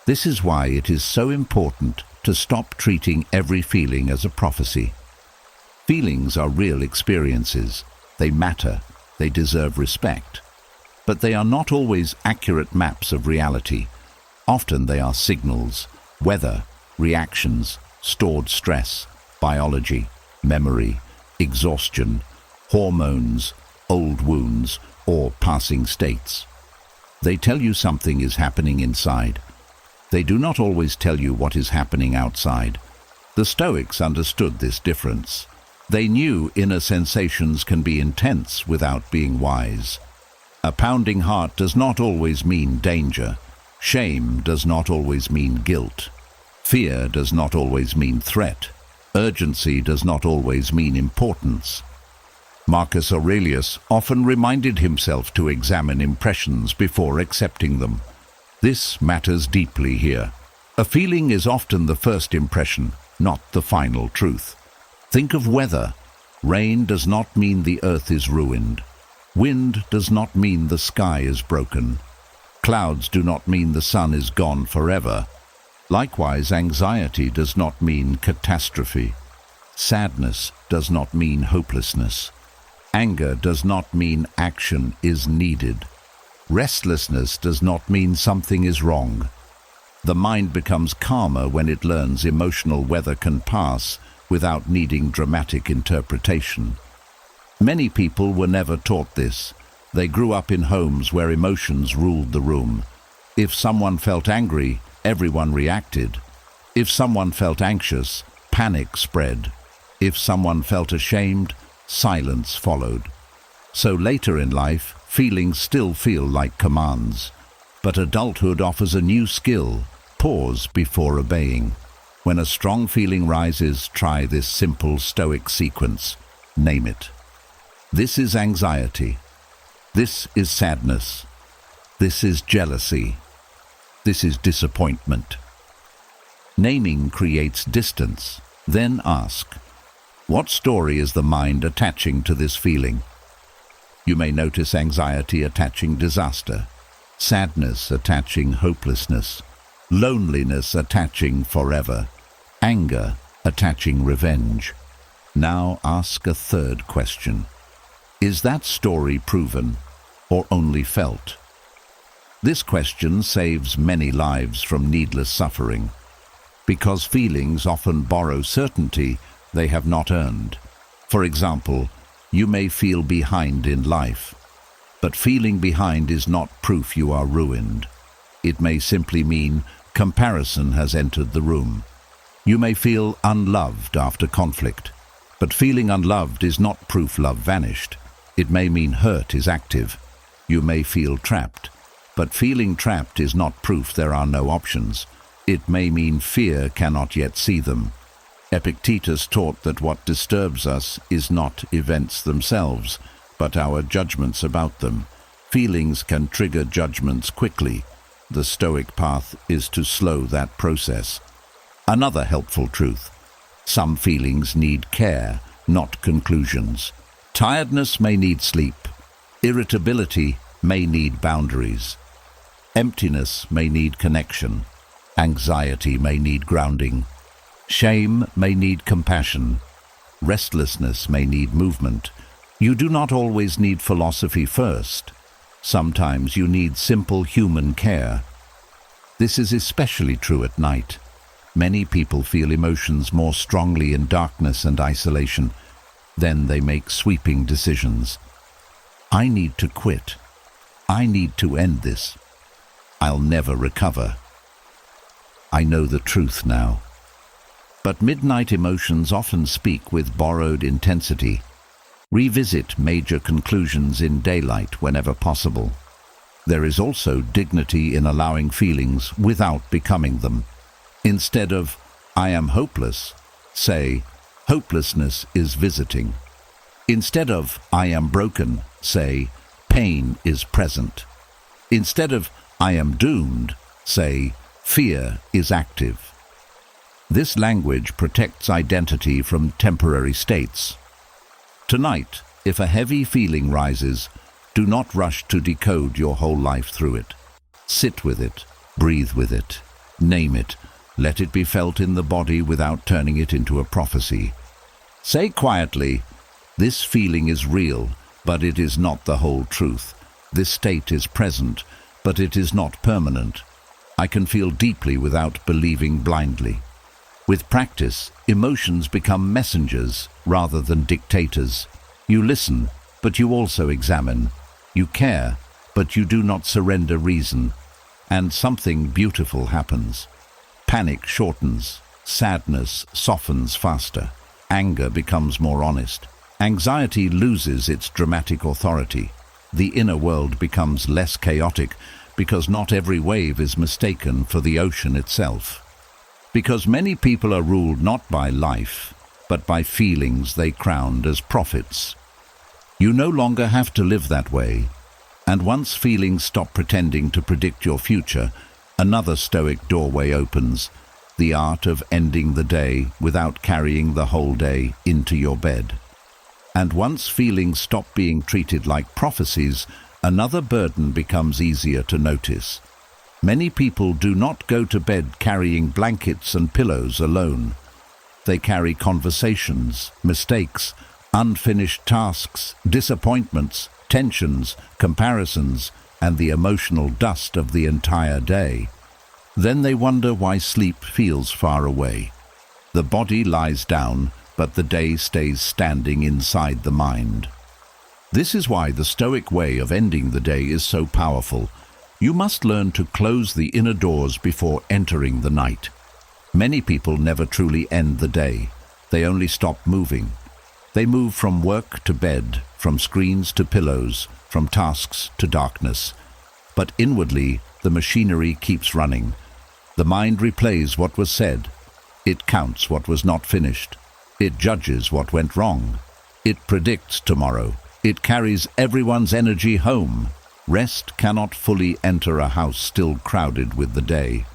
S1: This is why it is so important to stop treating every feeling as a prophecy. Feelings are real experiences. They matter. They deserve respect. But they are not always accurate maps of reality. Often they are signals, weather, reactions, stored stress, biology, memory, exhaustion, hormones, old wounds, or passing states. They tell you something is happening inside. They do not always tell you what is happening outside. The Stoics understood this difference. They knew inner sensations can be intense without being wise. A pounding heart does not always mean danger. Shame does not always mean guilt. Fear does not always mean threat. Urgency does not always mean importance. Marcus Aurelius often reminded himself to examine impressions before accepting them. This matters deeply here. A feeling is often the first impression, not the final truth. Think of weather. Rain does not mean the earth is ruined. Wind does not mean the sky is broken. Clouds do not mean the sun is gone forever. Likewise, anxiety does not mean catastrophe. Sadness does not mean hopelessness. Anger does not mean action is needed. Restlessness does not mean something is wrong. The mind becomes calmer when it learns emotional weather can pass without needing dramatic interpretation. Many people were never taught this. They grew up in homes where emotions ruled the room. If someone felt angry, everyone reacted. If someone felt anxious, panic spread. If someone felt ashamed, silence followed. So later in life, feelings still feel like commands. But adulthood offers a new skill: pause before obeying. When a strong feeling rises, try this simple Stoic sequence. Name it. This is anxiety. This is sadness. This is jealousy. This is disappointment. Naming creates distance. Then ask, what story is the mind attaching to this feeling? You may notice anxiety attaching disaster, sadness attaching hopelessness, loneliness attaching forever, anger attaching revenge. Now ask a third question. Is that story proven or only felt? This question saves many lives from needless suffering, because feelings often borrow certainty they have not earned. For example, you may feel behind in life, but feeling behind is not proof you are ruined. It may simply mean comparison has entered the room. You may feel unloved after conflict, but feeling unloved is not proof love vanished. It may mean hurt is active. You may feel trapped, but feeling trapped is not proof there are no options. It may mean fear cannot yet see them. Epictetus taught that what disturbs us is not events themselves, but our judgments about them. Feelings can trigger judgments quickly. The Stoic path is to slow that process. Another helpful truth: some feelings need care, not conclusions. Tiredness may need sleep. Irritability may need boundaries. Emptiness may need connection. Anxiety may need grounding. Shame may need compassion. Restlessness may need movement. You do not always need philosophy first. Sometimes you need simple human care. This is especially true at night. Many people feel emotions more strongly in darkness and isolation. Then they make sweeping decisions. I need to quit. I need to end this. I'll never recover. I know the truth now. But midnight emotions often speak with borrowed intensity. Revisit major conclusions in daylight whenever possible. There is also dignity in allowing feelings without becoming them. Instead of, I am hopeless, say, hopelessness is visiting. Instead of, I am broken, say, pain is present. Instead of, I am doomed, say, fear is active. This language protects identity from temporary states. Tonight, if a heavy feeling rises, do not rush to decode your whole life through it. Sit with it, breathe with it, name it, let it be felt in the body without turning it into a prophecy. Say quietly, this feeling is real, but it is not the whole truth. This state is present, but it is not permanent. I can feel deeply without believing blindly. With practice, emotions become messengers rather than dictators. You listen, but you also examine. You care, but you do not surrender reason. And something beautiful happens. Panic shortens. Sadness softens faster. Anger becomes more honest. Anxiety loses its dramatic authority. The inner world becomes less chaotic because not every wave is mistaken for the ocean itself. Because many people are ruled not by life, but by feelings they crowned as prophets. You no longer have to live that way, and once feelings stop pretending to predict your future, another Stoic doorway opens: the art of ending the day without carrying the whole day into your bed. And once feelings stop being treated like prophecies, another burden becomes easier to notice. Many people do not go to bed carrying blankets and pillows alone. They carry conversations, mistakes, unfinished tasks, disappointments, tensions, comparisons, and the emotional dust of the entire day. Then they wonder why sleep feels far away. The body lies down, but the day stays standing inside the mind. This is why the Stoic way of ending the day is so powerful. You must learn to close the inner doors before entering the night. Many people never truly end the day. They only stop moving. They move from work to bed, from screens to pillows, from tasks to darkness. But inwardly, the machinery keeps running. The mind replays what was said. It counts what was not finished. It judges what went wrong. It predicts tomorrow. It carries everyone's energy home. Rest cannot fully enter a house still crowded with the day.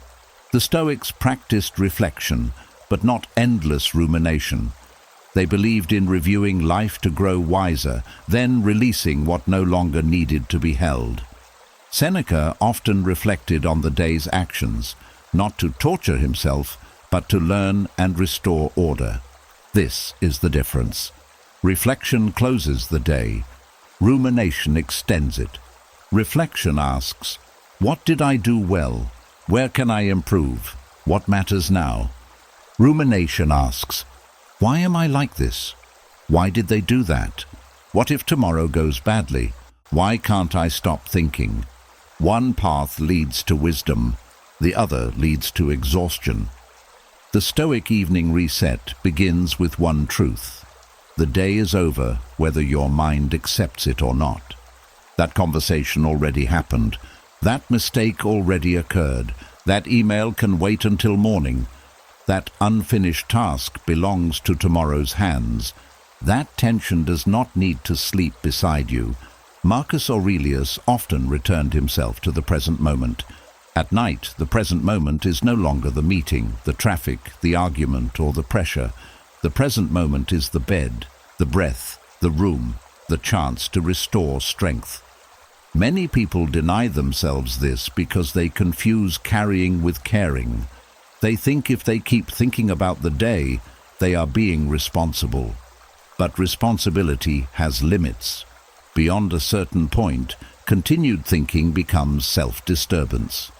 S1: The Stoics practiced reflection, but not endless rumination. They believed in reviewing life to grow wiser, then releasing what no longer needed to be held. Seneca often reflected on the day's actions, not to torture himself, but to learn and restore order. This is the difference. Reflection closes the day. Rumination extends it. Reflection asks, what did I do well? Where can I improve? What matters now? Rumination asks, why am I like this? Why did they do that? What if tomorrow goes badly? Why can't I stop thinking? One path leads to wisdom, the other leads to exhaustion. The Stoic evening reset begins with one truth. The day is over, whether your mind accepts it or not. That conversation already happened. That mistake already occurred. That email can wait until morning. That unfinished task belongs to tomorrow's hands. That tension does not need to sleep beside you. Marcus Aurelius often returned himself to the present moment. At night, the present moment is no longer the meeting, the traffic, the argument, or the pressure. The present moment is the bed, the breath, the room, the chance to restore strength. Many people deny themselves this because they confuse carrying with caring. They think if they keep thinking about the day, they are being responsible. But responsibility has limits. Beyond a certain point, continued thinking becomes self-disturbance.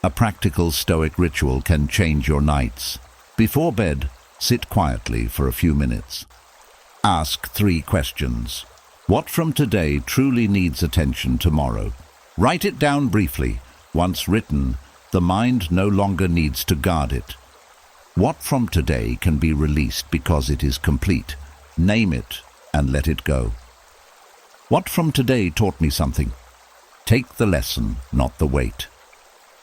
S1: A practical Stoic ritual can change your nights. Before bed, sit quietly for a few minutes. Ask 3 questions. What from today truly needs attention tomorrow? Write it down briefly. Once written, the mind no longer needs to guard it. What from today can be released because it is complete? Name it and let it go. What from today taught me something? Take the lesson, not the weight.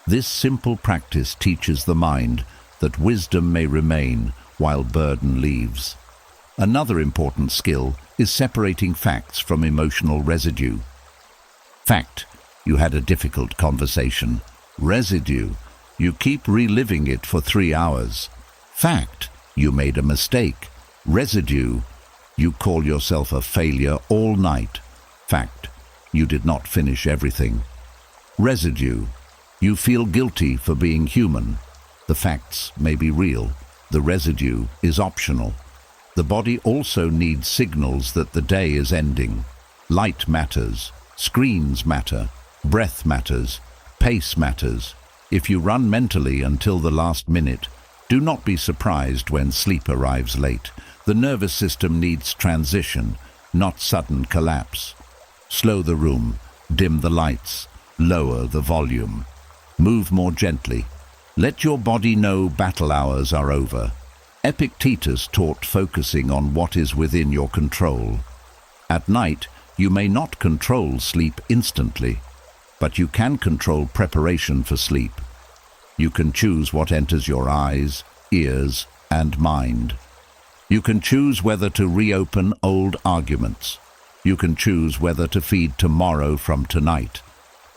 S1: This simple practice teaches the mind that wisdom may remain while burden leaves. Another important skill is separating facts from emotional residue. Fact, you had a difficult conversation. Residue, you keep reliving it for 3 hours. Fact, you made a mistake. Residue, you call yourself a failure all night. Fact, you did not finish everything. Residue, you feel guilty for being human. The facts may be real. The residue is optional. The body also needs signals that the day is ending. Light matters. Screens matter. Breath matters. Pace matters. If you run mentally until the last minute, do not be surprised when sleep arrives late. The nervous system needs transition, not sudden collapse. Slow the room, dim the lights, lower the volume. Move more gently. Let your body know battle hours are over. Epictetus taught focusing on what is within your control. At night, you may not control sleep instantly, but you can control preparation for sleep. You can choose what enters your eyes, ears, and mind. You can choose whether to reopen old arguments. You can choose whether to feed tomorrow from tonight.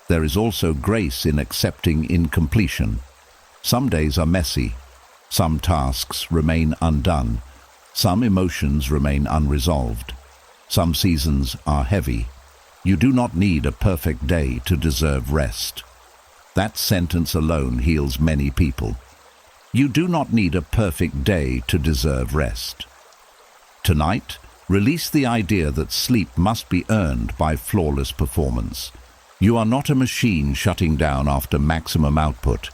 S1: There is also grace in accepting incompletion. Some days are messy. Some tasks remain undone. Some emotions remain unresolved. Some seasons are heavy. You do not need a perfect day to deserve rest. That sentence alone heals many people. You do not need a perfect day to deserve rest. Tonight, release the idea that sleep must be earned by flawless performance. You are not a machine shutting down after maximum output.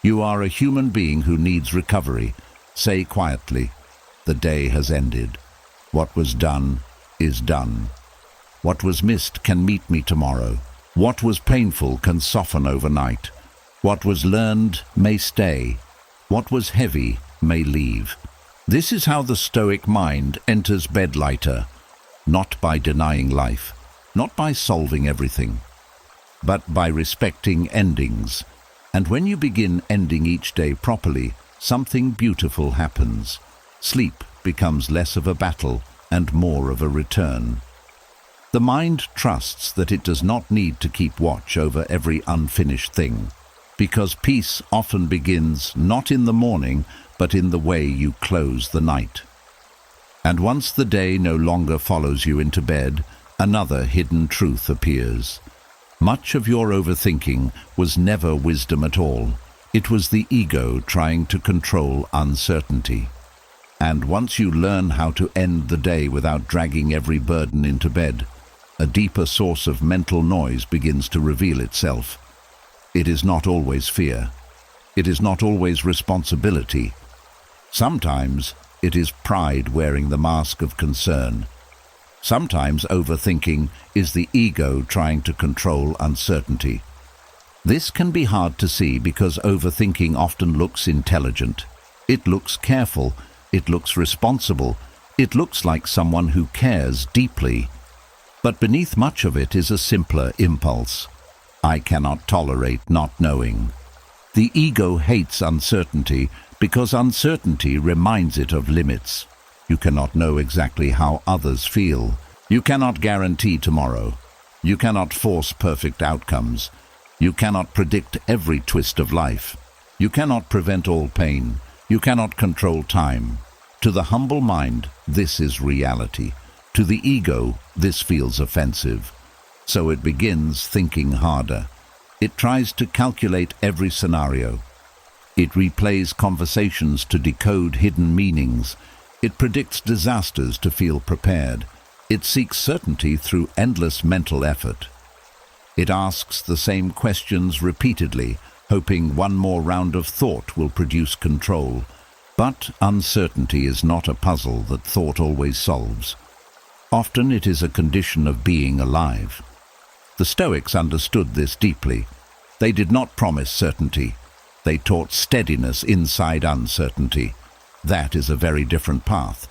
S1: You are a human being who needs recovery. Say quietly, the day has ended. What was done is done. What was missed can meet me tomorrow. What was painful can soften overnight. What was learned may stay. What was heavy may leave. This is how the Stoic mind enters bed lighter, not by denying life, not by solving everything, but by respecting endings. And when you begin ending each day properly, something beautiful happens. Sleep becomes less of a battle and more of a return. The mind trusts that it does not need to keep watch over every unfinished thing, because peace often begins not in the morning, but in the way you close the night. And once the day no longer follows you into bed, another hidden truth appears. Much of your overthinking was never wisdom at all. It was the ego trying to control uncertainty. And once you learn how to end the day without dragging every burden into bed, a deeper source of mental noise begins to reveal itself. It is not always fear. It is not always responsibility. Sometimes it is pride wearing the mask of concern. Sometimes overthinking is the ego trying to control uncertainty. This can be hard to see because overthinking often looks intelligent. It looks careful. It looks responsible. It looks like someone who cares deeply. But beneath much of it is a simpler impulse. I cannot tolerate not knowing. The ego hates uncertainty because uncertainty reminds it of limits. You cannot know exactly how others feel. You cannot guarantee tomorrow. You cannot force perfect outcomes. You cannot predict every twist of life. You cannot prevent all pain. You cannot control time. To the humble mind, this is reality. To the ego, this feels offensive. So it begins thinking harder. It tries to calculate every scenario. It replays conversations to decode hidden meanings. It predicts disasters to feel prepared. It seeks certainty through endless mental effort. It asks the same questions repeatedly, hoping one more round of thought will produce control. But uncertainty is not a puzzle that thought always solves. Often it is a condition of being alive. The Stoics understood this deeply. They did not promise certainty. They taught steadiness inside uncertainty. That is a very different path.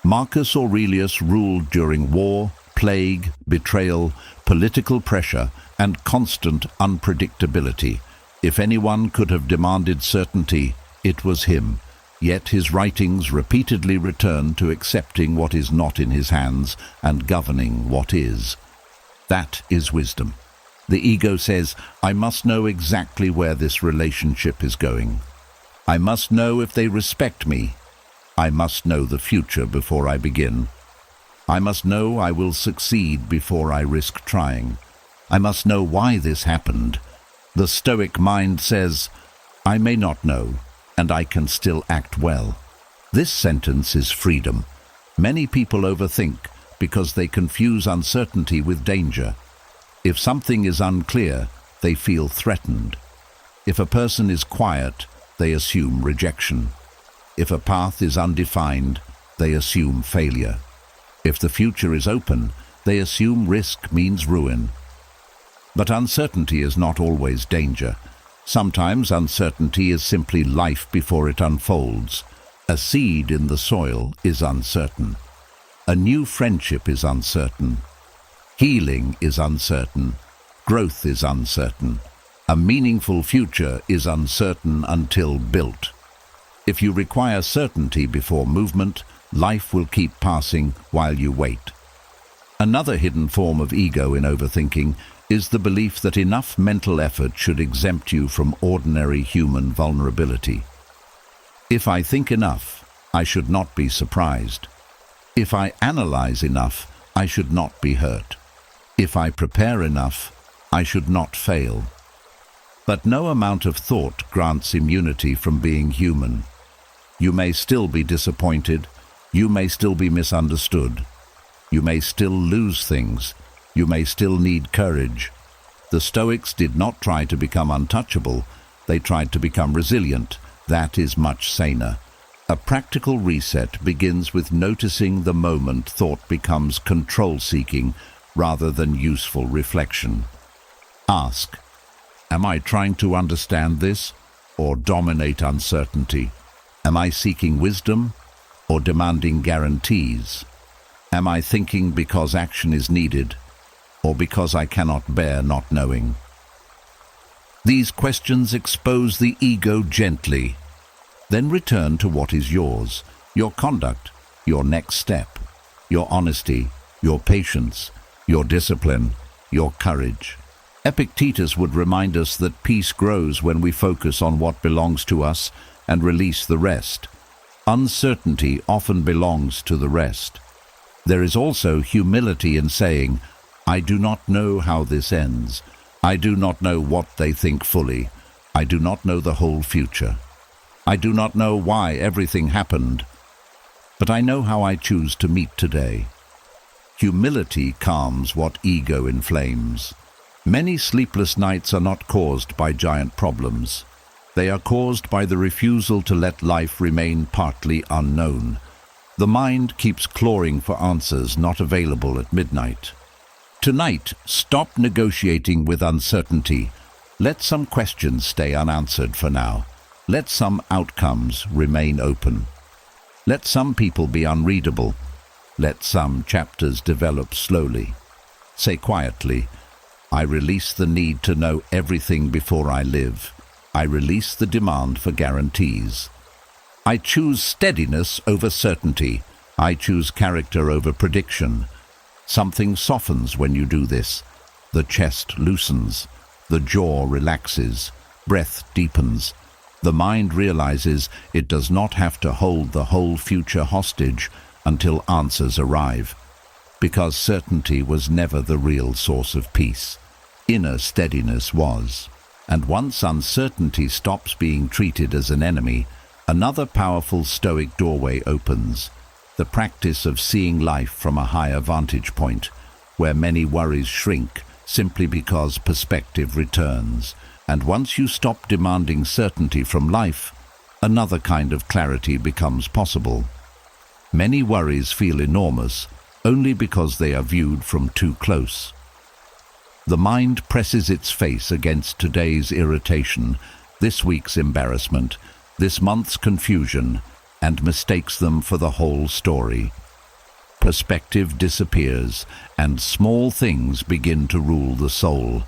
S1: Marcus Aurelius ruled during war, plague, betrayal, political pressure, and constant unpredictability. If anyone could have demanded certainty, it was him. Yet his writings repeatedly return to accepting what is not in his hands and governing what is. That is wisdom. The ego says, I must know exactly where this relationship is going. I must know if they respect me. I must know the future before I begin. I must know I will succeed before I risk trying. I must know why this happened. The Stoic mind says, I may not know, and I can still act well. This sentence is freedom. Many people overthink because they confuse uncertainty with danger. If something is unclear, they feel threatened. If a person is quiet, they assume rejection. If a path is undefined, they assume failure. If the future is open, they assume risk means ruin. But uncertainty is not always danger. Sometimes uncertainty is simply life before it unfolds. A seed in the soil is uncertain. A new friendship is uncertain. Healing is uncertain. Growth is uncertain. A meaningful future is uncertain until built. If you require certainty before movement, life will keep passing while you wait. Another hidden form of ego in overthinking is the belief that enough mental effort should exempt you from ordinary human vulnerability. If I think enough, I should not be surprised. If I analyze enough, I should not be hurt. If I prepare enough, I should not fail. But no amount of thought grants immunity from being human. You may still be disappointed. You may still be misunderstood. You may still lose things. You may still need courage. The Stoics did not try to become untouchable. They tried to become resilient. That is much saner. A practical reset begins with noticing the moment thought becomes control-seeking rather than useful reflection. Ask, am I trying to understand this or dominate uncertainty? Am I seeking wisdom or demanding guarantees? Am I thinking because action is needed or because I cannot bear not knowing? These questions expose the ego gently. Then return to what is yours, your conduct, your next step, your honesty, your patience, your discipline, your courage. Epictetus would remind us that peace grows when we focus on what belongs to us and release the rest. Uncertainty often belongs to the rest. There is also humility in saying, I do not know how this ends. I do not know what they think fully. I do not know the whole future. I do not know why everything happened, but I know how I choose to meet today. Humility calms what ego inflames. Many sleepless nights are not caused by giant problems. They are caused by the refusal to let life remain partly unknown. The mind keeps clawing for answers not available at midnight. Tonight, stop negotiating with uncertainty. Let some questions stay unanswered for now. Let some outcomes remain open. Let some people be unreadable. Let some chapters develop slowly. Say quietly, I release the need to know everything before I live. I release the demand for guarantees. I choose steadiness over certainty. I choose character over prediction. Something softens when you do this. The chest loosens. The jaw relaxes. Breath deepens. The mind realizes it does not have to hold the whole future hostage until answers arrive. Because certainty was never the real source of peace. Inner steadiness was. And once uncertainty stops being treated as an enemy, another powerful Stoic doorway opens. The practice of seeing life from a higher vantage point, where many worries shrink simply because perspective returns. And once you stop demanding certainty from life, another kind of clarity becomes possible. Many worries feel enormous only because they are viewed from too close. The mind presses its face against today's irritation, this week's embarrassment, this month's confusion, and mistakes them for the whole story. Perspective disappears, and small things begin to rule the soul.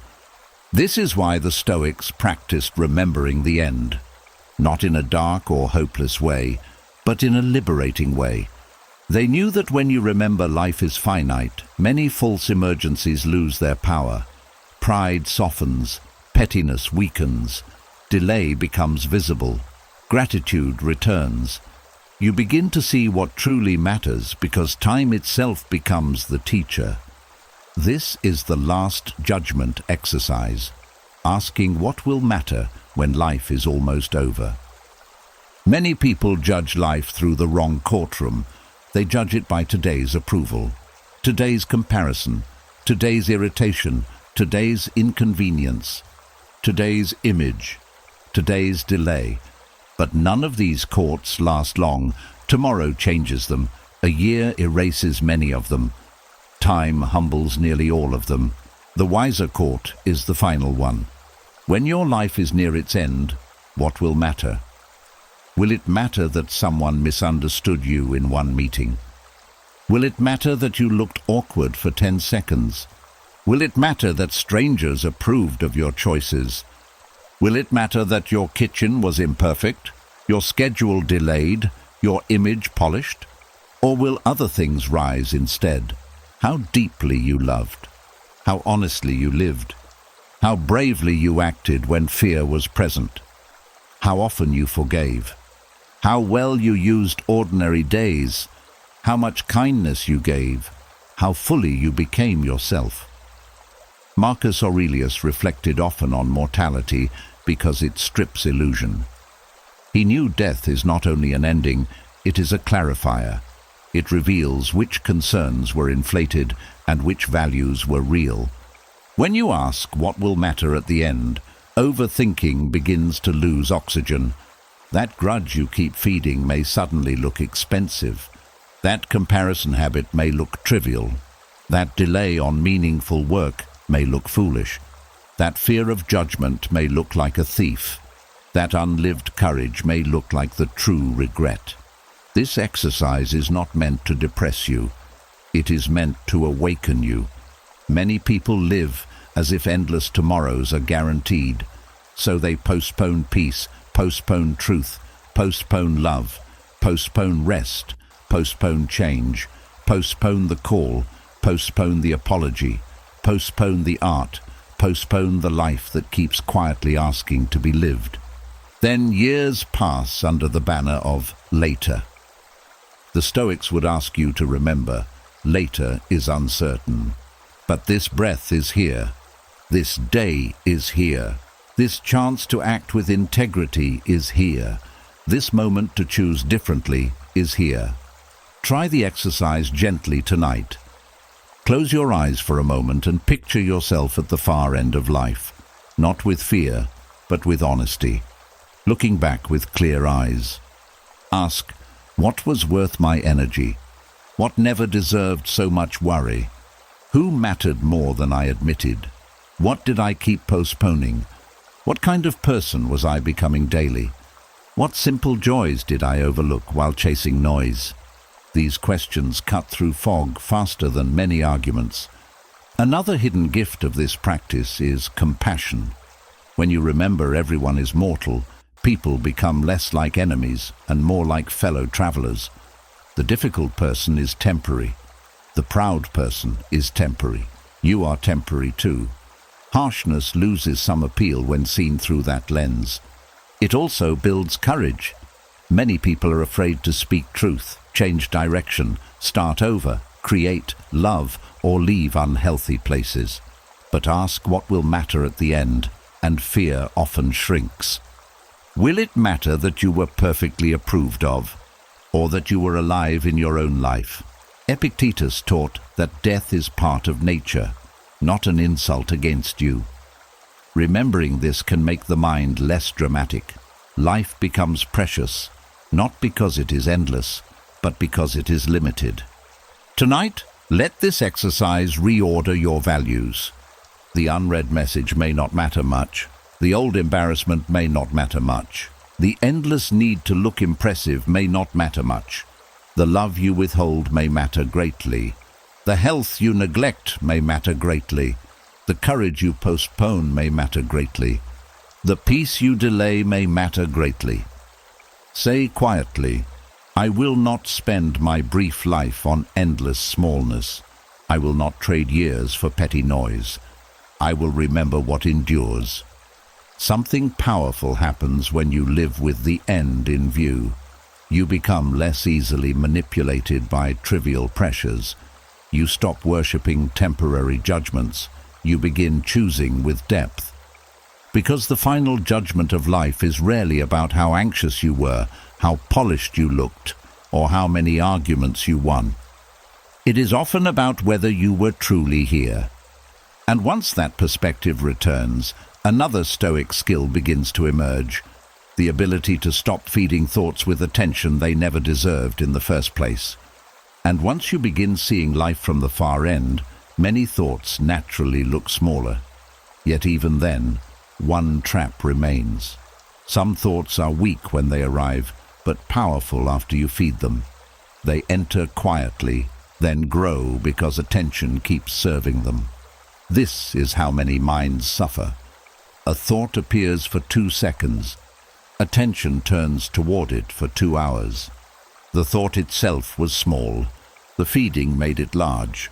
S1: This is why the Stoics practiced remembering the end, not in a dark or hopeless way, but in a liberating way. They knew that when you remember life is finite, many false emergencies lose their power. Pride softens, pettiness weakens, delay becomes visible, gratitude returns. You begin to see what truly matters because time itself becomes the teacher. This is the last judgment exercise, asking what will matter when life is almost over. Many people judge life through the wrong courtroom. They judge it by today's approval, today's comparison, today's irritation, today's inconvenience, today's image, today's delay. But none of these courts last long. Tomorrow changes them. A year erases many of them. Time humbles nearly all of them. The wiser court is the final one. When your life is near its end, what will matter? Will it matter that someone misunderstood you in one meeting? Will it matter that you looked awkward for 10 seconds? Will it matter that strangers approved of your choices? Will it matter that your kitchen was imperfect, your schedule delayed, your image polished? Or will other things rise instead? How deeply you loved, how honestly you lived, how bravely you acted when fear was present, how often you forgave, how well you used ordinary days, how much kindness you gave, how fully you became yourself. Marcus Aurelius reflected often on mortality because it strips illusion. He knew death is not only an ending, it is a clarifier. It reveals which concerns were inflated and which values were real. When you ask what will matter at the end, overthinking begins to lose oxygen. That grudge you keep feeding may suddenly look expensive. That comparison habit may look trivial. That delay on meaningful work may look foolish. That fear of judgment may look like a thief. That unlived courage may look like the true regret. This exercise is not meant to depress you. It is meant to awaken you. Many people live as if endless tomorrows are guaranteed. So they postpone peace, postpone truth, postpone love, postpone rest, postpone change, postpone the call, postpone the apology, postpone the art, postpone the life that keeps quietly asking to be lived. Then years pass under the banner of later. The Stoics would ask you to remember, later is uncertain. But this breath is here. This day is here. This chance to act with integrity is here. This moment to choose differently is here. Try the exercise gently tonight. Close your eyes for a moment and picture yourself at the far end of life, not with fear, but with honesty, looking back with clear eyes. Ask, what was worth my energy? What never deserved so much worry? Who mattered more than I admitted? What did I keep postponing? What kind of person was I becoming daily? What simple joys did I overlook while chasing noise? These questions cut through fog faster than many arguments. Another hidden gift of this practice is compassion. When you remember everyone is mortal, people become less like enemies and more like fellow travelers. The difficult person is temporary. The proud person is temporary. You are temporary too. Harshness loses some appeal when seen through that lens. It also builds courage. Many people are afraid to speak truth, change direction, start over, create, love, or leave unhealthy places. But ask what will matter at the end, and fear often shrinks. Will it matter that you were perfectly approved of, or that you were alive in your own life? Epictetus taught that death is part of nature, not an insult against you. Remembering this can make the mind less dramatic. Life becomes precious, not because it is endless, but because it is limited. Tonight, let this exercise reorder your values. The unread message may not matter much. The old embarrassment may not matter much. The endless need to look impressive may not matter much. The love you withhold may matter greatly. The health you neglect may matter greatly. The courage you postpone may matter greatly. The peace you delay may matter greatly. Say quietly, I will not spend my brief life on endless smallness. I will not trade years for petty noise. I will remember what endures. Something powerful happens when you live with the end in view. You become less easily manipulated by trivial pressures. You stop worshipping temporary judgments. You begin choosing with depth. Because the final judgment of life is rarely about how anxious you were, how polished you looked, or how many arguments you won. It is often about whether you were truly here. And once that perspective returns, another Stoic skill begins to emerge, the ability to stop feeding thoughts with attention they never deserved in the first place. And once you begin seeing life from the far end, many thoughts naturally look smaller. Yet even then, one trap remains. Some thoughts are weak when they arrive, but powerful after you feed them. They enter quietly, then grow because attention keeps serving them. This is how many minds suffer. A thought appears for 2 seconds. Attention turns toward it for 2 hours. The thought itself was small. The feeding made it large.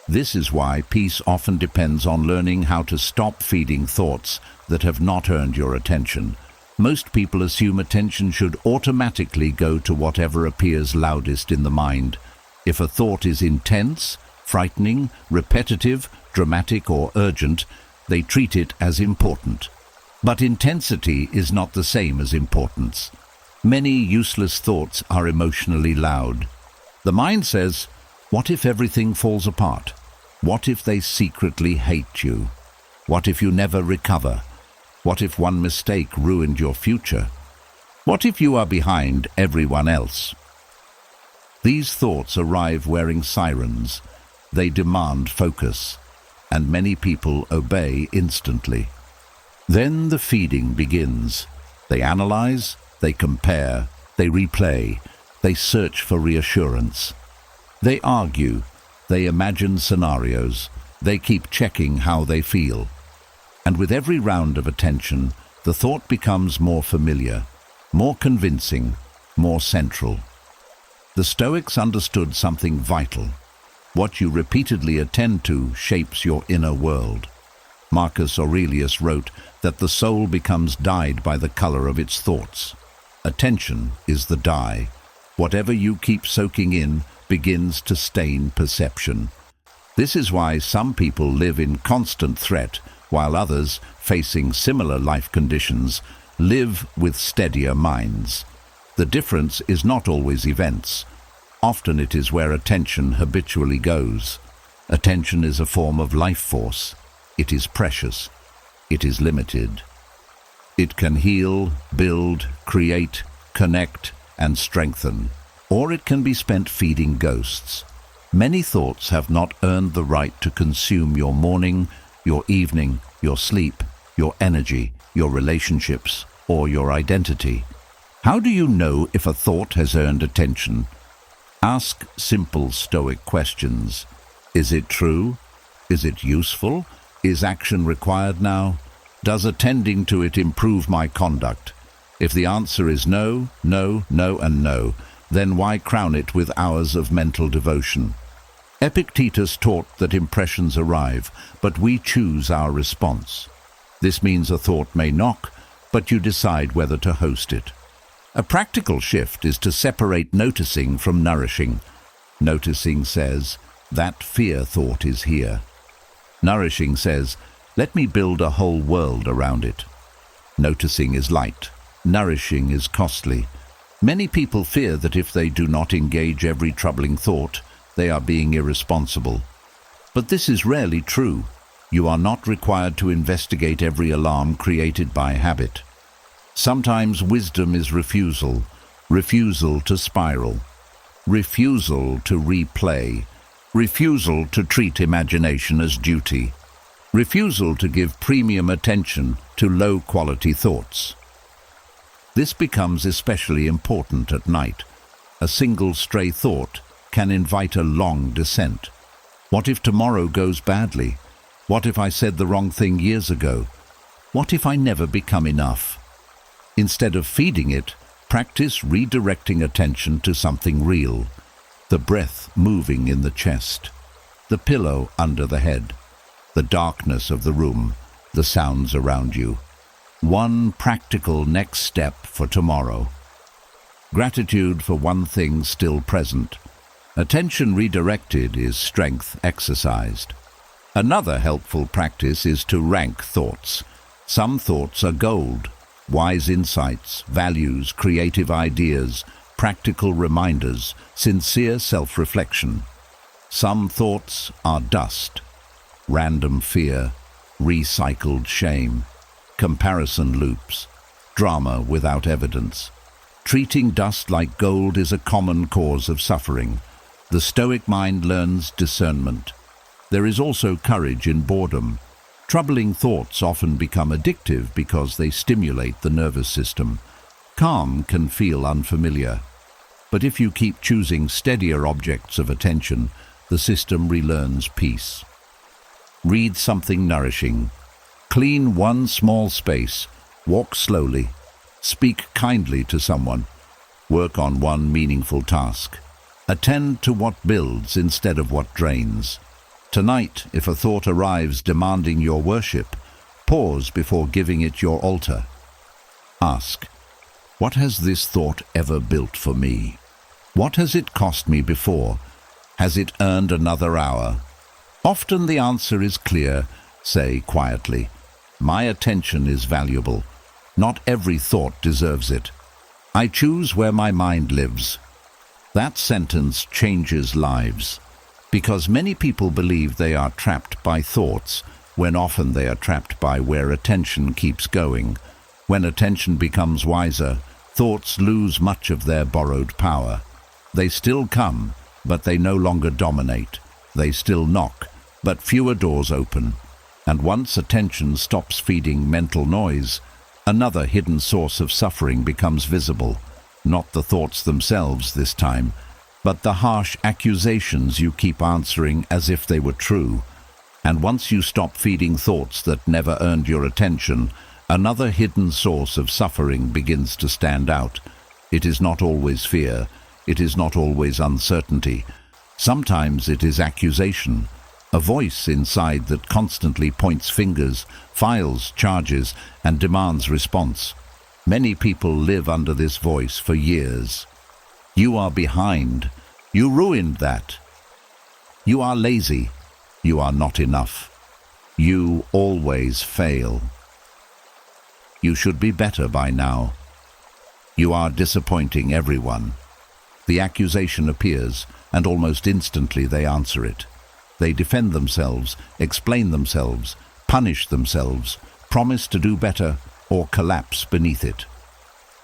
S1: This is why peace often depends on learning how to stop feeding thoughts that have not earned your attention. Most people assume attention should automatically go to whatever appears loudest in the mind. If a thought is intense, frightening, repetitive, dramatic, or urgent, they treat it as important. But intensity is not the same as importance. Many useless thoughts are emotionally loud. The mind says, what if everything falls apart? What if they secretly hate you? What if you never recover? What if one mistake ruined your future? What if you are behind everyone else? These thoughts arrive wearing sirens. They demand focus, and many people obey instantly. Then the feeding begins. They analyze, they compare, they replay, they search for reassurance. They argue, they imagine scenarios, they keep checking how they feel. And with every round of attention, the thought becomes more familiar, more convincing, more central. The Stoics understood something vital. What you repeatedly attend to shapes your inner world. Marcus Aurelius wrote that the soul becomes dyed by the color of its thoughts. Attention is the dye. Whatever you keep soaking in begins to stain perception. This is why some people live in constant threat, while others, facing similar life conditions, live with steadier minds. The difference is not always events. Often it is where attention habitually goes. Attention is a form of life force. It is precious. It is limited. It can heal, build, create, connect, and strengthen. Or it can be spent feeding ghosts. Many thoughts have not earned the right to consume your morning, your evening, your sleep, your energy, your relationships, or your identity. How do you know if a thought has earned attention? Ask simple Stoic questions. Is it true? Is it useful? Is action required now? Does attending to it improve my conduct? If the answer is no, no, no, and no, then why crown it with hours of mental devotion? Epictetus taught that impressions arrive, but we choose our response. This means a thought may knock, but you decide whether to host it. A practical shift is to separate noticing from nourishing. Noticing says, that fear thought is here. Nourishing says, let me build a whole world around it. Noticing is light. Nourishing is costly. Many people fear that if they do not engage every troubling thought, they are being irresponsible. But this is rarely true. You are not required to investigate every alarm created by habit. Sometimes wisdom is refusal, refusal to spiral, refusal to replay, refusal to treat imagination as duty, refusal to give premium attention to low-quality thoughts. This becomes especially important at night. A single stray thought can invite a long descent. What if tomorrow goes badly? What if I said the wrong thing years ago? What if I never become enough? Instead of feeding it, practice redirecting attention to something real. The breath moving in the chest, the pillow under the head, the darkness of the room, the sounds around you. One practical next step for tomorrow. Gratitude for one thing still present. Attention redirected is strength exercised. Another helpful practice is to rank thoughts. Some thoughts are gold, wise insights, values, creative ideas, practical reminders, sincere self-reflection. Some thoughts are dust, random fear, recycled shame, comparison loops, drama without evidence. Treating dust like gold is a common cause of suffering. The Stoic mind learns discernment. There is also courage in boredom. Troubling thoughts often become addictive because they stimulate the nervous system. Calm can feel unfamiliar. But if you keep choosing steadier objects of attention, the system relearns peace. Read something nourishing. Clean one small space. Walk slowly. Speak kindly to someone. Work on one meaningful task. Attend to what builds instead of what drains. Tonight, if a thought arrives demanding your worship, pause before giving it your altar. Ask, what has this thought ever built for me? What has it cost me before? Has it earned another hour? Often the answer is clear. Say quietly, my attention is valuable. Not every thought deserves it. I choose where my mind lives. That sentence changes lives, because many people believe they are trapped by thoughts, when often they are trapped by where attention keeps going. When attention becomes wiser, thoughts lose much of their borrowed power. They still come, but they no longer dominate. They still knock, but fewer doors open. And once attention stops feeding mental noise, another hidden source of suffering becomes visible. Not the thoughts themselves this time, but the harsh accusations you keep answering as if they were true. And once you stop feeding thoughts that never earned your attention, another hidden source of suffering begins to stand out. It is not always fear. It is not always uncertainty. Sometimes it is accusation, a voice inside that constantly points fingers, files charges, and demands response. Many people live under this voice for years. You are behind. You ruined that. You are lazy. You are not enough. You always fail. You should be better by now. You are disappointing everyone. The accusation appears, and almost instantly they answer it. They defend themselves, explain themselves, punish themselves, promise to do better, or collapse beneath it.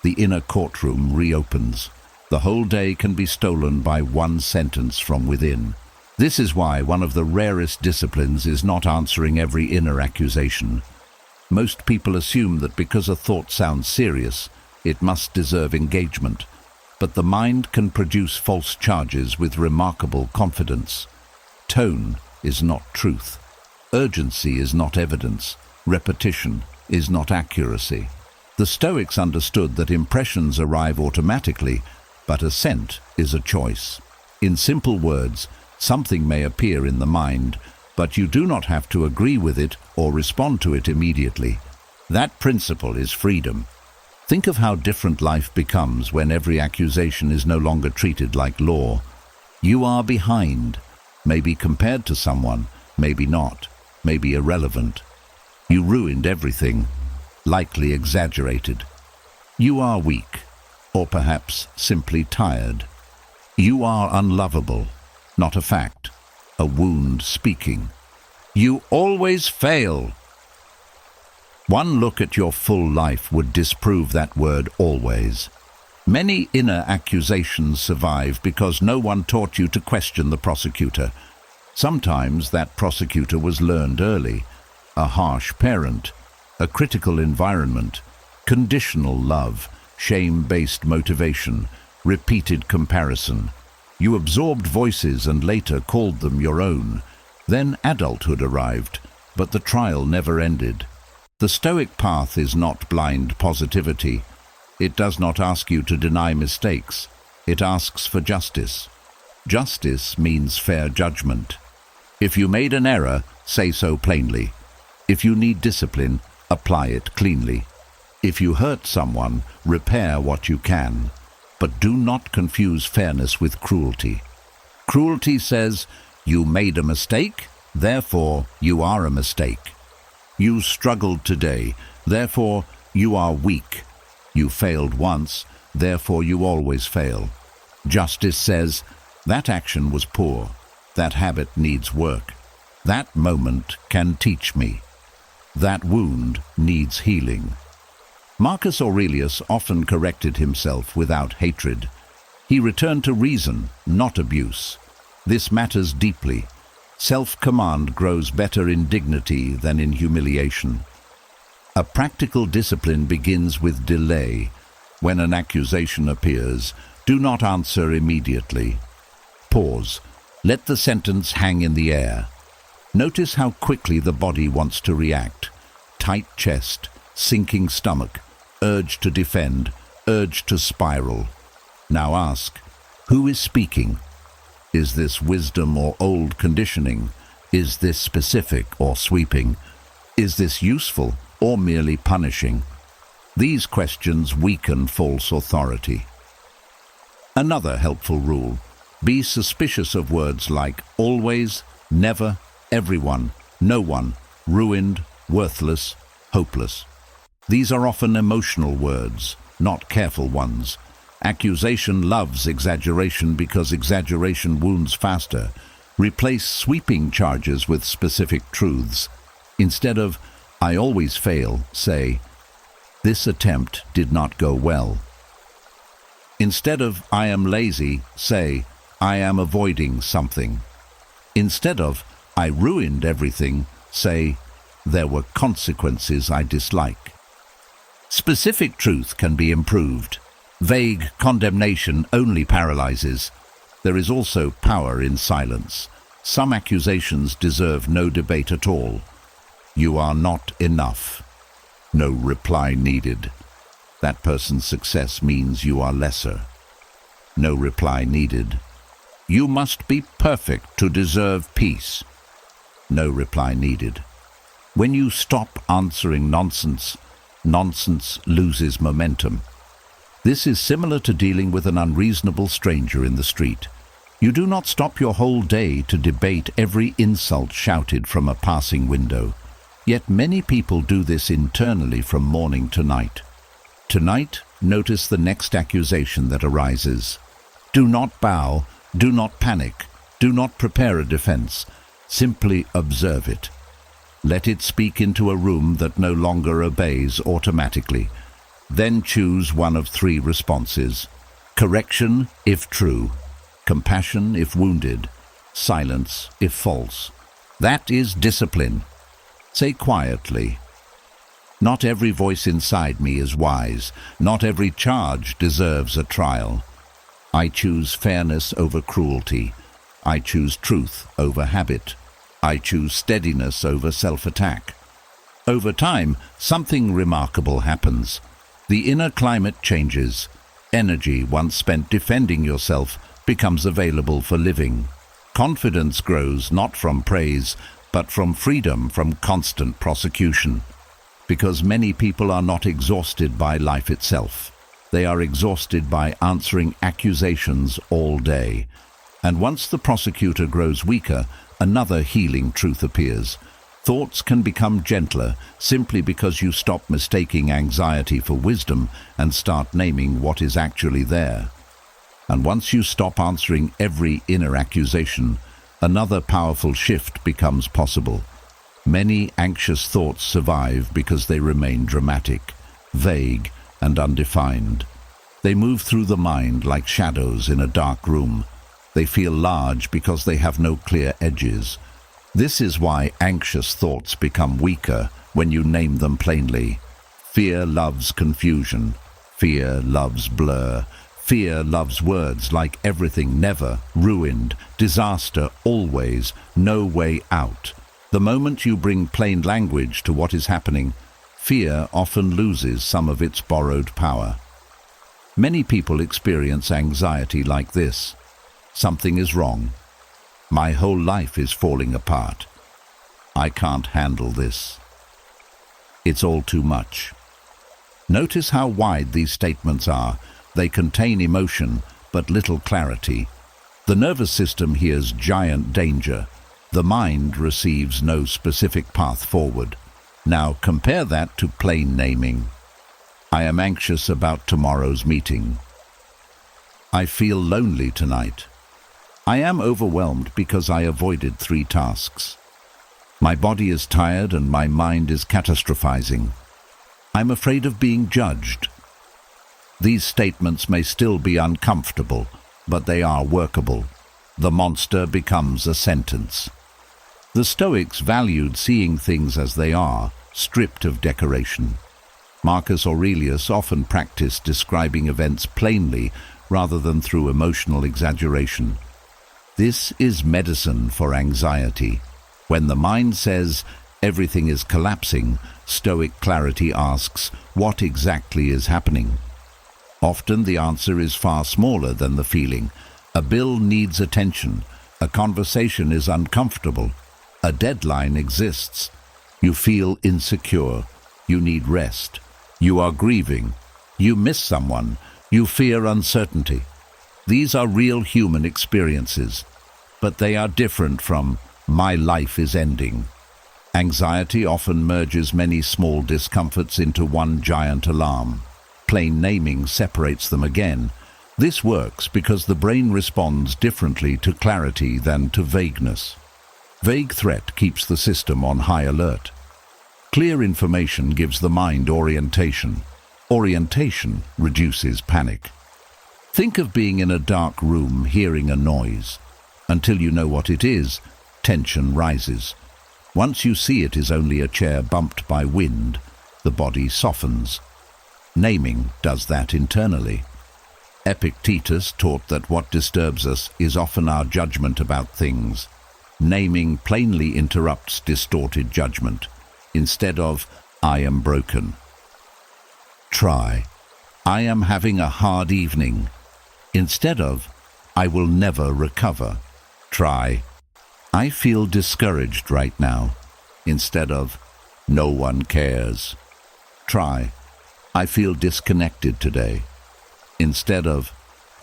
S1: The inner courtroom reopens. The whole day can be stolen by one sentence from within. This is why one of the rarest disciplines is not answering every inner accusation. Most people assume that because a thought sounds serious, it must deserve engagement. But the mind can produce false charges with remarkable confidence. Tone is not truth. Urgency is not evidence. Repetition is not accuracy. The Stoics understood that impressions arrive automatically, but assent is a choice. In simple words, something may appear in the mind, but you do not have to agree with it or respond to it immediately. That principle is freedom. Think of how different life becomes when every accusation is no longer treated like law. You are behind, maybe compared to someone, maybe not, maybe irrelevant. You ruined everything, likely exaggerated. You are weak, or perhaps simply tired. You are unlovable, not a fact, a wound speaking. You always fail. One look at your full life would disprove that word always. Many inner accusations survive because no one taught you to question the prosecutor. Sometimes that prosecutor was learned early. A harsh parent, a critical environment, conditional love, shame-based motivation, repeated comparison. You absorbed voices and later called them your own. Then adulthood arrived, but the trial never ended. The Stoic path is not blind positivity. It does not ask you to deny mistakes. It asks for justice. Justice means fair judgment. If you made an error, say so plainly. If you need discipline, apply it cleanly. If you hurt someone, repair what you can. But do not confuse fairness with cruelty. Cruelty says, you made a mistake, therefore you are a mistake. You struggled today, therefore you are weak. You failed once, therefore you always fail. Justice says, that action was poor. That habit needs work. That moment can teach me. That wound needs healing. Marcus Aurelius often corrected himself without hatred. He returned to reason, not abuse. This matters deeply. Self-command grows better in dignity than in humiliation. A practical discipline begins with delay. When an accusation appears, do not answer immediately. Pause. Let the sentence hang in the air. Notice how quickly the body wants to react. Tight chest, sinking stomach, urge to defend, urge to spiral. Now ask, who is speaking? Is this wisdom or old conditioning? Is this specific or sweeping? Is this useful or merely punishing? These questions weaken false authority. Another helpful rule: be suspicious of words like always, never, everyone, no one, ruined, worthless, hopeless. These are often emotional words, not careful ones. Accusation loves exaggeration because exaggeration wounds faster. Replace sweeping charges with specific truths. Instead of, I always fail, say, this attempt did not go well. Instead of, I am lazy, say, I am avoiding something. Instead of, "I ruined everything," say, "There were consequences I dislike." Specific truth can be improved. Vague condemnation only paralyzes. There is also power in silence. Some accusations deserve no debate at all. "You are not enough." No reply needed. "That person's success means you are lesser." No reply needed. "You must be perfect to deserve peace." No reply needed. When you stop answering nonsense, nonsense loses momentum. This is similar to dealing with an unreasonable stranger in the street. You do not stop your whole day to debate every insult shouted from a passing window. Yet many people do this internally from morning to night. Tonight, notice the next accusation that arises. Do not bow, do not panic, do not prepare a defense. Simply observe it. Let it speak into a room that no longer obeys automatically. Then choose one of three responses: correction if true, compassion if wounded, silence if false. That is discipline. Say quietly, "Not every voice inside me is wise. Not every charge deserves a trial. I choose fairness over cruelty. I choose truth over habit. I choose steadiness over self-attack." Over time, something remarkable happens. The inner climate changes. Energy once spent defending yourself becomes available for living. Confidence grows not from praise, but from freedom from constant prosecution. Because many people are not exhausted by life itself. They are exhausted by answering accusations all day. And once the prosecutor grows weaker, another healing truth appears. Thoughts can become gentler simply because you stop mistaking anxiety for wisdom and start naming what is actually there. And once you stop answering every inner accusation, another powerful shift becomes possible. Many anxious thoughts survive because they remain dramatic, vague, and undefined. They move through the mind like shadows in a dark room. They feel large because they have no clear edges. This is why anxious thoughts become weaker when you name them plainly. Fear loves confusion. Fear loves blur. Fear loves words like everything, never, ruined, disaster, always, no way out. The moment you bring plain language to what is happening, fear often loses some of its borrowed power. Many people experience anxiety like this. Something is wrong. My whole life is falling apart. I can't handle this. It's all too much. Notice how wide these statements are. They contain emotion, but little clarity. The nervous system hears giant danger. The mind receives no specific path forward. Now compare that to plain naming. I am anxious about tomorrow's meeting. I feel lonely tonight. I am overwhelmed because I avoided 3 tasks. My body is tired and my mind is catastrophizing. I'm afraid of being judged. These statements may still be uncomfortable, but they are workable. The monster becomes a sentence. The Stoics valued seeing things as they are, stripped of decoration. Marcus Aurelius often practiced describing events plainly rather than through emotional exaggeration. This is medicine for anxiety. When the mind says everything is collapsing, Stoic clarity asks, what exactly is happening? Often the answer is far smaller than the feeling. A bill needs attention. A conversation is uncomfortable. A deadline exists. You feel insecure. You need rest. You are grieving. You miss someone. You fear uncertainty. These are real human experiences, but they are different from "my life is ending." Anxiety often merges many small discomforts into one giant alarm. Plain naming separates them again. This works because the brain responds differently to clarity than to vagueness. Vague threat keeps the system on high alert. Clear information gives the mind orientation. Orientation reduces panic. Think of being in a dark room hearing a noise. Until you know what it is, tension rises. Once you see it is only a chair bumped by wind, the body softens. Naming does that internally. Epictetus taught that what disturbs us is often our judgment about things. Naming plainly interrupts distorted judgment. Instead of, "I am broken," try, "I am having a hard evening." Instead of, "I will never recover," try, "I feel discouraged right now." Instead of, "No one cares," try, "I feel disconnected today." Instead of,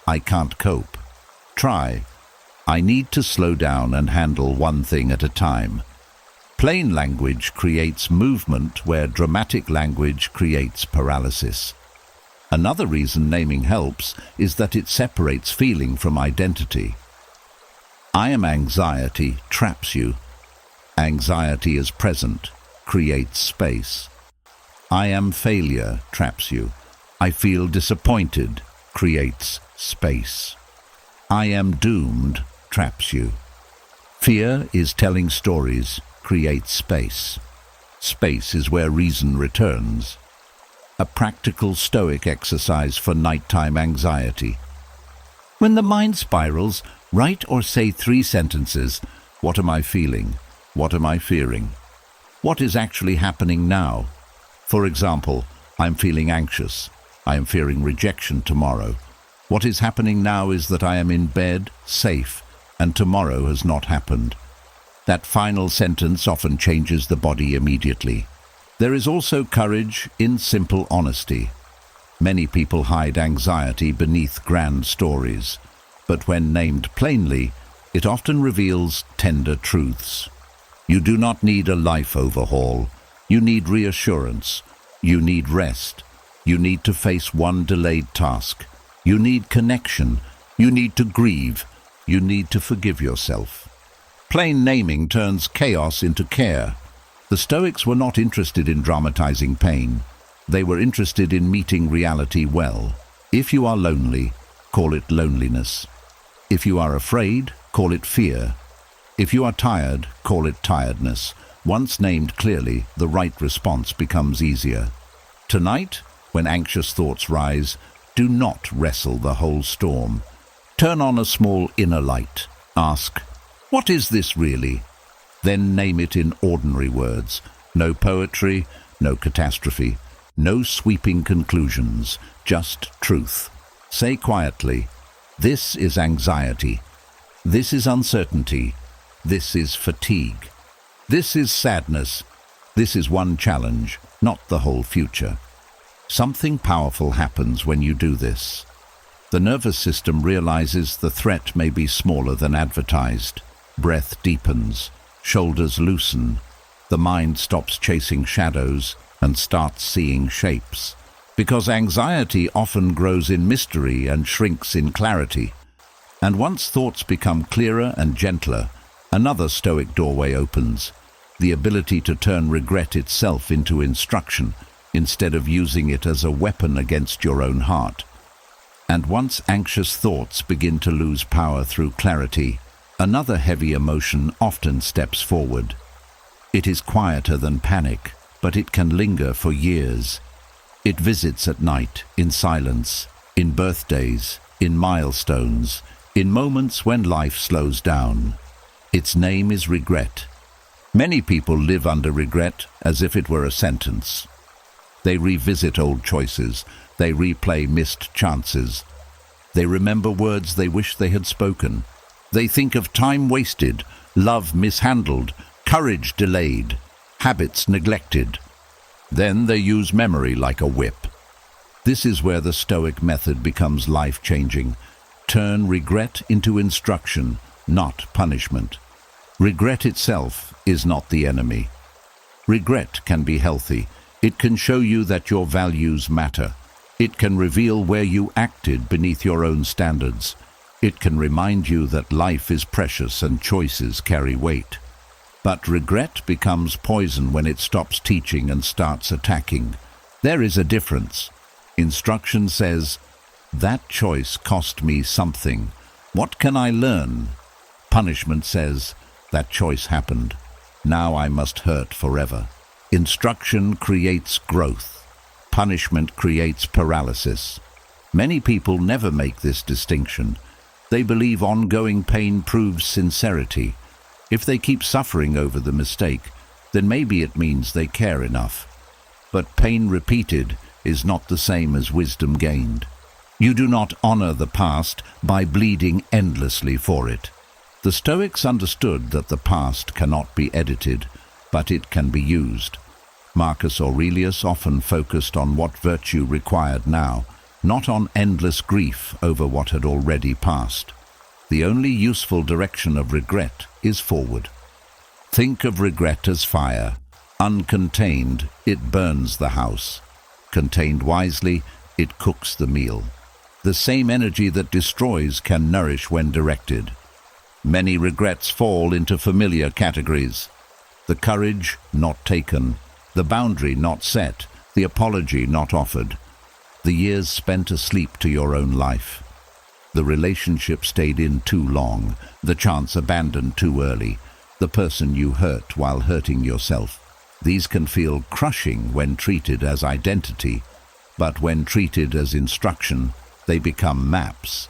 S1: "I can't cope," try, "I need to slow down and handle one thing at a time." Plain language creates movement where dramatic language creates paralysis. Another reason naming helps is that it separates feeling from identity. "I am anxiety" traps you. Anxiety is present, creates space. "I am failure" traps you. "I feel disappointed" creates space. "I am doomed" traps you. Fear is telling stories, creates space. Space is where reason returns. A practical Stoic exercise for nighttime anxiety. When the mind spirals, write or say 3 sentences. What am I feeling? What am I fearing? What is actually happening now? For example, I'm feeling anxious. I am fearing rejection tomorrow. What is happening now is that I am in bed, safe, and tomorrow has not happened. That final sentence often changes the body immediately. There is also courage in simple honesty. Many people hide anxiety beneath grand stories, but when named plainly, it often reveals tender truths. You do not need a life overhaul. You need reassurance. You need rest. You need to face one delayed task. You need connection. You need to grieve. You need to forgive yourself. Plain naming turns chaos into care. The Stoics were not interested in dramatizing pain. They were interested in meeting reality well. If you are lonely, call it loneliness. If you are afraid, call it fear. If you are tired, call it tiredness. Once named clearly, the right response becomes easier. Tonight, when anxious thoughts rise, do not wrestle the whole storm. Turn on a small inner light. Ask, "What is this really?" Then name it in ordinary words. No poetry, no catastrophe, no sweeping conclusions, just truth. Say quietly, "This is anxiety. This is uncertainty. This is fatigue. This is sadness. This is one challenge, not the whole future." Something powerful happens when you do this. The nervous system realizes the threat may be smaller than advertised. Breath deepens, shoulders loosen. The mind stops chasing shadows and starts seeing shapes. Because anxiety often grows in mystery and shrinks in clarity. And once thoughts become clearer and gentler, another Stoic doorway opens. The ability to turn regret itself into instruction, instead of using it as a weapon against your own heart. And once anxious thoughts begin to lose power through clarity, another heavy emotion often steps forward. It is quieter than panic, but it can linger for years. It visits at night, in silence, in birthdays, in milestones, in moments when life slows down. Its name is regret. Many people live under regret as if it were a sentence. They revisit old choices. They replay missed chances. They remember words they wish they had spoken. They think of time wasted, love mishandled, courage delayed, habits neglected. Then they use memory like a whip. This is where the Stoic method becomes life-changing. Turn regret into instruction, not punishment. Regret itself is not the enemy. Regret can be healthy. It can show you that your values matter. It can reveal where you acted beneath your own standards. It can remind you that life is precious and choices carry weight. But regret becomes poison when it stops teaching and starts attacking. There is a difference. Instruction says, "That choice cost me something. What can I learn?" Punishment says, That choice happened. Now I must hurt forever. Instruction creates growth. Punishment creates paralysis. Many people never make this distinction. They believe ongoing pain proves sincerity. If they keep suffering over the mistake, then maybe it means they care enough. But pain repeated is not the same as wisdom gained. You do not honor the past by bleeding endlessly for it. The Stoics understood that the past cannot be edited, but it can be used. Marcus Aurelius often focused on what virtue required now, not on endless grief over what had already passed. The only useful direction of regret is forward. Think of regret as fire. Uncontained, it burns the house. Contained wisely, it cooks the meal. The same energy that destroys can nourish when directed. Many regrets fall into familiar categories. The courage not taken, the boundary not set, the apology not offered, the years spent asleep to your own life. The relationship stayed in too long, the chance abandoned too early, the person you hurt while hurting yourself. These can feel crushing when treated as identity, but when treated as instruction, they become maps.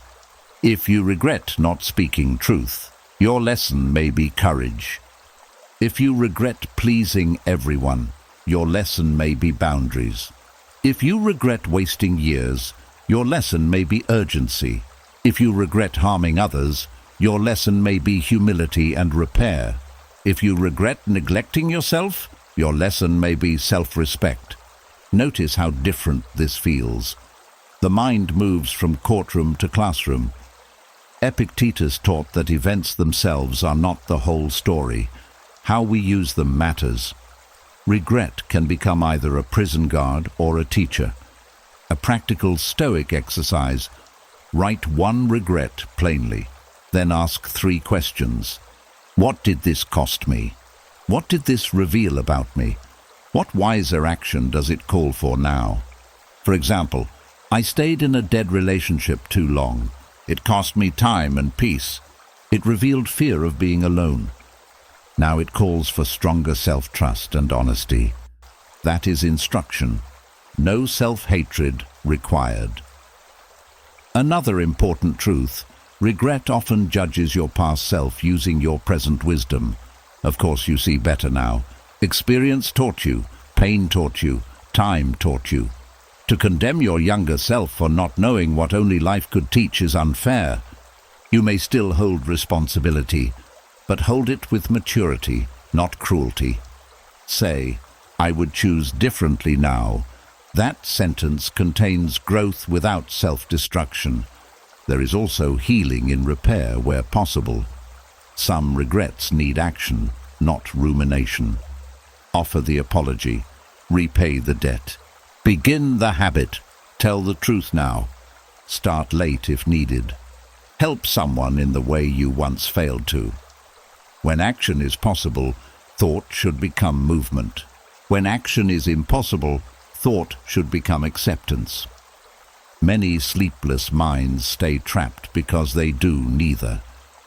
S1: If you regret not speaking truth, your lesson may be courage. If you regret pleasing everyone, your lesson may be boundaries. If you regret wasting years, your lesson may be urgency. If you regret harming others, your lesson may be humility and repair. If you regret neglecting yourself, your lesson may be self-respect. Notice how different this feels. The mind moves from courtroom to classroom. Epictetus taught that events themselves are not the whole story. How we use them matters. Regret can become either a prison guard or a teacher. A practical Stoic exercise: write one regret plainly, then ask 3 questions. What did this cost me? What did this reveal about me? What wiser action does it call for now? For example, I stayed in a dead relationship too long. It cost me time and peace. It revealed fear of being alone. Now it calls for stronger self-trust and honesty. That is instruction. No self-hatred required. Another important truth: regret often judges your past self using your present wisdom. Of course, you see better now. Experience taught you, pain taught you, time taught you. To condemn your younger self for not knowing what only life could teach is unfair. You may still hold responsibility, but hold it with maturity, not cruelty. Say, I would choose differently now. That sentence contains growth without self-destruction. There is also healing in repair where possible. Some regrets need action, not rumination. Offer the apology. Repay the debt. Begin the habit. Tell the truth now. Start late if needed. Help someone in the way you once failed to. When action is possible, thought should become movement. When action is impossible, thought should become acceptance. Many sleepless minds stay trapped because they do neither.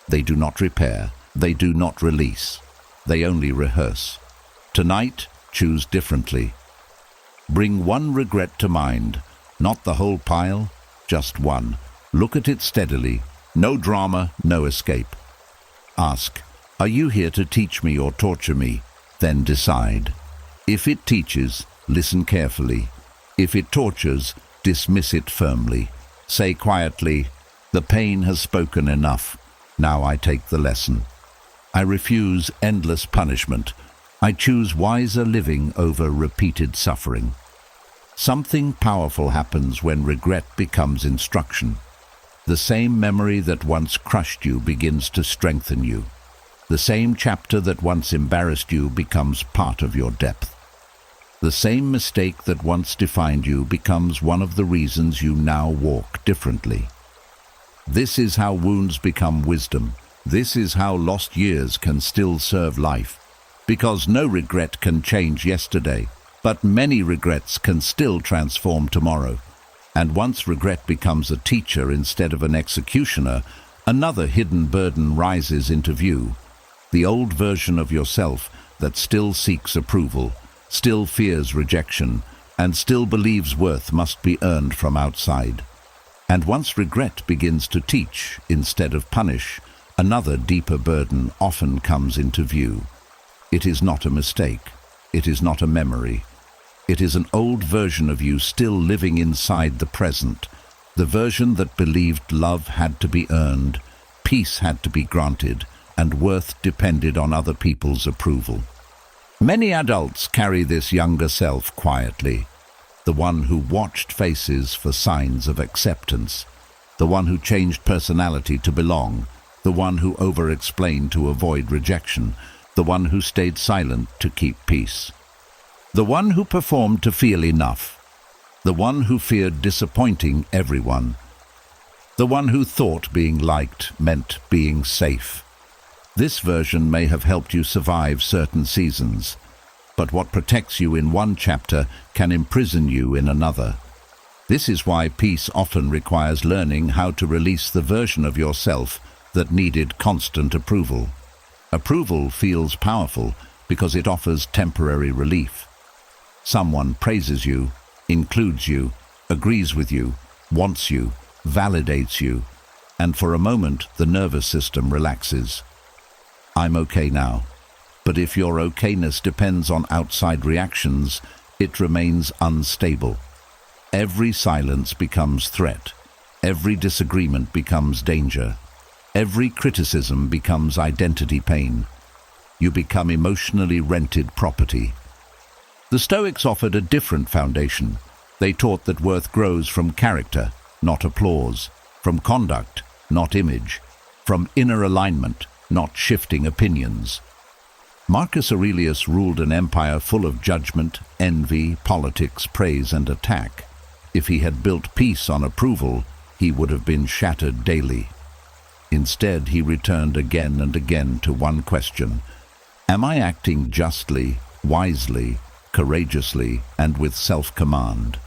S1: They do not repair. They do not release. They only rehearse. Tonight, choose differently. Bring one regret to mind, not the whole pile, just one. Look at it steadily. No drama, no escape. Ask, are you here to teach me or torture me? Then decide. If it teaches, listen carefully. If it tortures, dismiss it firmly. Say quietly, the pain has spoken enough. Now I take the lesson. I refuse endless punishment. I choose wiser living over repeated suffering. Something powerful happens when regret becomes instruction. The same memory that once crushed you begins to strengthen you. The same chapter that once embarrassed you becomes part of your depth. The same mistake that once defined you becomes one of the reasons you now walk differently. This is how wounds become wisdom. This is how lost years can still serve life. Because no regret can change yesterday, but many regrets can still transform tomorrow. And once regret becomes a teacher instead of an executioner, another hidden burden rises into view. The old version of yourself that still seeks approval, still fears rejection, and still believes worth must be earned from outside. And once regret begins to teach instead of punish, another deeper burden often comes into view. It is not a mistake. It is not a memory. It is an old version of you still living inside the present, the version that believed love had to be earned, peace had to be granted, and worth depended on other people's approval. Many adults carry this younger self quietly, the one who watched faces for signs of acceptance, the one who changed personality to belong, the one who over-explained to avoid rejection, the one who stayed silent to keep peace, the one who performed to feel enough, the one who feared disappointing everyone, the one who thought being liked meant being safe. This version may have helped you survive certain seasons, but what protects you in one chapter can imprison you in another. This is why peace often requires learning how to release the version of yourself that needed constant approval. Approval feels powerful because it offers temporary relief. Someone praises you, includes you, agrees with you, wants you, validates you, and for a moment the nervous system relaxes. I'm okay now. But if your okayness depends on outside reactions, it remains unstable. Every silence becomes threat. Every disagreement becomes danger. Every criticism becomes identity pain. You become emotionally rented property. The Stoics offered a different foundation. They taught that worth grows from character, not applause, from conduct, not image, from inner alignment, not shifting opinions. Marcus Aurelius ruled an empire full of judgment, envy, politics, praise, and attack. If he had built peace on approval, he would have been shattered daily. Instead, he returned again and again to one question: am I acting justly, wisely, courageously, and with self-command?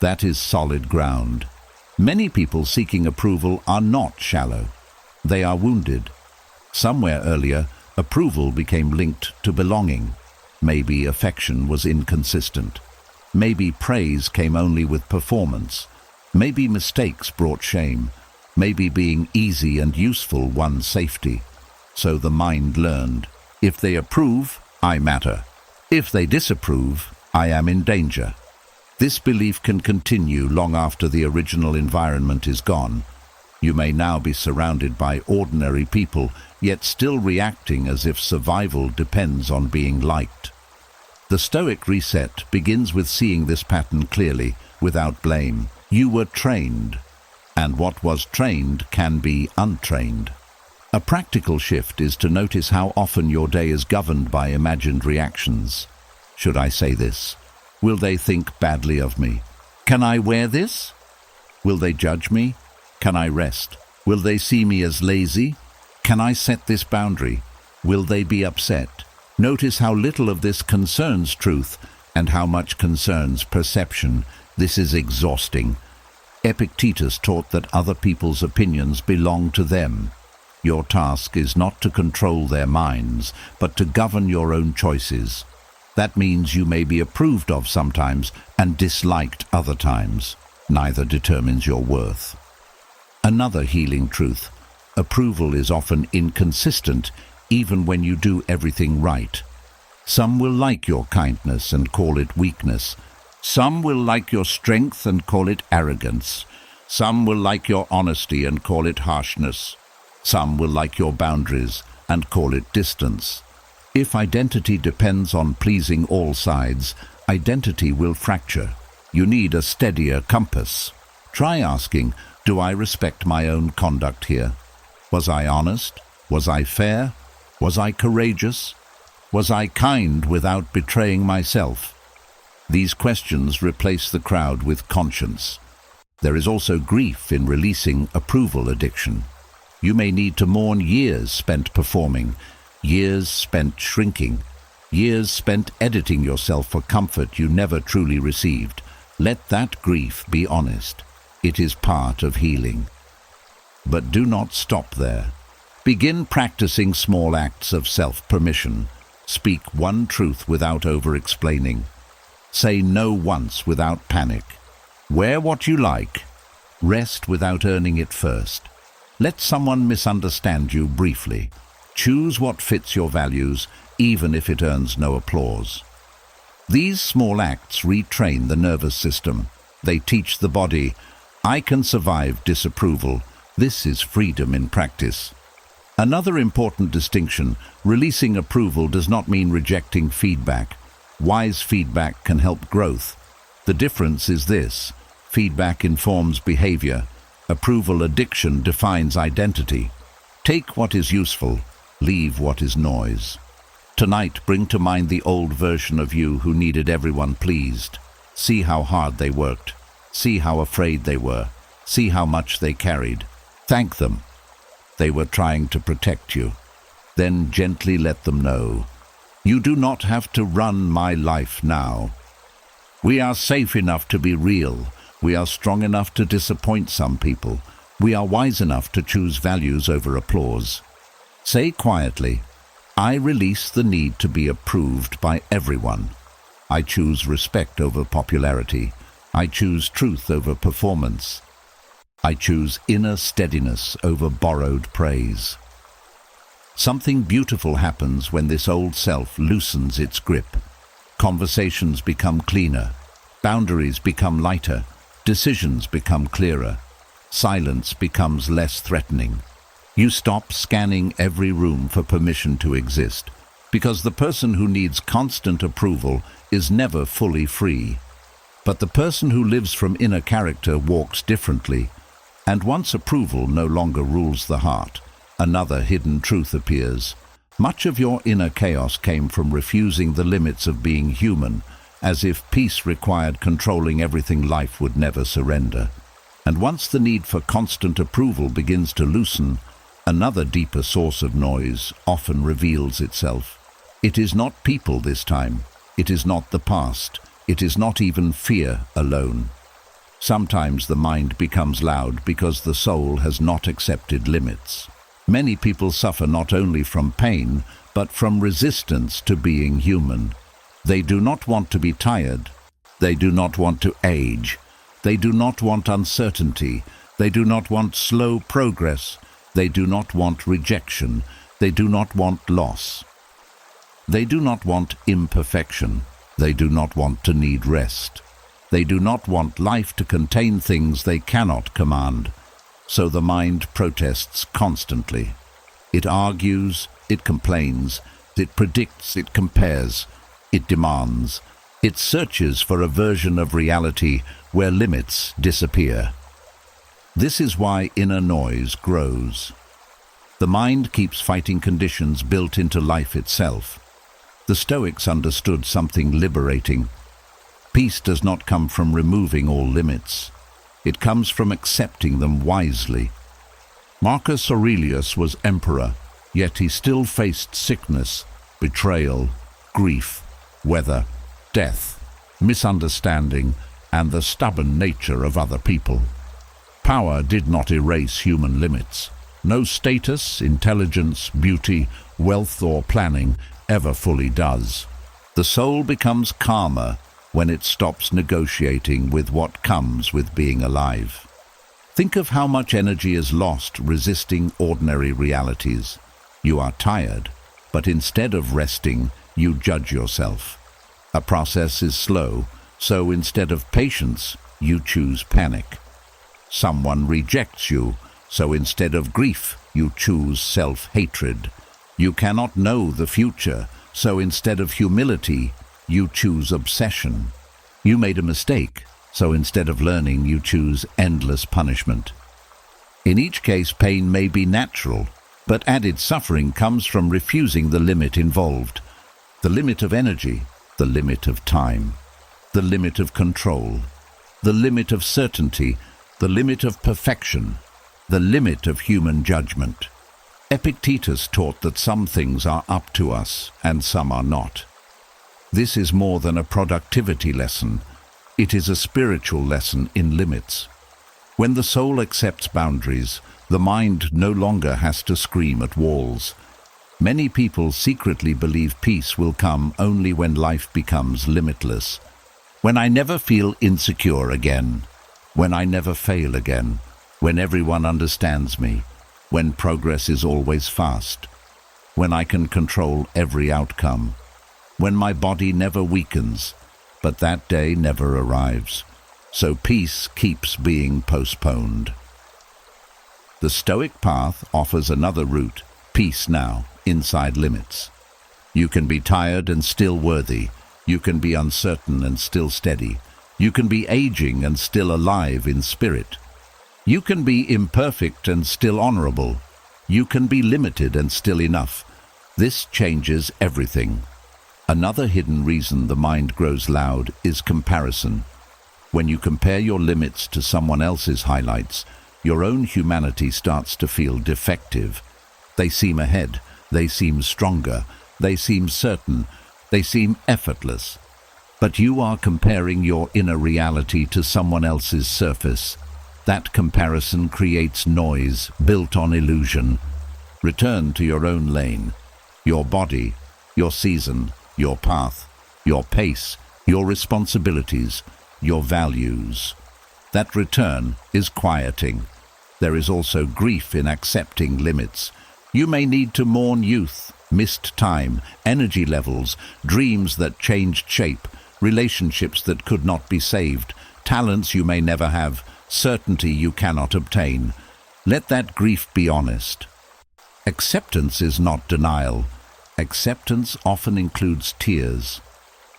S1: That is solid ground. Many people seeking approval are not shallow. They are wounded. Somewhere earlier, approval became linked to belonging. Maybe affection was inconsistent. Maybe praise came only with performance. Maybe mistakes brought shame. Maybe being easy and useful won safety. So the mind learned, if they approve, I matter. If they disapprove, I am in danger. This belief can continue long after the original environment is gone. You may now be surrounded by ordinary people, yet still reacting as if survival depends on being liked. The Stoic reset begins with seeing this pattern clearly, without blame. You were trained, and what was trained can be untrained. A practical shift is to notice how often your day is governed by imagined reactions. Should I say this? Will they think badly of me? Can I wear this? Will they judge me? Can I rest? Will they see me as lazy? Can I set this boundary? Will they be upset? Notice how little of this concerns truth and how much concerns perception. This is exhausting. Epictetus taught that other people's opinions belong to them. Your task is not to control their minds, but to govern your own choices. That means you may be approved of sometimes and disliked other times. Neither determines your worth. Another healing truth: approval is often inconsistent even when you do everything right. Some will like your kindness and call it weakness. Some will like your strength and call it arrogance. Some will like your honesty and call it harshness. Some will like your boundaries and call it distance. If identity depends on pleasing all sides, identity will fracture. You need a steadier compass. Try asking, do I respect my own conduct here? Was I honest? Was I fair? Was I courageous? Was I kind without betraying myself? These questions replace the crowd with conscience. There is also grief in releasing approval addiction. You may need to mourn years spent performing, years spent shrinking, years spent editing yourself for comfort you never truly received. Let that grief be honest. It is part of healing. But do not stop there, Begin practicing small acts of self-permission. Speak one truth without over-explaining. Say no once without panic. Wear what you like. Rest without earning it first. Let someone misunderstand you briefly. Choose what fits your values, even if it earns no applause. These small acts retrain the nervous system. They teach the body, I can survive disapproval. This is freedom in practice. Another important distinction, releasing approval does not mean rejecting feedback. Wise feedback can help growth. The difference is this: feedback informs behavior. Approval addiction defines identity. Take what is useful, leave what is noise. Tonight, bring to mind the old version of you who needed everyone pleased. See how hard they worked. See how afraid they were. See how much they carried. Thank them. They were trying to protect you. Then gently let them know, you do not have to run my life now. We are safe enough to be real. We are strong enough to disappoint some people. We are wise enough to choose values over applause. Say quietly, I release the need to be approved by everyone. I choose respect over popularity. I choose truth over performance. I choose inner steadiness over borrowed praise. Something beautiful happens when this old self loosens its grip. Conversations become cleaner. Boundaries become lighter. Decisions become clearer. Silence becomes less threatening. You stop scanning every room for permission to exist, because the person who needs constant approval is never fully free. But the person who lives from inner character walks differently, and once approval no longer rules the heart, another hidden truth appears. Much of your inner chaos came from refusing the limits of being human, as if peace required controlling everything life would never surrender. And once the need for constant approval begins to loosen, another deeper source of noise often reveals itself. It is not people this time. It is not the past. It is not even fear alone. Sometimes the mind becomes loud because the soul has not accepted limits. Many people suffer not only from pain, but from resistance to being human. They do not want to be tired. They do not want to age. They do not want uncertainty. They do not want slow progress. They do not want rejection. They do not want loss. They do not want imperfection. They do not want to need rest. They do not want life to contain things they cannot command. So the mind protests constantly. It argues, it complains, it predicts, it compares, it demands. It searches for a version of reality where limits disappear. This is why inner noise grows. The mind keeps fighting conditions built into life itself. The Stoics understood something liberating. Peace does not come from removing all limits. It comes from accepting them wisely. Marcus Aurelius was emperor, yet he still faced sickness, betrayal, grief, weather, death, misunderstanding, and the stubborn nature of other people. Power did not erase human limits. No status, intelligence, beauty, wealth, or planning ever fully does. The soul becomes calmer when it stops negotiating with what comes with being alive. Think of how much energy is lost resisting ordinary realities. You are tired, but instead of resting, you judge yourself. A process is slow, so instead of patience, you choose panic. Someone rejects you, so instead of grief, you choose self-hatred. You cannot know the future, so instead of humility, you choose obsession. You made a mistake, so instead of learning, you choose endless punishment. In each case, pain may be natural, but added suffering comes from refusing the limit involved. The limit of energy, the limit of time, the limit of control, the limit of certainty, the limit of perfection, the limit of human judgment. Epictetus taught that some things are up to us and some are not. This is more than a productivity lesson. It is a spiritual lesson in limits. When the soul accepts boundaries, The mind no longer has to scream at walls. Many people secretly believe peace will come only when life becomes limitless. When I never feel insecure again. When I never fail again. When everyone understands me. When progress is always fast. When I can control every outcome. When my body never weakens. But that day never arrives. So peace keeps being postponed. The Stoic path offers another route, peace now, inside limits. You can be tired and still worthy. You can be uncertain and still steady. You can be aging and still alive in spirit. You can be imperfect and still honorable. You can be limited and still enough. This changes everything. Another hidden reason the mind grows loud is comparison. When you compare your limits to someone else's highlights, your own humanity starts to feel defective. They seem ahead, they seem stronger, they seem certain, they seem effortless. But you are comparing your inner reality to someone else's surface. That comparison creates noise built on illusion. Return to your own lane, your body, your season, your path, your pace, your responsibilities, your values. That return is quieting. There is also grief in accepting limits. You may need to mourn youth, missed time, energy levels, dreams that changed shape, relationships that could not be saved, talents you may never have, certainty you cannot obtain. Let that grief be honest. Acceptance is not denial. Acceptance often includes tears,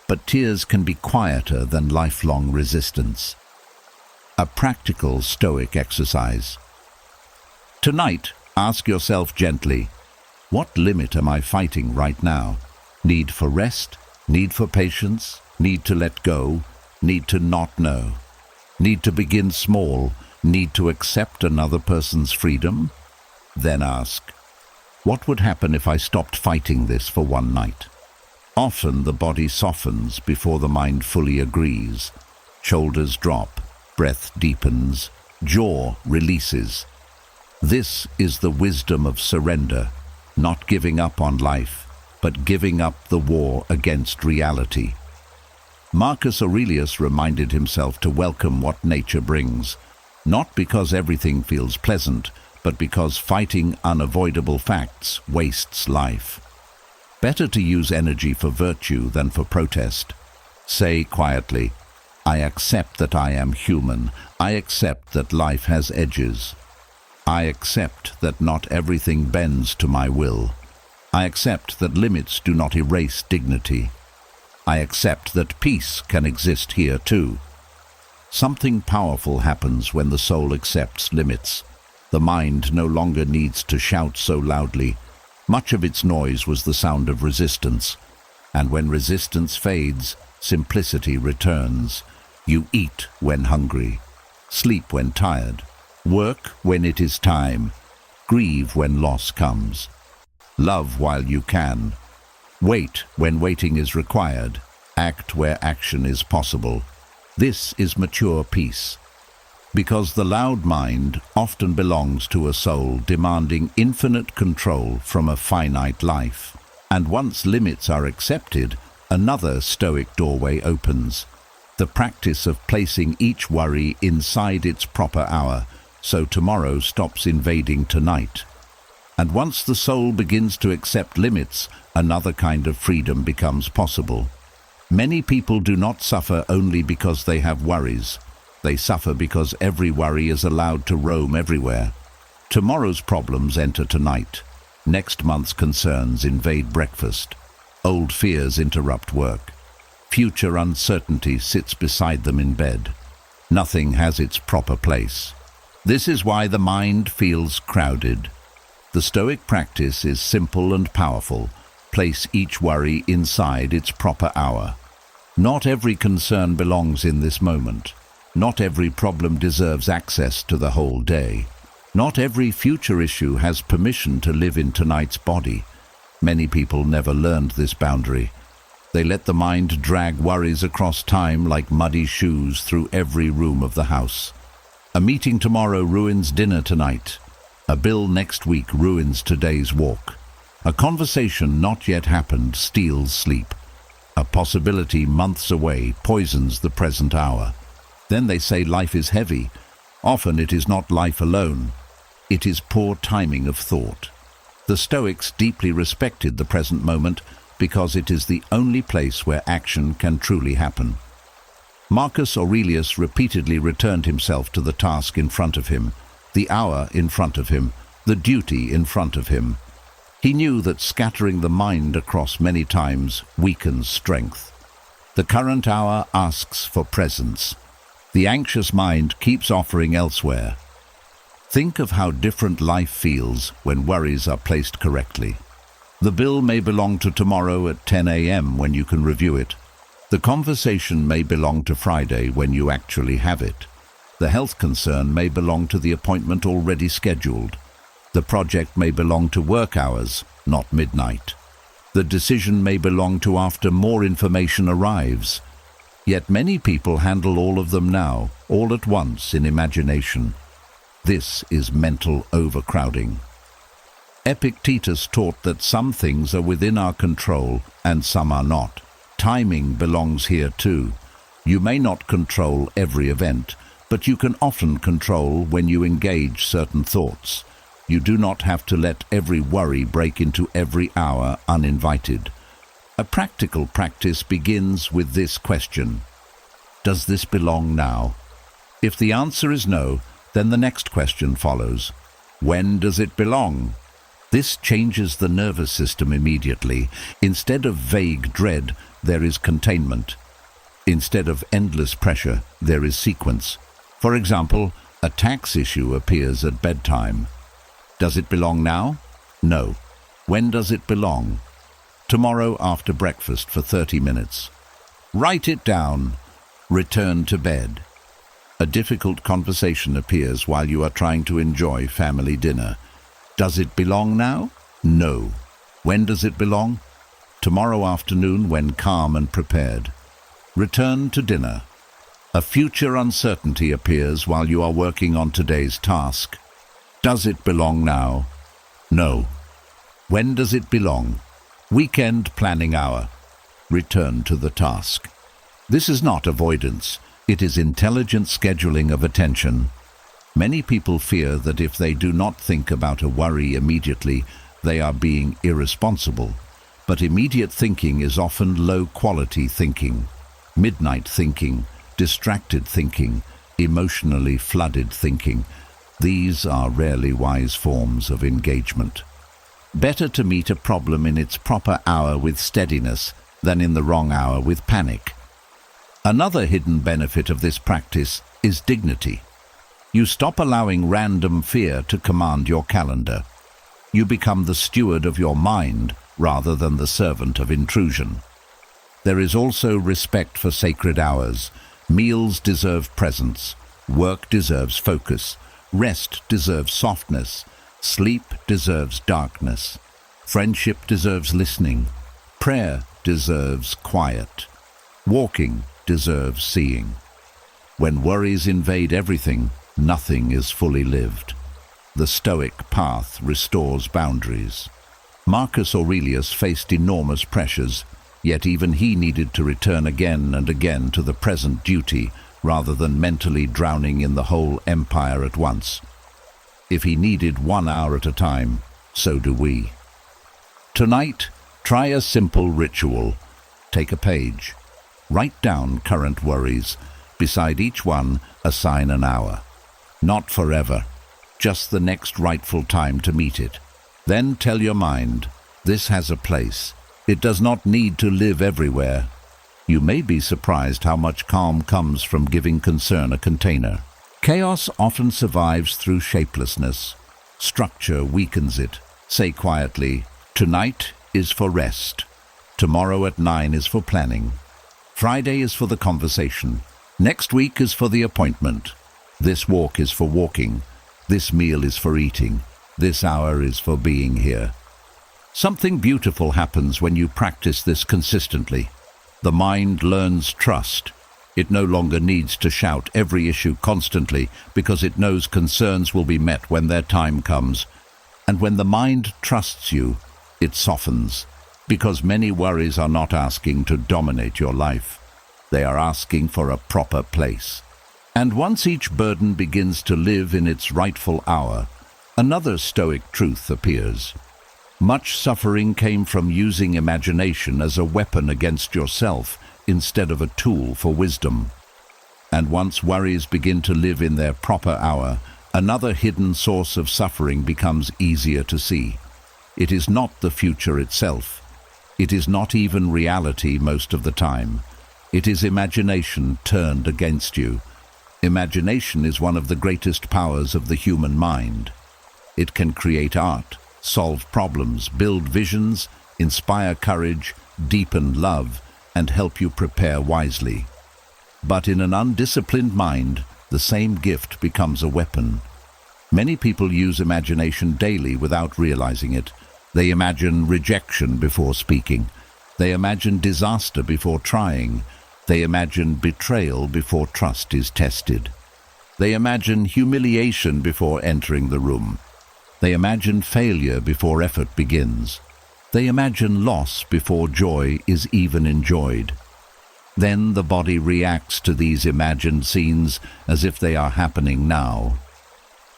S1: but tears can be quieter than lifelong resistance. A practical Stoic exercise. Tonight, ask yourself gently, what limit am I fighting right now? Need for rest? Need for patience? Need to let go? Need to not know? Need to begin small? Need to accept another person's freedom? Then ask, what would happen if I stopped fighting this for one night? Often the body softens before the mind fully agrees. Shoulders drop, breath deepens, jaw releases. This is the wisdom of surrender, not giving up on life, but giving up the war against reality. Marcus Aurelius reminded himself to welcome what nature brings, not because everything feels pleasant, but because fighting unavoidable facts wastes life. Better to use energy for virtue than for protest. Say quietly, I accept that I am human. I accept that life has edges. I accept that not everything bends to my will. I accept that limits do not erase dignity. I accept that peace can exist here too. Something powerful happens when the soul accepts limits. The mind no longer needs to shout so loudly. Much of its noise was the sound of resistance. And when resistance fades, simplicity returns. You eat when hungry, sleep when tired, work when it is time, grieve when loss comes. Love while you can. Wait when waiting is required. Act where action is possible. This is mature peace. Because the loud mind often belongs to a soul demanding infinite control from a finite life. And once limits are accepted, another Stoic doorway opens. The practice of placing each worry inside its proper hour, so tomorrow stops invading tonight. And once the soul begins to accept limits, another kind of freedom becomes possible. Many people do not suffer only because they have worries. They suffer because every worry is allowed to roam everywhere. Tomorrow's problems enter tonight. Next month's concerns invade breakfast. Old fears interrupt work. Future uncertainty sits beside them in bed. Nothing has its proper place. This is why the mind feels crowded. The Stoic practice is simple and powerful. Place each worry inside its proper hour. Not every concern belongs in this moment. Not every problem deserves access to the whole day. Not every future issue has permission to live in tonight's body. Many people never learned this boundary. They let the mind drag worries across time like muddy shoes through every room of the house. A meeting tomorrow ruins dinner tonight. A bill next week ruins today's walk. A conversation not yet happened steals sleep. A possibility months away poisons the present hour. Then they say life is heavy. Often it is not life alone. It is poor timing of thought. The Stoics deeply respected the present moment because it is the only place where action can truly happen. Marcus Aurelius repeatedly returned himself to the task in front of him, the hour in front of him, the duty in front of him. He knew that scattering the mind across many times weakens strength. The current hour asks for presence. The anxious mind keeps offering elsewhere. Think of how different life feels when worries are placed correctly. The bill may belong to tomorrow at 10 a.m. when you can review it. The conversation may belong to Friday when you actually have it. The health concern may belong to the appointment already scheduled. The project may belong to work hours, not midnight. The decision may belong to after more information arrives. Yet many people handle all of them now, all at once in imagination. This is mental overcrowding. Epictetus taught that some things are within our control and some are not. Timing belongs here too. You may not control every event, but you can often control when you engage certain thoughts. You do not have to let every worry break into every hour uninvited. A practical practice begins with this question: does this belong now? If the answer is no, then the next question follows: when does it belong? This changes the nervous system immediately. Instead of vague dread, there is containment. Instead of endless pressure, there is sequence. For example, a tax issue appears at bedtime. Does it belong now? No. When does it belong? Tomorrow after breakfast for 30 minutes. Write it down. Return to bed. A difficult conversation appears while you are trying to enjoy family dinner. Does it belong now? No. When does it belong? Tomorrow afternoon when calm and prepared. Return to dinner. A future uncertainty appears while you are working on today's task. Does it belong now? No. When does it belong? Weekend planning hour. Return to the task. This is not avoidance. It is intelligent scheduling of attention. Many people fear that if they do not think about a worry immediately, they are being irresponsible. But immediate thinking is often low-quality thinking. Midnight thinking, distracted thinking, emotionally flooded thinking. These are rarely wise forms of engagement. Better to meet a problem in its proper hour with steadiness than in the wrong hour with panic. Another hidden benefit of this practice is dignity. You stop allowing random fear to command your calendar. You become the steward of your mind rather than the servant of intrusion. There is also respect for sacred hours. Meals deserve presence. Work deserves focus. Rest deserves softness. Sleep deserves darkness. Friendship deserves listening. Prayer deserves quiet. Walking deserves seeing. When worries invade everything, nothing is fully lived. The Stoic path restores boundaries. Marcus Aurelius faced enormous pressures, yet even he needed to return again and again to the present duty rather than mentally drowning in the whole empire at once. If he needed 1 hour at a time, so do we. Tonight, try a simple ritual. Take a page. Write down current worries. Beside each one, assign an hour. Not forever, just the next rightful time to meet it. Then tell your mind, this has a place. It does not need to live everywhere. You may be surprised how much calm comes from giving concern a container. Chaos often survives through shapelessness. Structure weakens it. Say quietly, tonight is for rest. Tomorrow at 9 is for planning. Friday is for the conversation. Next week is for the appointment. This walk is for walking. This meal is for eating. This hour is for being here. Something beautiful happens when you practice this consistently. The mind learns trust. It no longer needs to shout every issue constantly because it knows concerns will be met when their time comes. And when the mind trusts you, it softens, because many worries are not asking to dominate your life. They are asking for a proper place. And once each burden begins to live in its rightful hour, another Stoic truth appears. Much suffering came from using imagination as a weapon against yourself instead of a tool for wisdom. And once worries begin to live in their proper hour, another hidden source of suffering becomes easier to see. It is not the future itself. It is not even reality most of the time. It is imagination turned against you. Imagination is one of the greatest powers of the human mind. It can create art, solve problems, build visions, inspire courage, deepen love, and help you prepare wisely. But in an undisciplined mind, the same gift becomes a weapon. Many people use imagination daily without realizing it. They imagine rejection before speaking. They imagine disaster before trying. They imagine betrayal before trust is tested. They imagine humiliation before entering the room. They imagine failure before effort begins. They imagine loss before joy is even enjoyed. Then the body reacts to these imagined scenes as if they are happening now.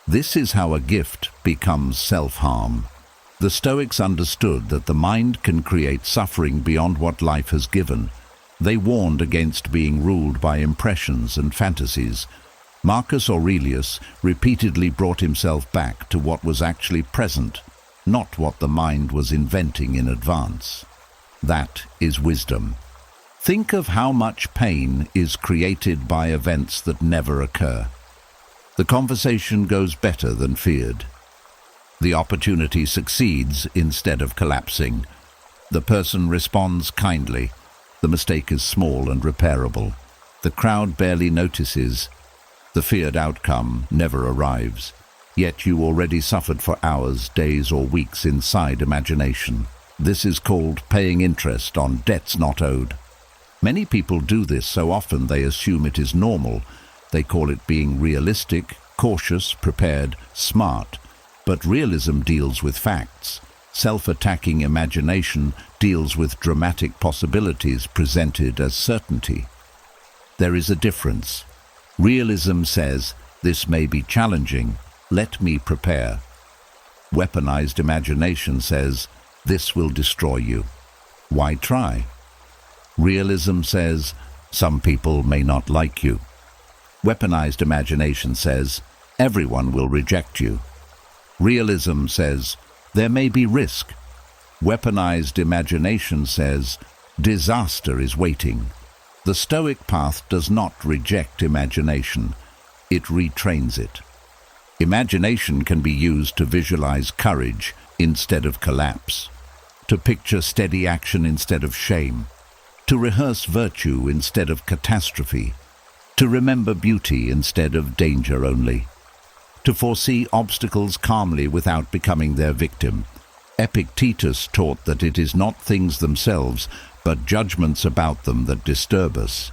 S1: This is how a gift becomes self-harm. The Stoics understood that the mind can create suffering beyond what life has given. They warned against being ruled by impressions and fantasies. Marcus Aurelius repeatedly brought himself back to what was actually present, not what the mind was inventing in advance. That is wisdom. Think of how much pain is created by events that never occur. The conversation goes better than feared. The opportunity succeeds instead of collapsing. The person responds kindly. The mistake is small and repairable. The crowd barely notices. The feared outcome never arrives. Yet you already suffered for hours, days, or weeks inside imagination. This is called paying interest on debts not owed. Many people do this so often they assume it is normal. They call it being realistic, cautious, prepared, smart. But realism deals with facts. Self-attacking imagination deals with dramatic possibilities presented as certainty. There is a difference. Realism says, this may be challenging, let me prepare. Weaponized imagination says, this will destroy you. Why try? Realism says, some people may not like you. Weaponized imagination says, everyone will reject you. Realism says, there may be risk. Weaponized imagination says, disaster is waiting. The Stoic path does not reject imagination. It retrains it. Imagination can be used to visualize courage instead of collapse, to picture steady action instead of shame, to rehearse virtue instead of catastrophe, to remember beauty instead of danger only, to foresee obstacles calmly without becoming their victim. Epictetus taught that it is not things themselves, but judgments about them that disturb us.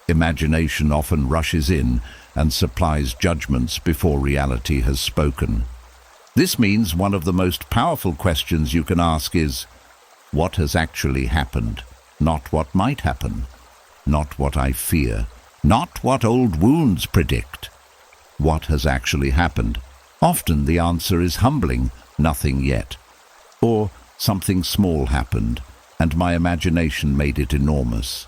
S1: Imagination often rushes in and supplies judgments before reality has spoken. This means one of the most powerful questions you can ask is, what has actually happened? Not what might happen. Not what I fear. Not what old wounds predict. What has actually happened? Often the answer is humbling, nothing yet. Or something small happened, and my imagination made it enormous.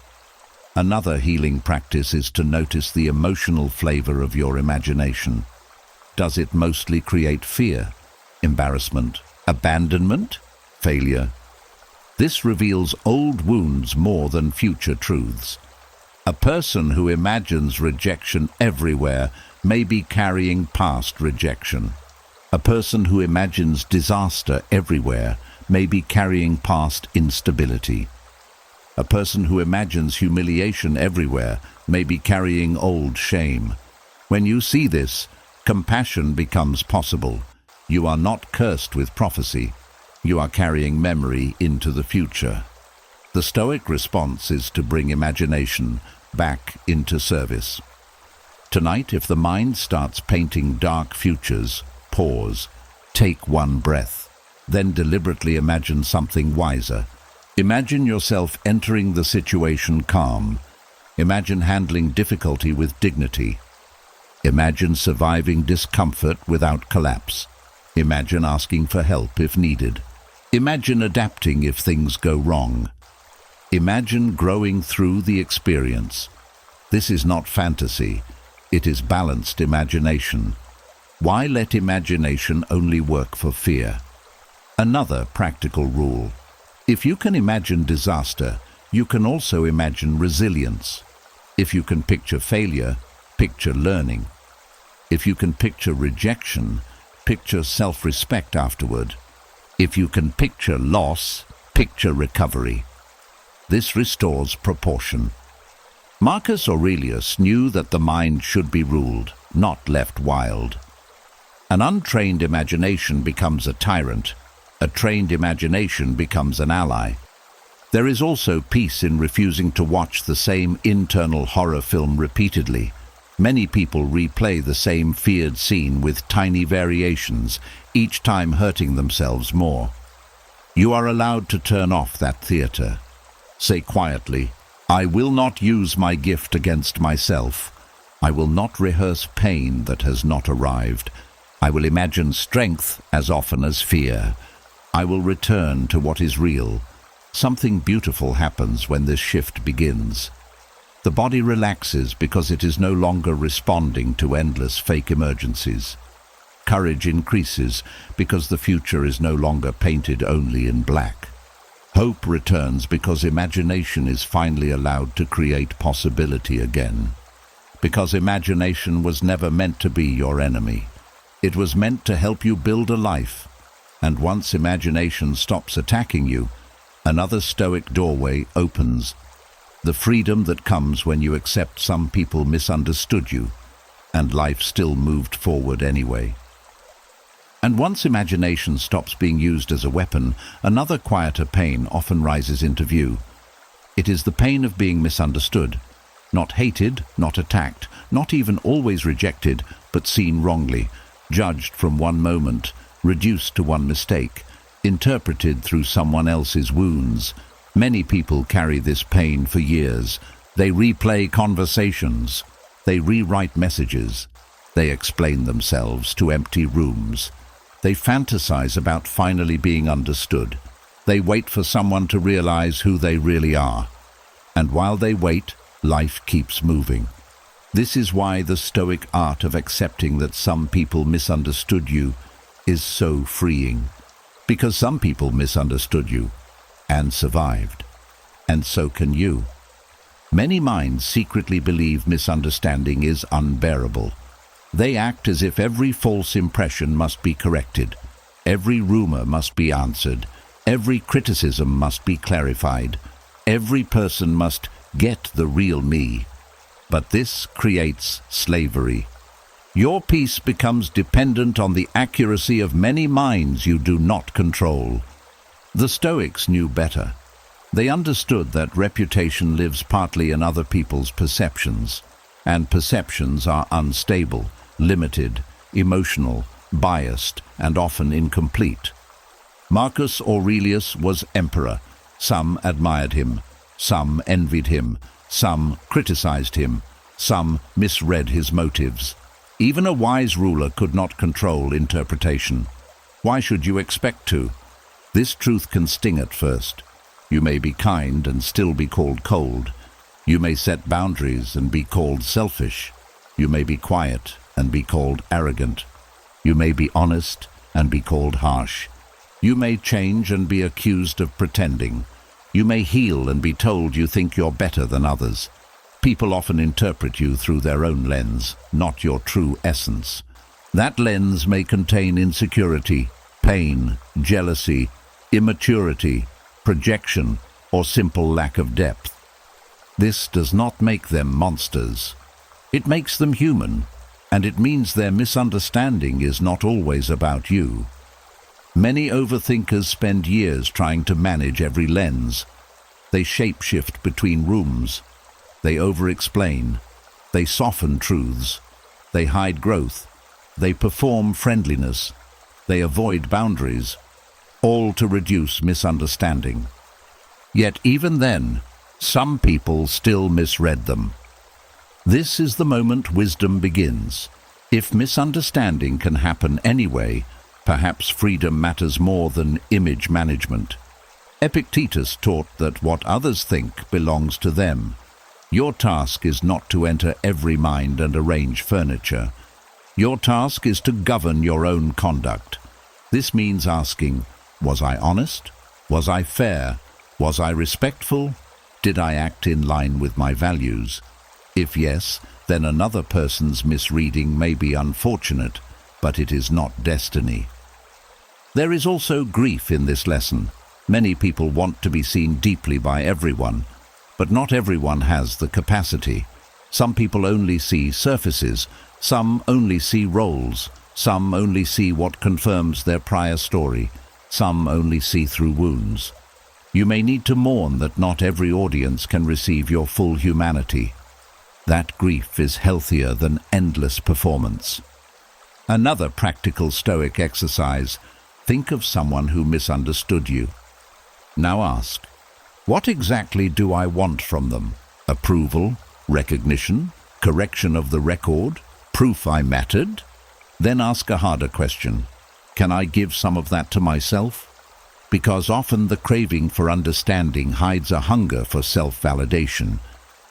S1: Another healing practice is to notice the emotional flavor of your imagination. Does it mostly create fear, embarrassment, abandonment, failure? This reveals old wounds more than future truths. A person who imagines rejection everywhere may be carrying past rejection. A person who imagines disaster everywhere may be carrying past instability. A person who imagines humiliation everywhere may be carrying old shame. When you see this, compassion becomes possible. You are not cursed with prophecy. You are carrying memory into the future. The Stoic response is to bring imagination back into service. Tonight, if the mind starts painting dark futures, pause, take one breath, then deliberately imagine something wiser. Imagine yourself entering the situation calm. Imagine handling difficulty with dignity. Imagine surviving discomfort without collapse. Imagine asking for help if needed. Imagine adapting if things go wrong. Imagine growing through the experience. This is not fantasy. It is balanced imagination. Why let imagination only work for fear? Another practical rule. If you can imagine disaster, you can also imagine resilience. If you can picture failure, picture learning. If you can picture rejection, picture self-respect afterward. If you can picture loss, picture recovery. This restores proportion. Marcus Aurelius knew that the mind should be ruled, not left wild. An untrained imagination becomes a tyrant. A trained imagination becomes an ally. There is also peace in refusing to watch the same internal horror film repeatedly. Many people replay the same feared scene with tiny variations, each time hurting themselves more. You are allowed to turn off that theater. Say quietly, I will not use my gift against myself. I will not rehearse pain that has not arrived. I will imagine strength as often as fear. I will return to what is real. Something beautiful happens when this shift begins. The body relaxes because it is no longer responding to endless fake emergencies. Courage increases because the future is no longer painted only in black. Hope returns because imagination is finally allowed to create possibility again. Because imagination was never meant to be your enemy. It was meant to help you build a life. And once imagination stops attacking you, another Stoic doorway opens. The freedom that comes when you accept some people misunderstood you, and life still moved forward anyway. And once imagination stops being used as a weapon, another quieter pain often rises into view. It is the pain of being misunderstood. Not hated, not attacked, not even always rejected, but seen wrongly, judged from one moment, reduced to one mistake, interpreted through someone else's wounds. Many people carry this pain for years. They replay conversations. They rewrite messages. They explain themselves to empty rooms. They fantasize about finally being understood. They wait for someone to realize who they really are. And while they wait, life keeps moving. This is why the Stoic art of accepting that some people misunderstood you is so freeing. Because some people misunderstood you and survived. And so can you. Many minds secretly believe misunderstanding is unbearable. They act as if every false impression must be corrected, every rumor must be answered, every criticism must be clarified, every person must get the real me. But this creates slavery. Your peace becomes dependent on the accuracy of many minds you do not control. The Stoics knew better. They understood that reputation lives partly in other people's perceptions, and perceptions are unstable, limited, emotional, biased, and often incomplete. Marcus Aurelius was emperor. Some admired him, some envied him, some criticized him, some misread his motives. Even a wise ruler could not control interpretation. Why should you expect to? This truth can sting at first. You may be kind and still be called cold. You may set boundaries and be called selfish. You may be quiet and be called arrogant. You may be honest and be called harsh. You may change and be accused of pretending. You may heal and be told you think you're better than others. People often interpret you through their own lens, not your true essence. That lens may contain insecurity, pain, jealousy, immaturity, projection, or simple lack of depth. This does not make them monsters. It makes them human, and it means their misunderstanding is not always about you. Many overthinkers spend years trying to manage every lens. They shape-shift between rooms. They over-explain. They soften truths. They hide growth. They perform friendliness. They avoid boundaries, all to reduce misunderstanding. Yet even then, some people still misread them. This is the moment wisdom begins. If misunderstanding can happen anyway, perhaps freedom matters more than image management. Epictetus taught that what others think belongs to them. Your task is not to enter every mind and arrange furniture. Your task is to govern your own conduct. This means asking, was I honest? Was I fair? Was I respectful? Did I act in line with my values? If yes, then another person's misreading may be unfortunate, but it is not destiny. There is also grief in this lesson. Many people want to be seen deeply by everyone, but not everyone has the capacity. Some people only see surfaces, some only see roles, some only see what confirms their prior story, some only see through wounds. You may need to mourn that not every audience can receive your full humanity. That grief is healthier than endless performance. Another practical Stoic exercise: think of someone who misunderstood you. Now ask, what exactly do I want from them? Approval, recognition, correction of the record, proof I mattered? Then ask a harder question. Can I give some of that to myself? Because often the craving for understanding hides a hunger for self-validation.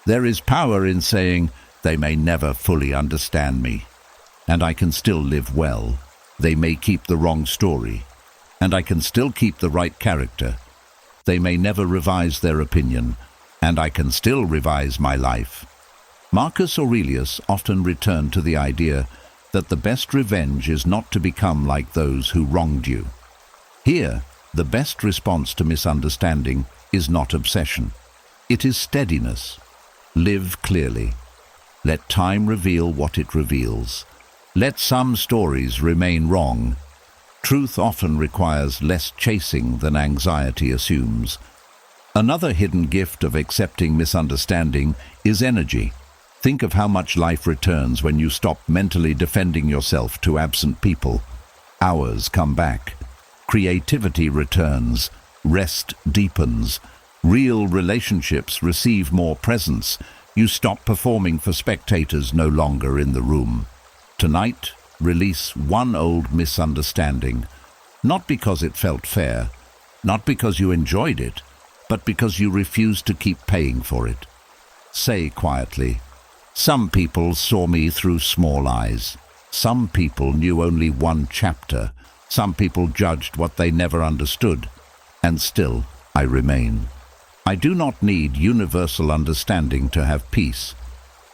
S1: There is power in saying, they may never fully understand me, and I can still live well. They may keep the wrong story, and I can still keep the right character. They may never revise their opinion, and I can still revise my life. Marcus Aurelius often returned to the idea that the best revenge is not to become like those who wronged you. Here, the best response to misunderstanding is not obsession. It is steadiness. Live clearly. Let time reveal what it reveals. Let some stories remain wrong. Truth often requires less chasing than anxiety assumes. Another hidden gift of accepting misunderstanding is energy. Think of how much life returns when you stop mentally defending yourself to absent people. Hours come back. Creativity returns. Rest deepens. Real relationships receive more presence. You stop performing for spectators no longer in the room. Tonight, release one old misunderstanding, not because it felt fair, not because you enjoyed it, but because you refused to keep paying for it. Say quietly, some people saw me through small eyes. Some people knew only one chapter. Some people judged what they never understood. And still, I remain. I do not need universal understanding to have peace.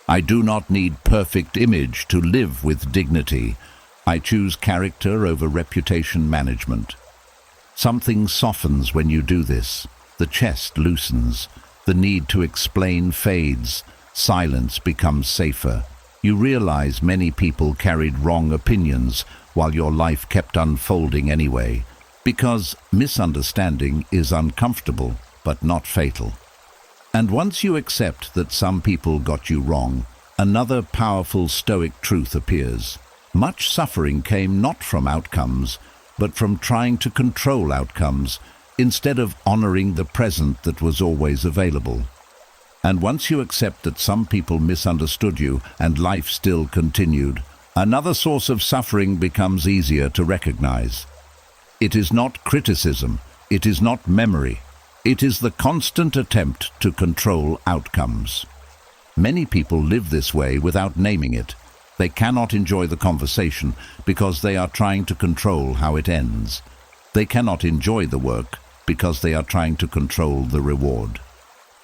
S1: I do not need perfect image to live with dignity. I choose character over reputation management. Something softens when you do this. The chest loosens. The need to explain fades. Silence becomes safer. You realize many people carried wrong opinions while your life kept unfolding anyway, because misunderstanding is uncomfortable but not fatal. And once you accept that some people got you wrong, another powerful Stoic truth appears. Much suffering came not from outcomes, but from trying to control outcomes instead of honoring the present that was always available. And once you accept that some people misunderstood you and life still continued, another source of suffering becomes easier to recognize. It is not criticism, it is not memory, it is the constant attempt to control outcomes. Many people live this way without naming it. They cannot enjoy the conversation because they are trying to control how it ends. They cannot enjoy the work because they are trying to control the reward.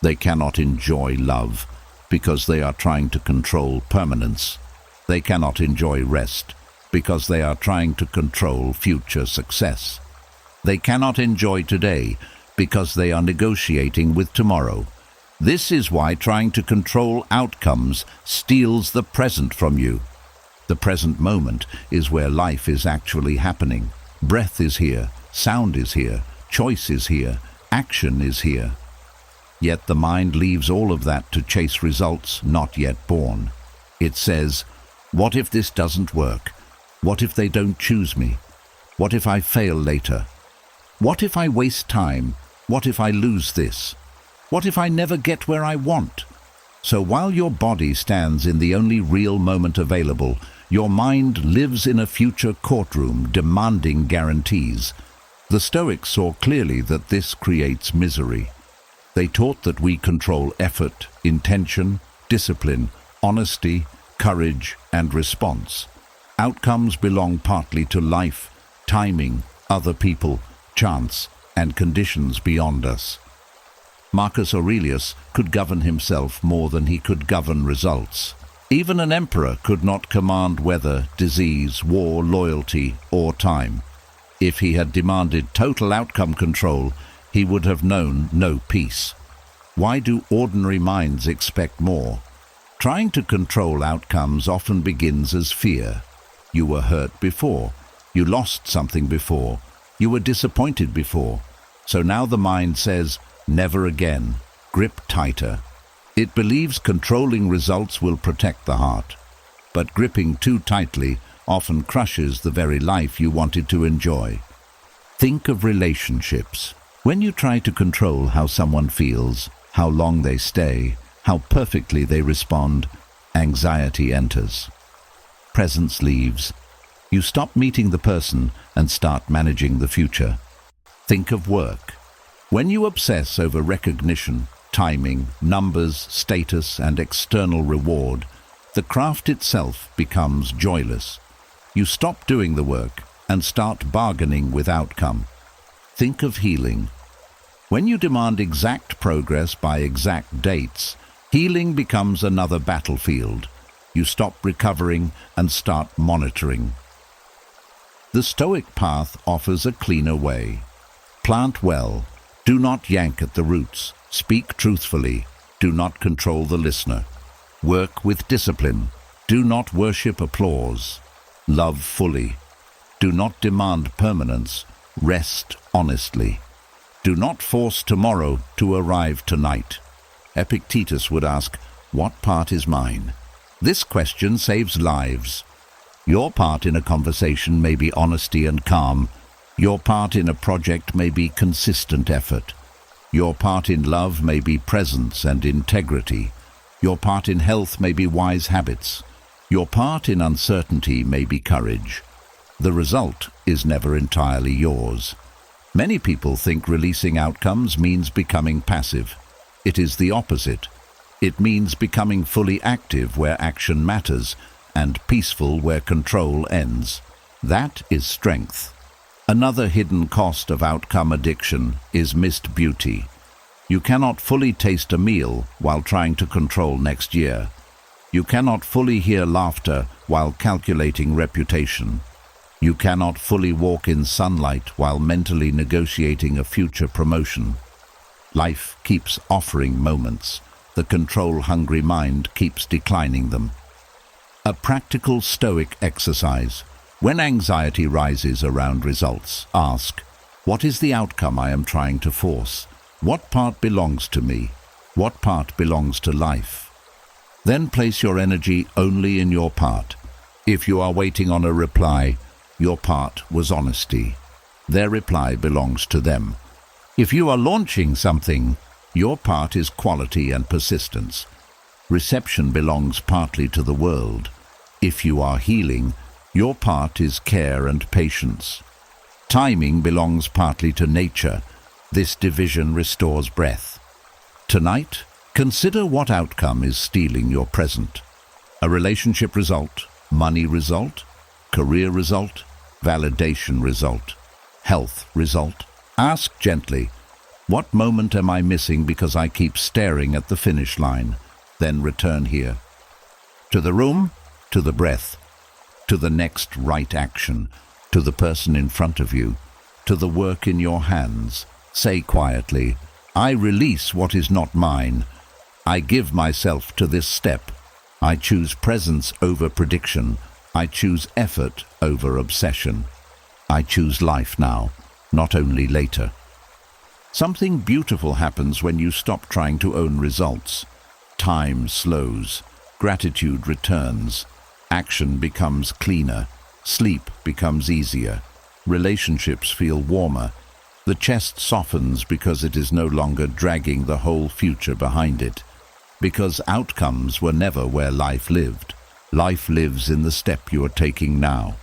S1: They cannot enjoy love because they are trying to control permanence. They cannot enjoy rest because they are trying to control future success. They cannot enjoy today because they are negotiating with tomorrow. This is why trying to control outcomes steals the present from you. The present moment is where life is actually happening. Breath is here, sound is here, choice is here, action is here. Yet the mind leaves all of that to chase results not yet born. It says, what if this doesn't work? What if they don't choose me? What if I fail later? What if I waste time? What if I lose this? What if I never get where I want? So while your body stands in the only real moment available, your mind lives in a future courtroom demanding guarantees. The Stoics saw clearly that this creates misery. They taught that we control effort, intention, discipline, honesty, courage, and response. Outcomes belong partly to life, timing, other people, chance, and conditions beyond us. Marcus Aurelius could govern himself more than he could govern results. Even an emperor could not command weather, disease, war, loyalty, or time. If he had demanded total outcome control, he would have known no peace. Why do ordinary minds expect more? Trying to control outcomes often begins as fear. You were hurt before. You lost something before. You were disappointed before. So now the mind says, never again. Grip tighter. It believes controlling results will protect the heart. But gripping too tightly often crushes the very life you wanted to enjoy. Think of relationships. When you try to control how someone feels, how long they stay, how perfectly they respond, anxiety enters. Presence leaves. You stop meeting the person and start managing the future. Think of work. When you obsess over recognition, timing, numbers, status, and external reward, the craft itself becomes joyless. You stop doing the work and start bargaining with outcome. Think of healing. When you demand exact progress by exact dates, healing becomes another battlefield. You stop recovering and start monitoring. The Stoic path offers a cleaner way. Plant well. Do not yank at the roots. Speak truthfully. Do not control the listener. Work with discipline. Do not worship applause. Love fully. Do not demand permanence. Rest honestly. Do not force tomorrow to arrive tonight. Epictetus would ask, what part is mine? This question saves lives. Your part in a conversation may be honesty and calm. Your part in a project may be consistent effort. Your part in love may be presence and integrity. Your part in health may be wise habits. Your part in uncertainty may be courage. The result is never entirely yours. Many people think releasing outcomes means becoming passive. It is the opposite. It means becoming fully active where action matters and peaceful where control ends. That is strength. Another hidden cost of outcome addiction is missed beauty. You cannot fully taste a meal while trying to control next year. You cannot fully hear laughter while calculating reputation. You cannot fully walk in sunlight while mentally negotiating a future promotion. Life keeps offering moments. The control-hungry mind keeps declining them. A practical Stoic exercise. When anxiety rises around results, ask, what is the outcome I am trying to force? What part belongs to me? What part belongs to life? Then place your energy only in your part. If you are waiting on a reply, your part was honesty. Their reply belongs to them. If you are launching something, your part is quality and persistence. Reception belongs partly to the world. If you are healing, your part is care and patience. Timing belongs partly to nature. This division restores breath. Tonight, consider what outcome is stealing your present. A relationship result, money result, career result, validation result, health result. Ask gently, what moment am I missing because I keep staring at the finish line? Then return here. To the room, to the breath, to the next right action, to the person in front of you, to the work in your hands. Say quietly, I release what is not mine. I give myself to this step. I choose presence over prediction. I choose effort over obsession. I choose life now, not only later. Something beautiful happens when you stop trying to own results. Time slows, gratitude returns, action becomes cleaner, sleep becomes easier, relationships feel warmer, the chest softens because it is no longer dragging the whole future behind it, because outcomes were never where life lived. Life lives in the step you are taking now.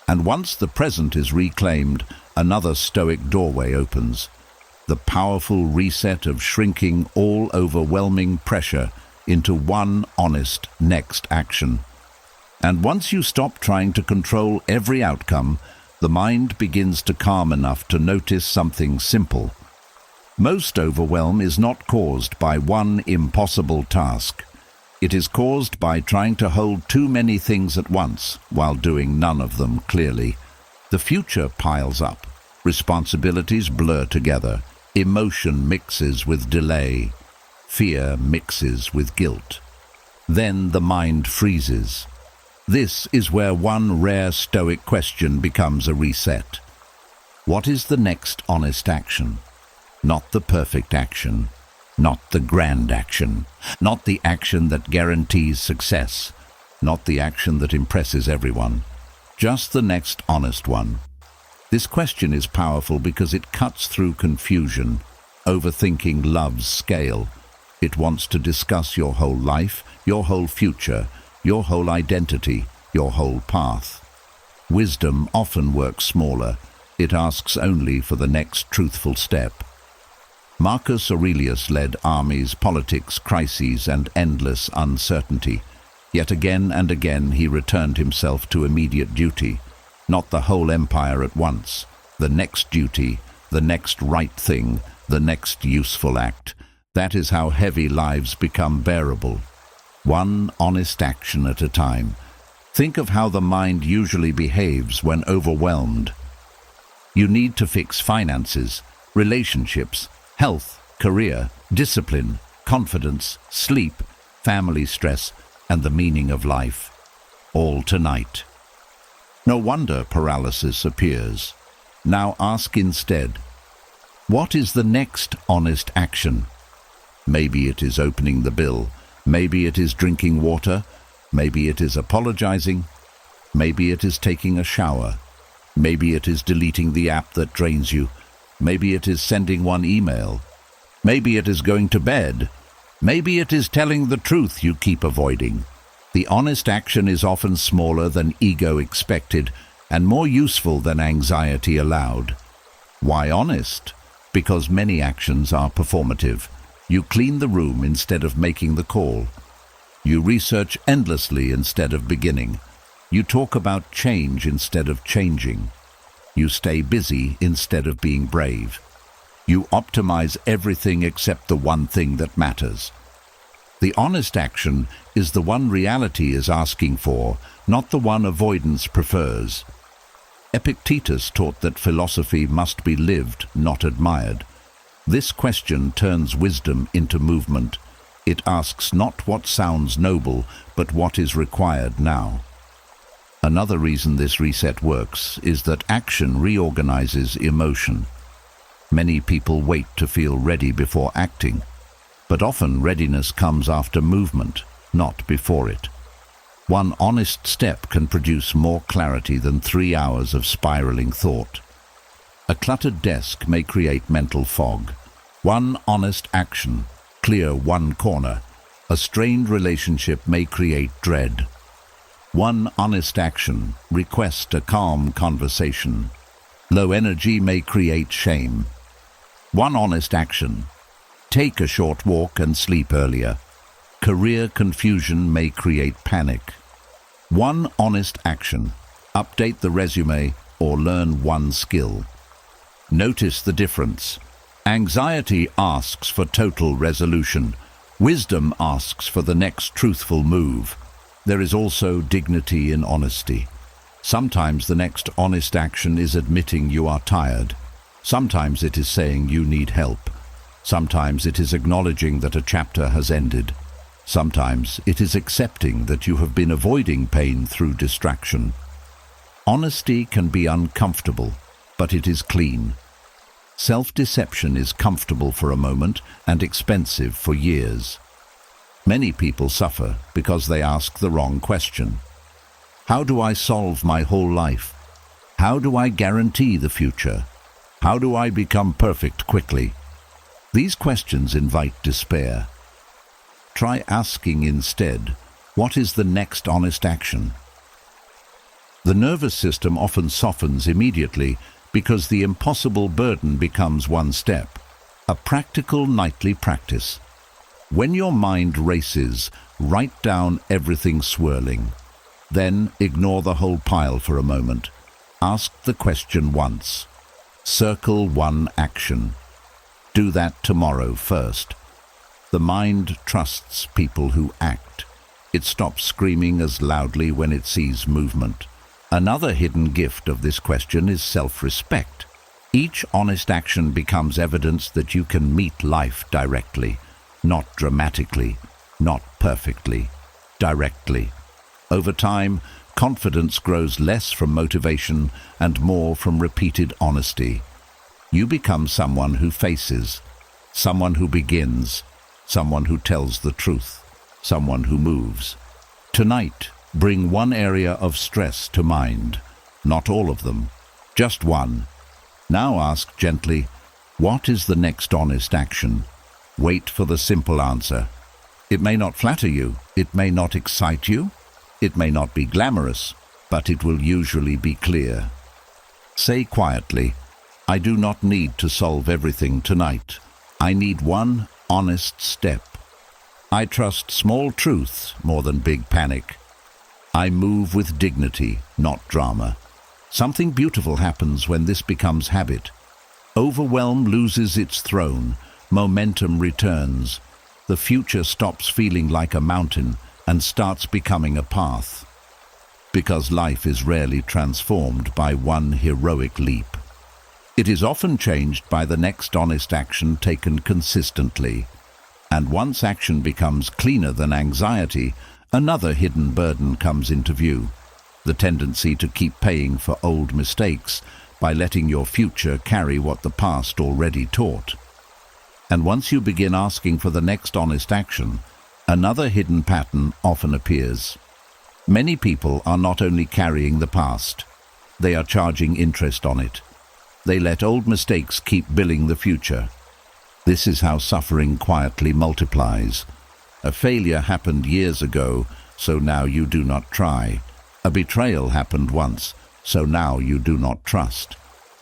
S1: And once the present is reclaimed, another Stoic doorway opens. The powerful reset of shrinking all overwhelming pressure into one honest next action. And once you stop trying to control every outcome, the mind begins to calm enough to notice something simple. Most overwhelm is not caused by one impossible task. It is caused by trying to hold too many things at once while doing none of them clearly. The future piles up. Responsibilities blur together. Emotion mixes with delay. Fear mixes with guilt. Then the mind freezes. This is where one rare Stoic question becomes a reset. What is the next honest action? Not the perfect action, not the grand action, not the action that guarantees success, not the action that impresses everyone, just the next honest one. This question is powerful because it cuts through confusion. Overthinking loves scale. It wants to discuss your whole life, your whole future, your whole identity, your whole path. Wisdom often works smaller. It asks only for the next truthful step. Marcus Aurelius led armies, politics, crises, and endless uncertainty. Yet again and again he returned himself to immediate duty. Not the whole empire at once. The next duty, the next right thing, the next useful act. That is how heavy lives become bearable. One honest action at a time. Think of how the mind usually behaves when overwhelmed. You need to fix finances, relationships, health, career, discipline, confidence, sleep, family stress, and the meaning of life. All tonight. No wonder paralysis appears. Now ask instead, what is the next honest action? Maybe it is opening the bill. Maybe it is drinking water. Maybe it is apologizing. Maybe it is taking a shower. Maybe it is deleting the app that drains you. Maybe it is sending one email. Maybe it is going to bed. Maybe it is telling the truth you keep avoiding. The honest action is often smaller than ego expected and more useful than anxiety allowed. Why honest? Because many actions are performative. You clean the room instead of making the call. You research endlessly instead of beginning. You talk about change instead of changing. You stay busy instead of being brave. You optimize everything except the one thing that matters. The honest action is the one reality is asking for, not the one avoidance prefers. Epictetus taught that philosophy must be lived, not admired. This question turns wisdom into movement. It asks not what sounds noble, but what is required now. Another reason this reset works is that action reorganizes emotion. Many people wait to feel ready before acting, but often readiness comes after movement, not before it. One honest step can produce more clarity than 3 hours of spiraling thought. A cluttered desk may create mental fog. One honest action, clear one corner. A strained relationship may create dread. One honest action, request a calm conversation. Low energy may create shame. One honest action, take a short walk and sleep earlier. Career confusion may create panic. One honest action, update the resume or learn one skill. Notice the difference. Anxiety asks for total resolution. Wisdom asks for the next truthful move. There is also dignity in honesty. Sometimes the next honest action is admitting you are tired. Sometimes it is saying you need help. Sometimes it is acknowledging that a chapter has ended. Sometimes it is accepting that you have been avoiding pain through distraction. Honesty can be uncomfortable, but it is clean. Self-deception is comfortable for a moment and expensive for years. Many people suffer because they ask the wrong question. How do I solve my whole life? How do I guarantee the future? How do I become perfect quickly? These questions invite despair. Try asking instead, what is the next honest action? The nervous system often softens immediately because the impossible burden becomes one step, a practical nightly practice. When your mind races, write down everything swirling. Then ignore the whole pile for a moment. Ask the question once. Circle one action. Do that tomorrow first. The mind trusts people who act. It stops screaming as loudly when it sees movement. Another hidden gift of this question is self-respect. Each honest action becomes evidence that you can meet life directly, not dramatically, not perfectly, directly. Over time, confidence grows less from motivation and more from repeated honesty. You become someone who faces, someone who begins, someone who tells the truth, someone who moves. Tonight, bring one area of stress to mind, not all of them, just one. Now ask gently, what is the next honest action? Wait for the simple answer. It may not flatter you, it may not excite you, it may not be glamorous, but it will usually be clear. Say quietly, I do not need to solve everything tonight. I need one honest step. I trust small truths more than big panic. I move with dignity, not drama. Something beautiful happens when this becomes habit. Overwhelm loses its throne, momentum returns. The future stops feeling like a mountain and starts becoming a path. Because life is rarely transformed by one heroic leap. It is often changed by the next honest action taken consistently. And once action becomes cleaner than anxiety, another hidden burden comes into view, the tendency to keep paying for old mistakes by letting your future carry what the past already taught. And once you begin asking for the next honest action, another hidden pattern often appears. Many people are not only carrying the past, they are charging interest on it. They let old mistakes keep billing the future. This is how suffering quietly multiplies. A failure happened years ago, so now you do not try. A betrayal happened once, so now you do not trust.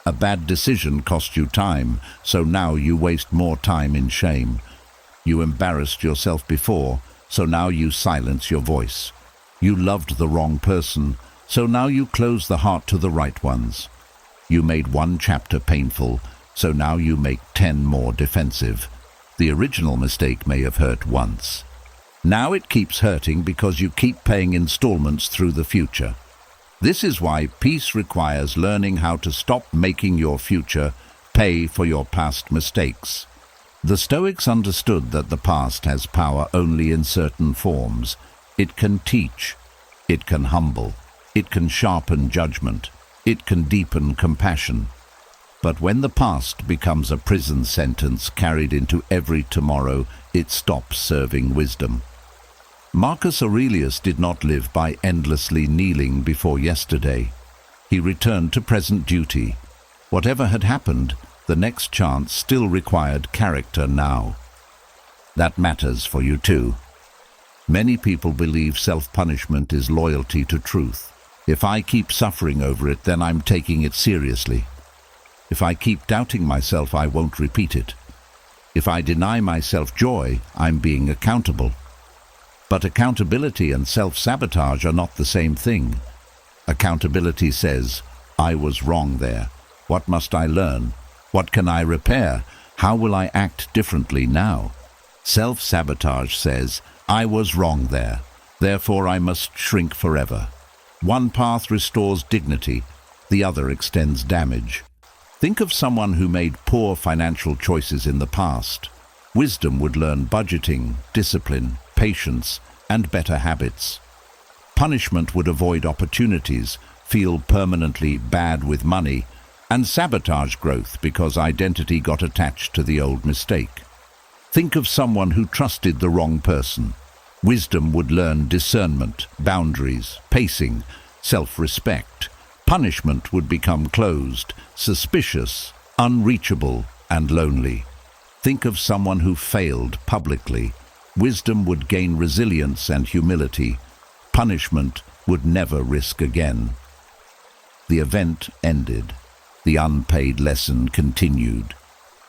S1: A bad decision cost you time, so now you waste more time in shame. You embarrassed yourself before, so now you silence your voice. You loved the wrong person, so now you close the heart to the right ones. You made one chapter painful, so now you make 10 more defensive. The original mistake may have hurt once. Now it keeps hurting because you keep paying installments through the future. This is why peace requires learning how to stop making your future pay for your past mistakes. The Stoics understood that the past has power only in certain forms. It can teach, it can humble, it can sharpen judgment, it can deepen compassion. But when the past becomes a prison sentence carried into every tomorrow, it stops serving wisdom. Marcus Aurelius did not live by endlessly kneeling before yesterday. He returned to present duty. Whatever had happened, the next chance still required character now. That matters for you too. Many people believe self-punishment is loyalty to truth. If I keep suffering over it, then I'm taking it seriously. If I keep doubting myself, I won't repeat it. If I deny myself joy, I'm being accountable. But accountability and self-sabotage are not the same thing. Accountability says, I was wrong there. What must I learn? What can I repair? How will I act differently now? Self-sabotage says, I was wrong there. Therefore I must shrink forever. One path restores dignity, the other extends damage. Think of someone who made poor financial choices in the past. Wisdom would learn budgeting, discipline, patience, and better habits. Punishment would avoid opportunities, feel permanently bad with money, and sabotage growth because identity got attached to the old mistake. Think of someone who trusted the wrong person. Wisdom would learn discernment, boundaries, pacing, self-respect. Punishment would become closed, suspicious, unreachable, and lonely. Think of someone who failed publicly. Wisdom would gain resilience and humility. Punishment would never risk again. The event ended. The unpaid lesson continued.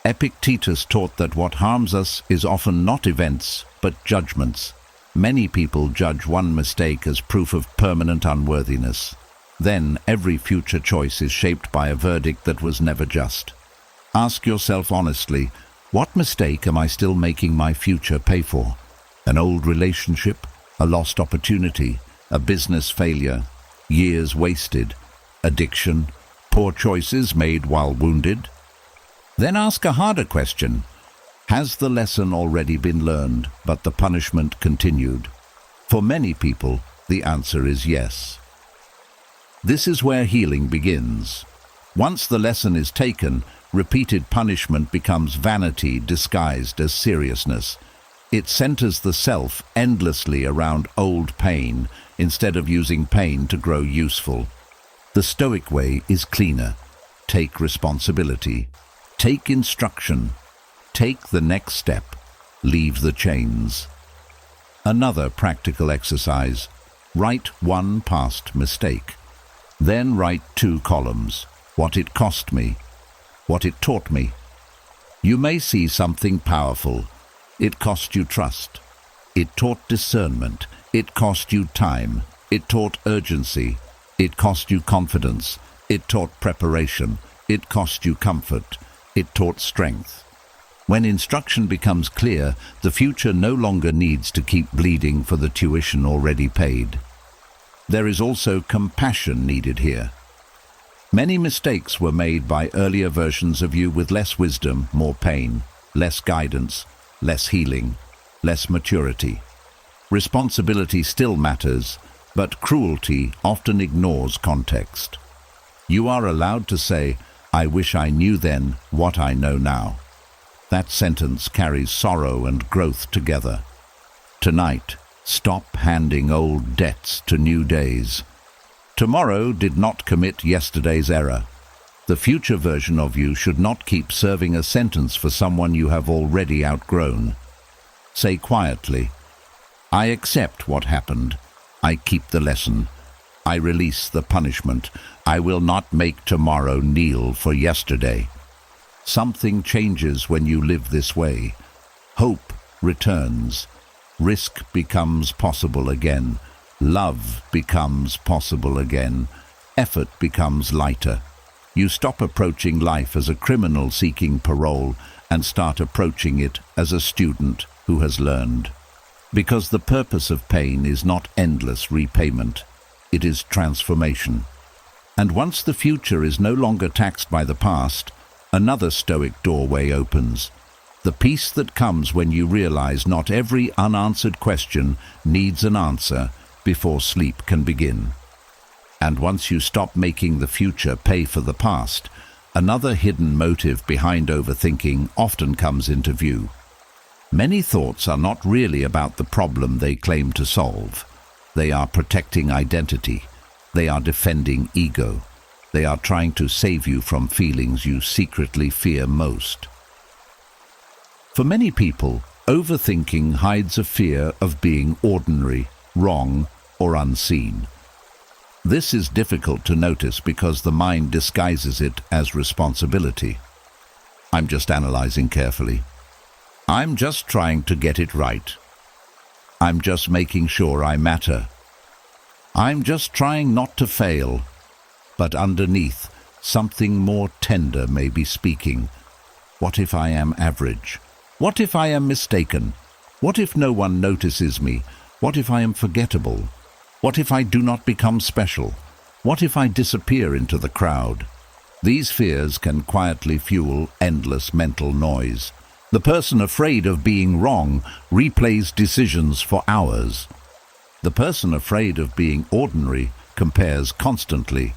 S1: Epictetus taught that what harms us is often not events, but judgments. Many people judge one mistake as proof of permanent unworthiness. Then every future choice is shaped by a verdict that was never just. Ask yourself honestly, what mistake am I still making my future pay for? An old relationship? A lost opportunity? A business failure? Years wasted? Addiction? Poor choices made while wounded? Then ask a harder question. Has the lesson already been learned, but the punishment continued? For many people, the answer is yes. This is where healing begins. Once the lesson is taken, repeated punishment becomes vanity disguised as seriousness. It centers the self endlessly around old pain instead of using pain to grow useful. The Stoic way is cleaner. Take responsibility. Take instruction. Take the next step. Leave the chains. Another practical exercise. Write one past mistake. Then write 2 columns. What it cost me. What it taught me. You may see something powerful. It cost you trust. It taught discernment. It cost you time. It taught urgency. It cost you confidence. It taught preparation. It cost you comfort. It taught strength. When instruction becomes clear, the future no longer needs to keep bleeding for the tuition already paid. There is also compassion needed here. Many mistakes were made by earlier versions of you with less wisdom, more pain, less guidance, less healing, less maturity. Responsibility still matters, but cruelty often ignores context. You are allowed to say, "I wish I knew then what I know now." That sentence carries sorrow and growth together. Tonight, stop handing old debts to new days. Tomorrow did not commit yesterday's error. The future version of you should not keep serving a sentence for someone you have already outgrown. Say quietly, "I accept what happened. I keep the lesson. I release the punishment. I will not make tomorrow kneel for yesterday." Something changes when you live this way. Hope returns. Risk becomes possible again. Love becomes possible again. Effort becomes lighter. You stop approaching life as a criminal seeking parole and start approaching it as a student who has learned. Because the purpose of pain is not endless repayment. It is transformation. And once the future is no longer taxed by the past, another Stoic doorway opens. The peace that comes when you realize not every unanswered question needs an answer before sleep can begin. And once you stop making the future pay for the past, another hidden motive behind overthinking often comes into view. Many thoughts are not really about the problem they claim to solve. They are protecting identity. They are defending ego. They are trying to save you from feelings you secretly fear most. For many people, overthinking hides a fear of being ordinary, wrong, or unseen. This is difficult to notice because the mind disguises it as responsibility. I'm just analyzing carefully. I'm just trying to get it right. I'm just making sure I matter. I'm just trying not to fail. But underneath, something more tender may be speaking. What if I am average? What if I am mistaken? What if no one notices me? What if I am forgettable? What if I do not become special? What if I disappear into the crowd? These fears can quietly fuel endless mental noise. The person afraid of being wrong replays decisions for hours. The person afraid of being ordinary compares constantly.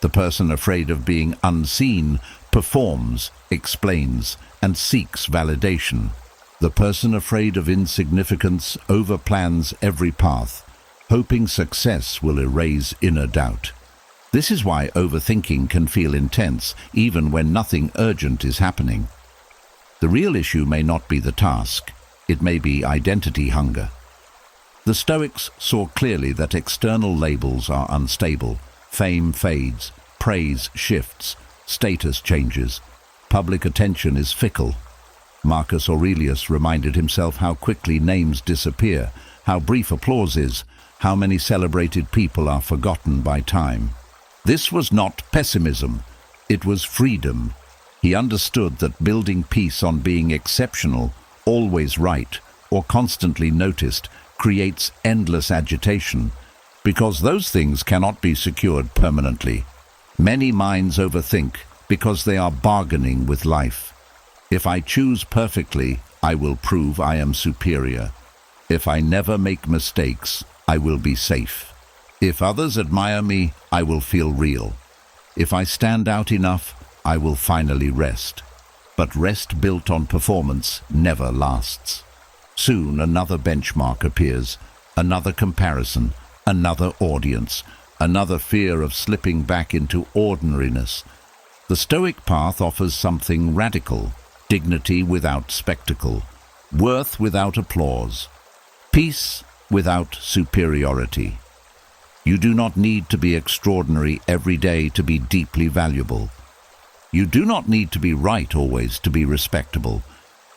S1: The person afraid of being unseen performs, explains, and seeks validation. The person afraid of insignificance overplans every path, hoping success will erase inner doubt. This is why overthinking can feel intense, even when nothing urgent is happening. The real issue may not be the task, it may be identity hunger. The Stoics saw clearly that external labels are unstable. Fame fades, praise shifts, status changes, public attention is fickle. Marcus Aurelius reminded himself how quickly names disappear, how brief applause is, how many celebrated people are forgotten by time. This was not pessimism, it was freedom. He understood that building peace on being exceptional, always right, or constantly noticed creates endless agitation, because those things cannot be secured permanently. Many minds overthink because they are bargaining with life. If I choose perfectly, I will prove I am superior. If I never make mistakes, I will be safe. If others admire me, I will feel real. If I stand out enough, I will finally rest. But rest built on performance never lasts. Soon another benchmark appears, another comparison, another audience, another fear of slipping back into ordinariness. The Stoic path offers something radical: dignity without spectacle, worth without applause, peace without superiority. You do not need to be extraordinary every day to be deeply valuable. You do not need to be right always to be respectable.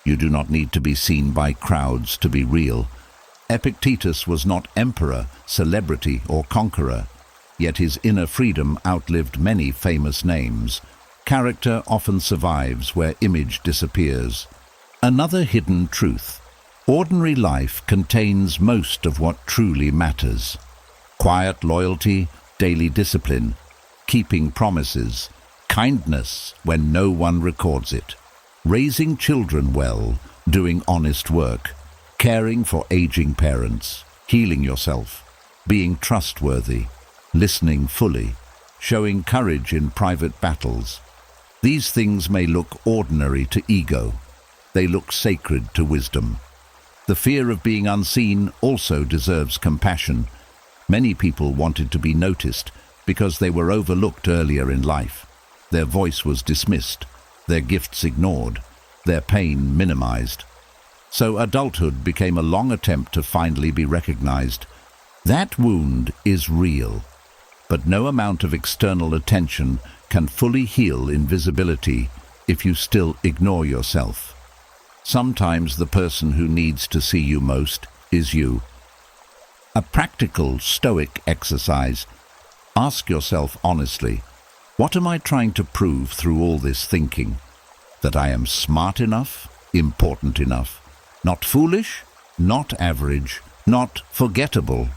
S1: You do not need to be seen by crowds to be real. Epictetus was not emperor, celebrity, or conqueror, yet his inner freedom outlived many famous names. Character often survives where image disappears. Another hidden truth: ordinary life contains most of what truly matters. Quiet loyalty, daily discipline, keeping promises, kindness when no one records it, raising children well, doing honest work, caring for aging parents, healing yourself, being trustworthy, listening fully, showing courage in private battles. These things may look ordinary to ego. They look sacred to wisdom. The fear of being unseen also deserves compassion. Many people wanted to be noticed because they were overlooked earlier in life. Their voice was dismissed, their gifts ignored, their pain minimized. So adulthood became a long attempt to finally be recognized. That wound is real, but no amount of external attention can fully heal invisibility if you still ignore yourself. Sometimes the person who needs to see you most is you. A practical Stoic exercise: ask yourself honestly, what am I trying to prove through all this thinking? That I am smart enough, important enough, not foolish, not average, not forgettable.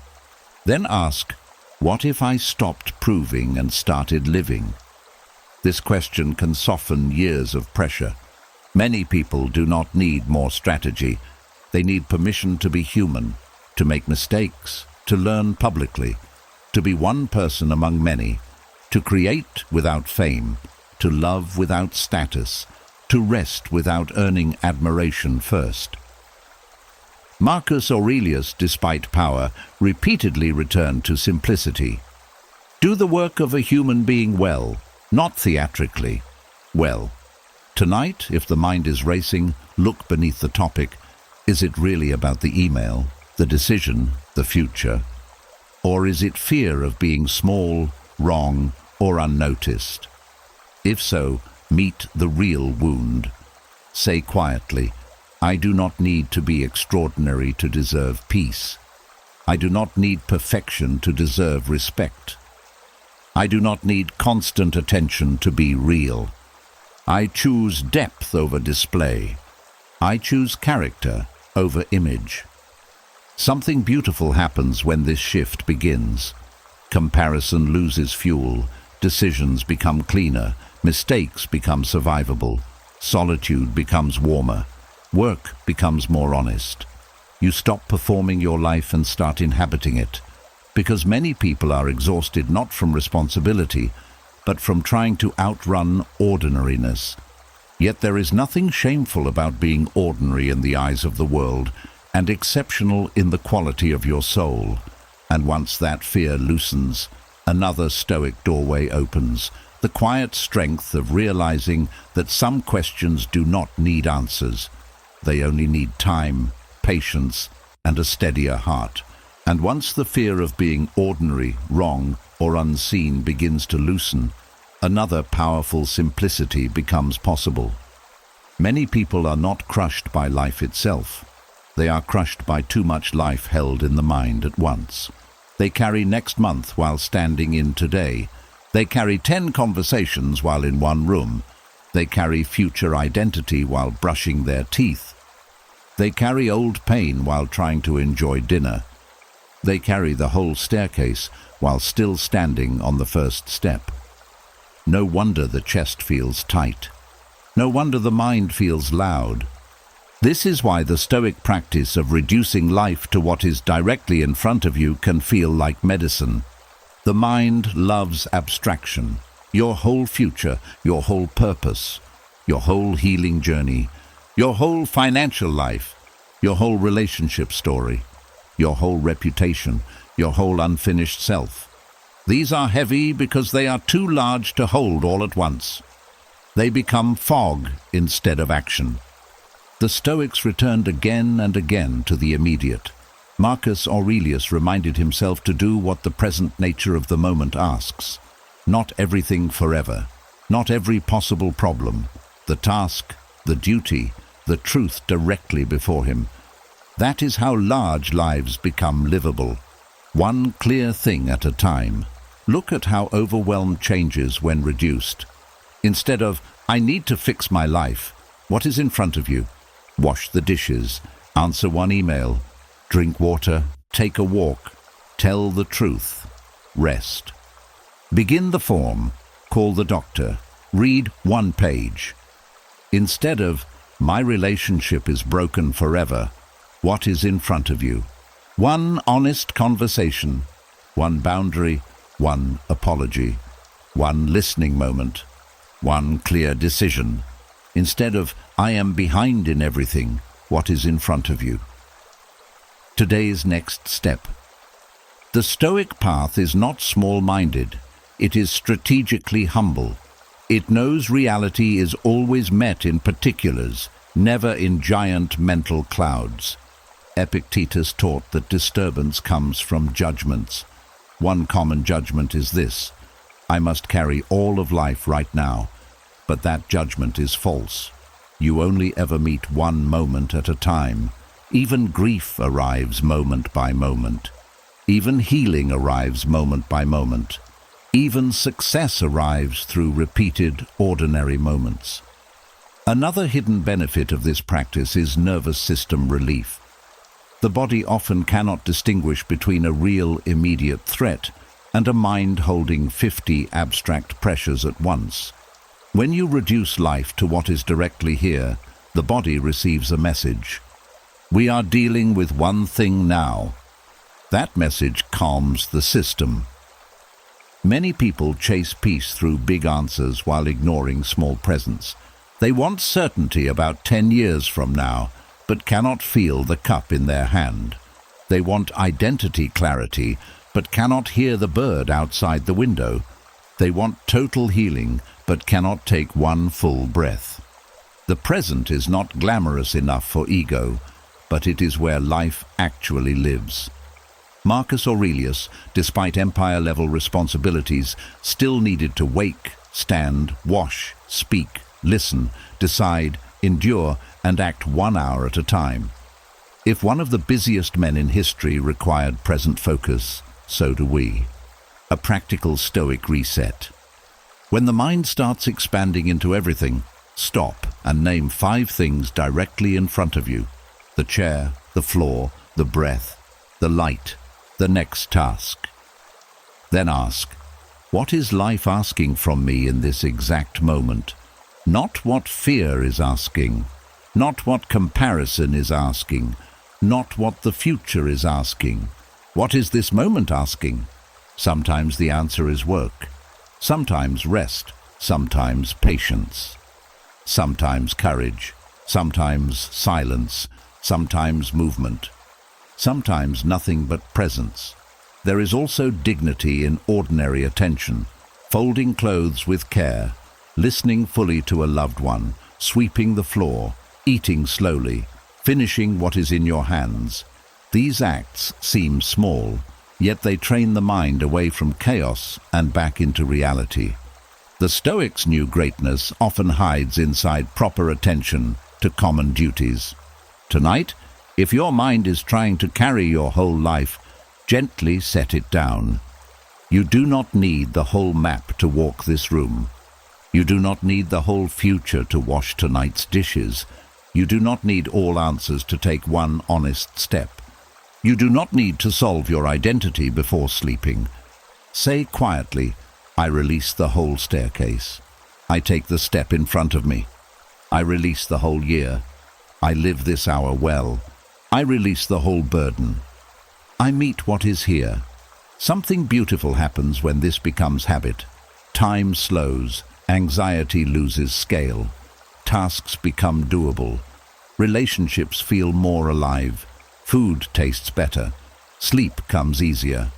S1: Then ask, what if I stopped proving and started living? This question can soften years of pressure. Many people do not need more strategy. They need permission to be human, to make mistakes, to learn publicly, to be one person among many, to create without fame, to love without status, to rest without earning admiration first. Marcus Aurelius, despite power, repeatedly returned to simplicity. Do the work of a human being well, not theatrically. Well, tonight, if the mind is racing, look beneath the topic. Is it really about the email, the decision, the future? Or is it fear of being small, wrong, or unnoticed? If so, meet the real wound. Say quietly, I do not need to be extraordinary to deserve peace. I do not need perfection to deserve respect. I do not need constant attention to be real. I choose depth over display. I choose character over image. Something beautiful happens when this shift begins. Comparison loses fuel, decisions become cleaner, mistakes become survivable, solitude becomes warmer, work becomes more honest. You stop performing your life and start inhabiting it, because many people are exhausted not from responsibility, but from trying to outrun ordinariness. Yet there is nothing shameful about being ordinary in the eyes of the world, and exceptional in the quality of your soul. And once that fear loosens, another Stoic doorway opens, the quiet strength of realizing that some questions do not need answers. They only need time, patience, and a steadier heart. And once the fear of being ordinary, wrong, or unseen begins to loosen, another powerful simplicity becomes possible. Many people are not crushed by life itself. They are crushed by too much life held in the mind at once. They carry next month while standing in today. They carry 10 conversations while in one room. They carry future identity while brushing their teeth. They carry old pain while trying to enjoy dinner. They carry the whole staircase while still standing on the first step. No wonder the chest feels tight. No wonder the mind feels loud. This is why the Stoic practice of reducing life to what is directly in front of you can feel like medicine. The mind loves abstraction. Your whole future, your whole purpose, your whole healing journey, your whole financial life, your whole relationship story, your whole reputation, your whole unfinished self. These are heavy because they are too large to hold all at once. They become fog instead of action. The Stoics returned again and again to the immediate. Marcus Aurelius reminded himself to do what the present nature of the moment asks. Not everything forever, not every possible problem, the task, the duty, the truth directly before him. That is how large lives become livable. One clear thing at a time. Look at how overwhelm changes when reduced. Instead of, I need to fix my life, what is in front of you? Wash the dishes, answer one email, drink water, take a walk, tell the truth, rest. Begin the form, call the doctor, read one page. Instead of, my relationship is broken forever, what is in front of you? One honest conversation, one boundary, one apology, one listening moment, one clear decision. Instead of, I am behind in everything, what is in front of you? Today's next step. The Stoic path is not small-minded. It is strategically humble. It knows reality is always met in particulars, never in giant mental clouds. Epictetus taught that disturbance comes from judgments. One common judgment is this: I must carry all of life right now. But that judgment is false. You only ever meet one moment at a time. Even grief arrives moment by moment. Even healing arrives moment by moment. Even success arrives through repeated, ordinary moments. Another hidden benefit of this practice is nervous system relief. The body often cannot distinguish between a real, immediate threat and a mind holding 50 abstract pressures at once. When you reduce life to what is directly here, the body receives a message. We are dealing with one thing now. That message calms the system. Many people chase peace through big answers while ignoring small presents. They want certainty about 10 years from now, but cannot feel the cup in their hand. They want identity clarity, but cannot hear the bird outside the window. They want total healing, but cannot take one full breath. The present is not glamorous enough for ego, but it is where life actually lives. Marcus Aurelius, despite empire-level responsibilities, still needed to wake, stand, wash, speak, listen, decide, endure, and act 1 hour at a time. If one of the busiest men in history required present focus, so do we. A practical Stoic reset. When the mind starts expanding into everything, stop and name 5 things directly in front of you: the chair, the floor, the breath, the light, the next task. Then ask, what is life asking from me in this exact moment? Not what fear is asking, not what comparison is asking, not what the future is asking. What is this moment asking? Sometimes the answer is work. Sometimes rest, sometimes patience, sometimes courage, sometimes silence, sometimes movement, sometimes nothing but presence. There is also dignity in ordinary attention, folding clothes with care, listening fully to a loved one, sweeping the floor, eating slowly, finishing what is in your hands. These acts seem small, yet they train the mind away from chaos and back into reality. The Stoics knew greatness often hides inside proper attention to common duties. Tonight, if your mind is trying to carry your whole life, gently set it down. You do not need the whole map to walk this room. You do not need the whole future to wash tonight's dishes. You do not need all answers to take one honest step. You do not need to solve your identity before sleeping. Say quietly, I release the whole staircase. I take the step in front of me. I release the whole year. I live this hour well. I release the whole burden. I meet what is here. Something beautiful happens when this becomes habit. Time slows, anxiety loses scale. Tasks become doable. Relationships feel more alive. Food tastes better. Sleep comes easier.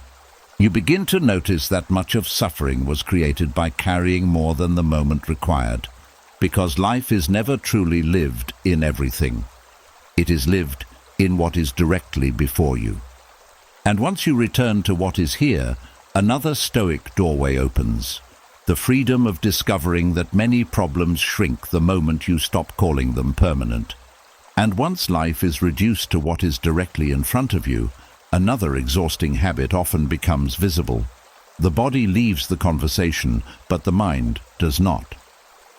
S1: You begin to notice that much of suffering was created by carrying more than the moment required, because life is never truly lived in everything. It is lived in what is directly before you. And once you return to what is here, another Stoic doorway opens. The freedom of discovering that many problems shrink the moment you stop calling them permanent. And once life is reduced to what is directly in front of you, another exhausting habit often becomes visible. The body leaves the conversation, but the mind does not.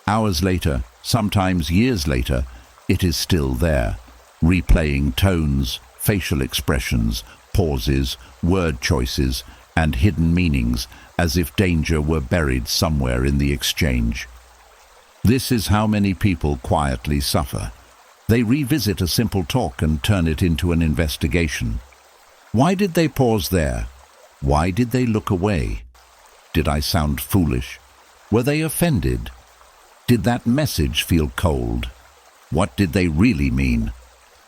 S1: Hours later, sometimes years later, it is still there, replaying tones, facial expressions, pauses, word choices, and hidden meanings, as if danger were buried somewhere in the exchange. This is how many people quietly suffer. They revisit a simple talk and turn it into an investigation. Why did they pause there? Why did they look away? Did I sound foolish? Were they offended? Did that message feel cold? What did they really mean?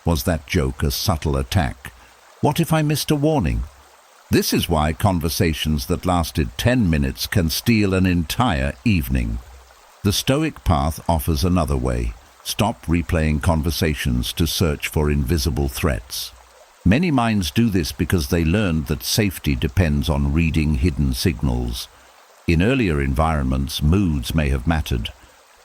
S1: Was that joke a subtle attack? What if I missed a warning? This is why conversations that lasted 10 minutes can steal an entire evening. The Stoic path offers another way. Stop replaying conversations to search for invisible threats. Many minds do this because they learned that safety depends on reading hidden signals. In earlier environments, moods may have mattered.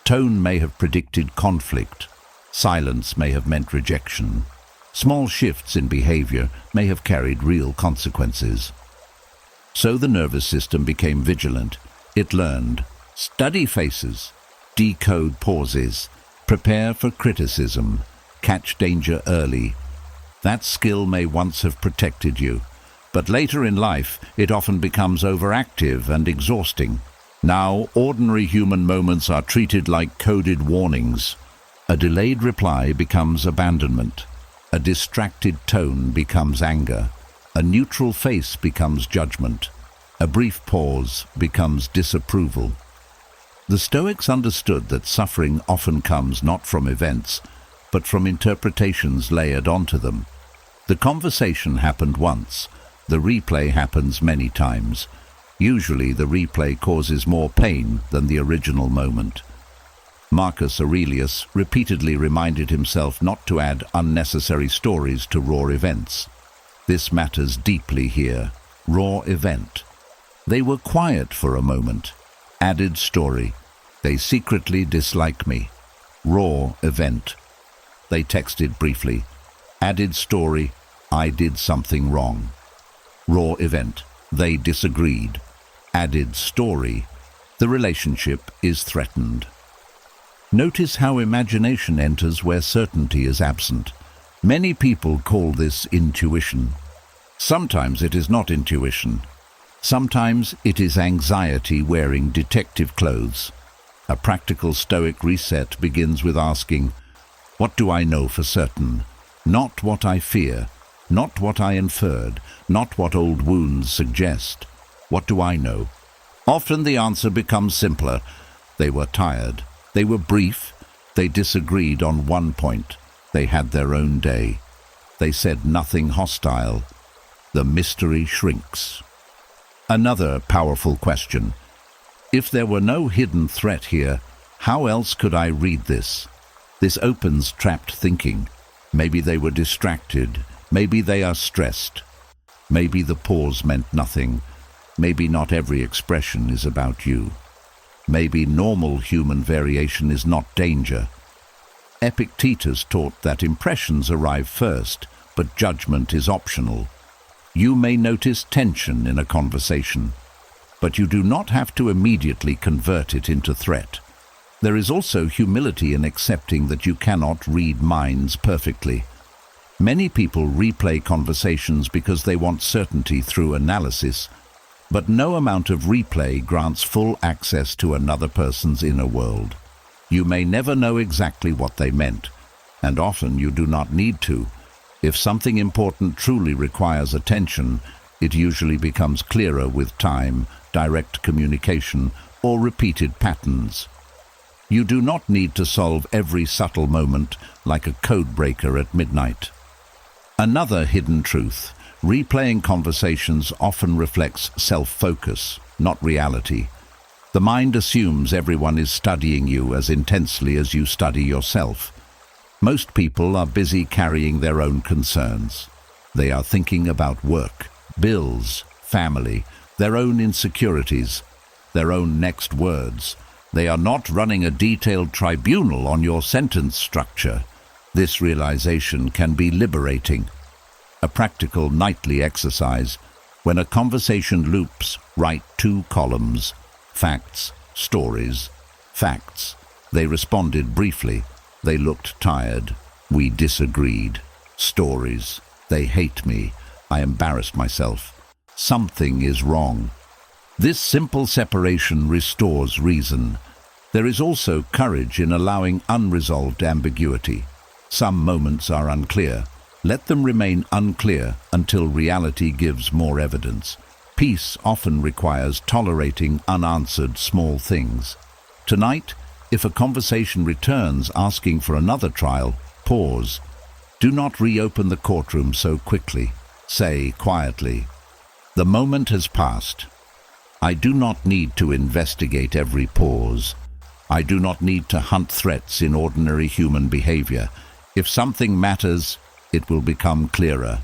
S1: Tone may have predicted conflict. Silence may have meant rejection. Small shifts in behavior may have carried real consequences. So the nervous system became vigilant. It learned, study faces, decode pauses, prepare for criticism, catch danger early. That skill may once have protected you, but later in life it often becomes overactive and exhausting. Now ordinary human moments are treated like coded warnings. A delayed reply becomes abandonment. A distracted tone becomes anger. A neutral face becomes judgment. A brief pause becomes disapproval. The Stoics understood that suffering often comes not from events, but from interpretations layered onto them. The conversation happened once. The replay happens many times. Usually the replay causes more pain than the original moment. Marcus Aurelius repeatedly reminded himself not to add unnecessary stories to raw events. This matters deeply here. Raw event. They were quiet for a moment. Added story. They secretly dislike me. Raw event. They texted briefly. Added story. I did something wrong. Raw event. They disagreed. Added story. The relationship is threatened. Notice how imagination enters where certainty is absent. Many people call this intuition. Sometimes it is not intuition. Sometimes it is anxiety wearing detective clothes. A practical Stoic reset begins with asking, what do I know for certain? Not what I fear, not what I inferred, not what old wounds suggest. What do I know? Often the answer becomes simpler. They were tired. They were brief. They disagreed on one point. They had their own day. They said nothing hostile. The mystery shrinks. Another powerful question. If there were no hidden threat here, how else could I read this? This opens trapped thinking. Maybe they were distracted. Maybe they are stressed. Maybe the pause meant nothing. Maybe not every expression is about you. Maybe normal human variation is not danger. Epictetus taught that impressions arrive first, but judgment is optional. You may notice tension in a conversation, but you do not have to immediately convert it into threat. There is also humility in accepting that you cannot read minds perfectly. Many people replay conversations because they want certainty through analysis, but no amount of replay grants full access to another person's inner world. You may never know exactly what they meant, and often you do not need to. If something important truly requires attention, it usually becomes clearer with time, direct communication, or repeated patterns. You do not need to solve every subtle moment like a code breaker at midnight. Another hidden truth: replaying conversations often reflects self-focus, not reality. The mind assumes everyone is studying you as intensely as you study yourself. Most people are busy carrying their own concerns. They are thinking about work, bills, family, their own insecurities, their own next words. They are not running a detailed tribunal on your sentence structure. This realization can be liberating. A practical nightly exercise: when a conversation loops, write 2 columns. Facts, stories, facts. They responded briefly. They looked tired. We disagreed. Stories. They hate me. I embarrassed myself. Something is wrong. This simple separation restores reason. There is also courage in allowing unresolved ambiguity. Some moments are unclear. Let them remain unclear until reality gives more evidence. Peace often requires tolerating unanswered small things. Tonight, if a conversation returns asking for another trial, pause. Do not reopen the courtroom so quickly. Say quietly, "The moment has passed. I do not need to investigate every pause. I do not need to hunt threats in ordinary human behavior. If something matters, it will become clearer."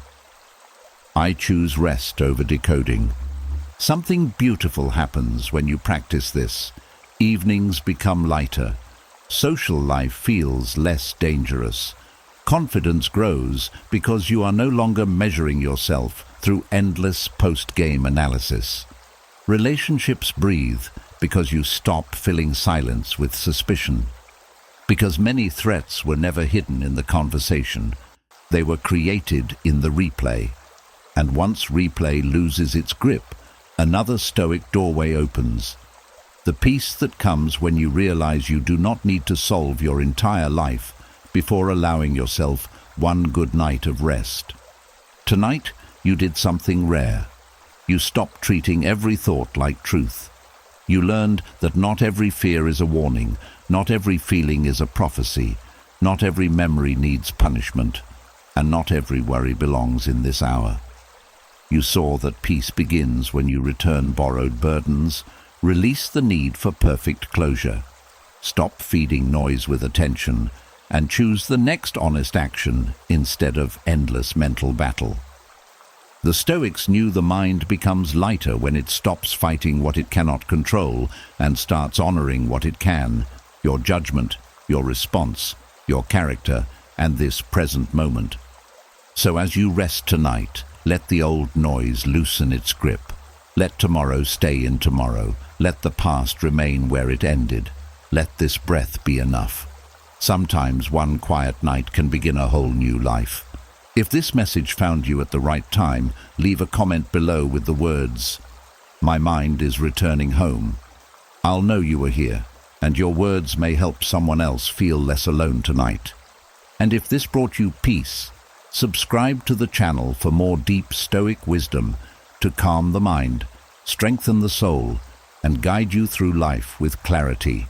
S1: I choose rest over decoding. Something beautiful happens when you practice this. Evenings become lighter. Social life feels less dangerous. Confidence grows because you are no longer measuring yourself through endless post-game analysis. Relationships breathe because you stop filling silence with suspicion. Because many threats were never hidden in the conversation. They were created in the replay. And once replay loses its grip, another Stoic doorway opens. The peace that comes when you realize you do not need to solve your entire life before allowing yourself one good night of rest. Tonight, you did something rare. You stopped treating every thought like truth. You learned that not every fear is a warning, not every feeling is a prophecy, not every memory needs punishment, and not every worry belongs in this hour. You saw that peace begins when you return borrowed burdens, release the need for perfect closure, stop feeding noise with attention, and choose the next honest action instead of endless mental battle. The Stoics knew the mind becomes lighter when it stops fighting what it cannot control and starts honoring what it can: your judgment, your response, your character, and this present moment. So as you rest tonight, let the old noise loosen its grip. Let tomorrow stay in tomorrow. Let the past remain where it ended. Let this breath be enough. Sometimes one quiet night can begin a whole new life. If this message found you at the right time, leave a comment below with the words, "My mind is returning home." I'll know you are here, and your words may help someone else feel less alone tonight. And if this brought you peace, subscribe to the channel for more deep Stoic wisdom to calm the mind, strengthen the soul, and guide you through life with clarity.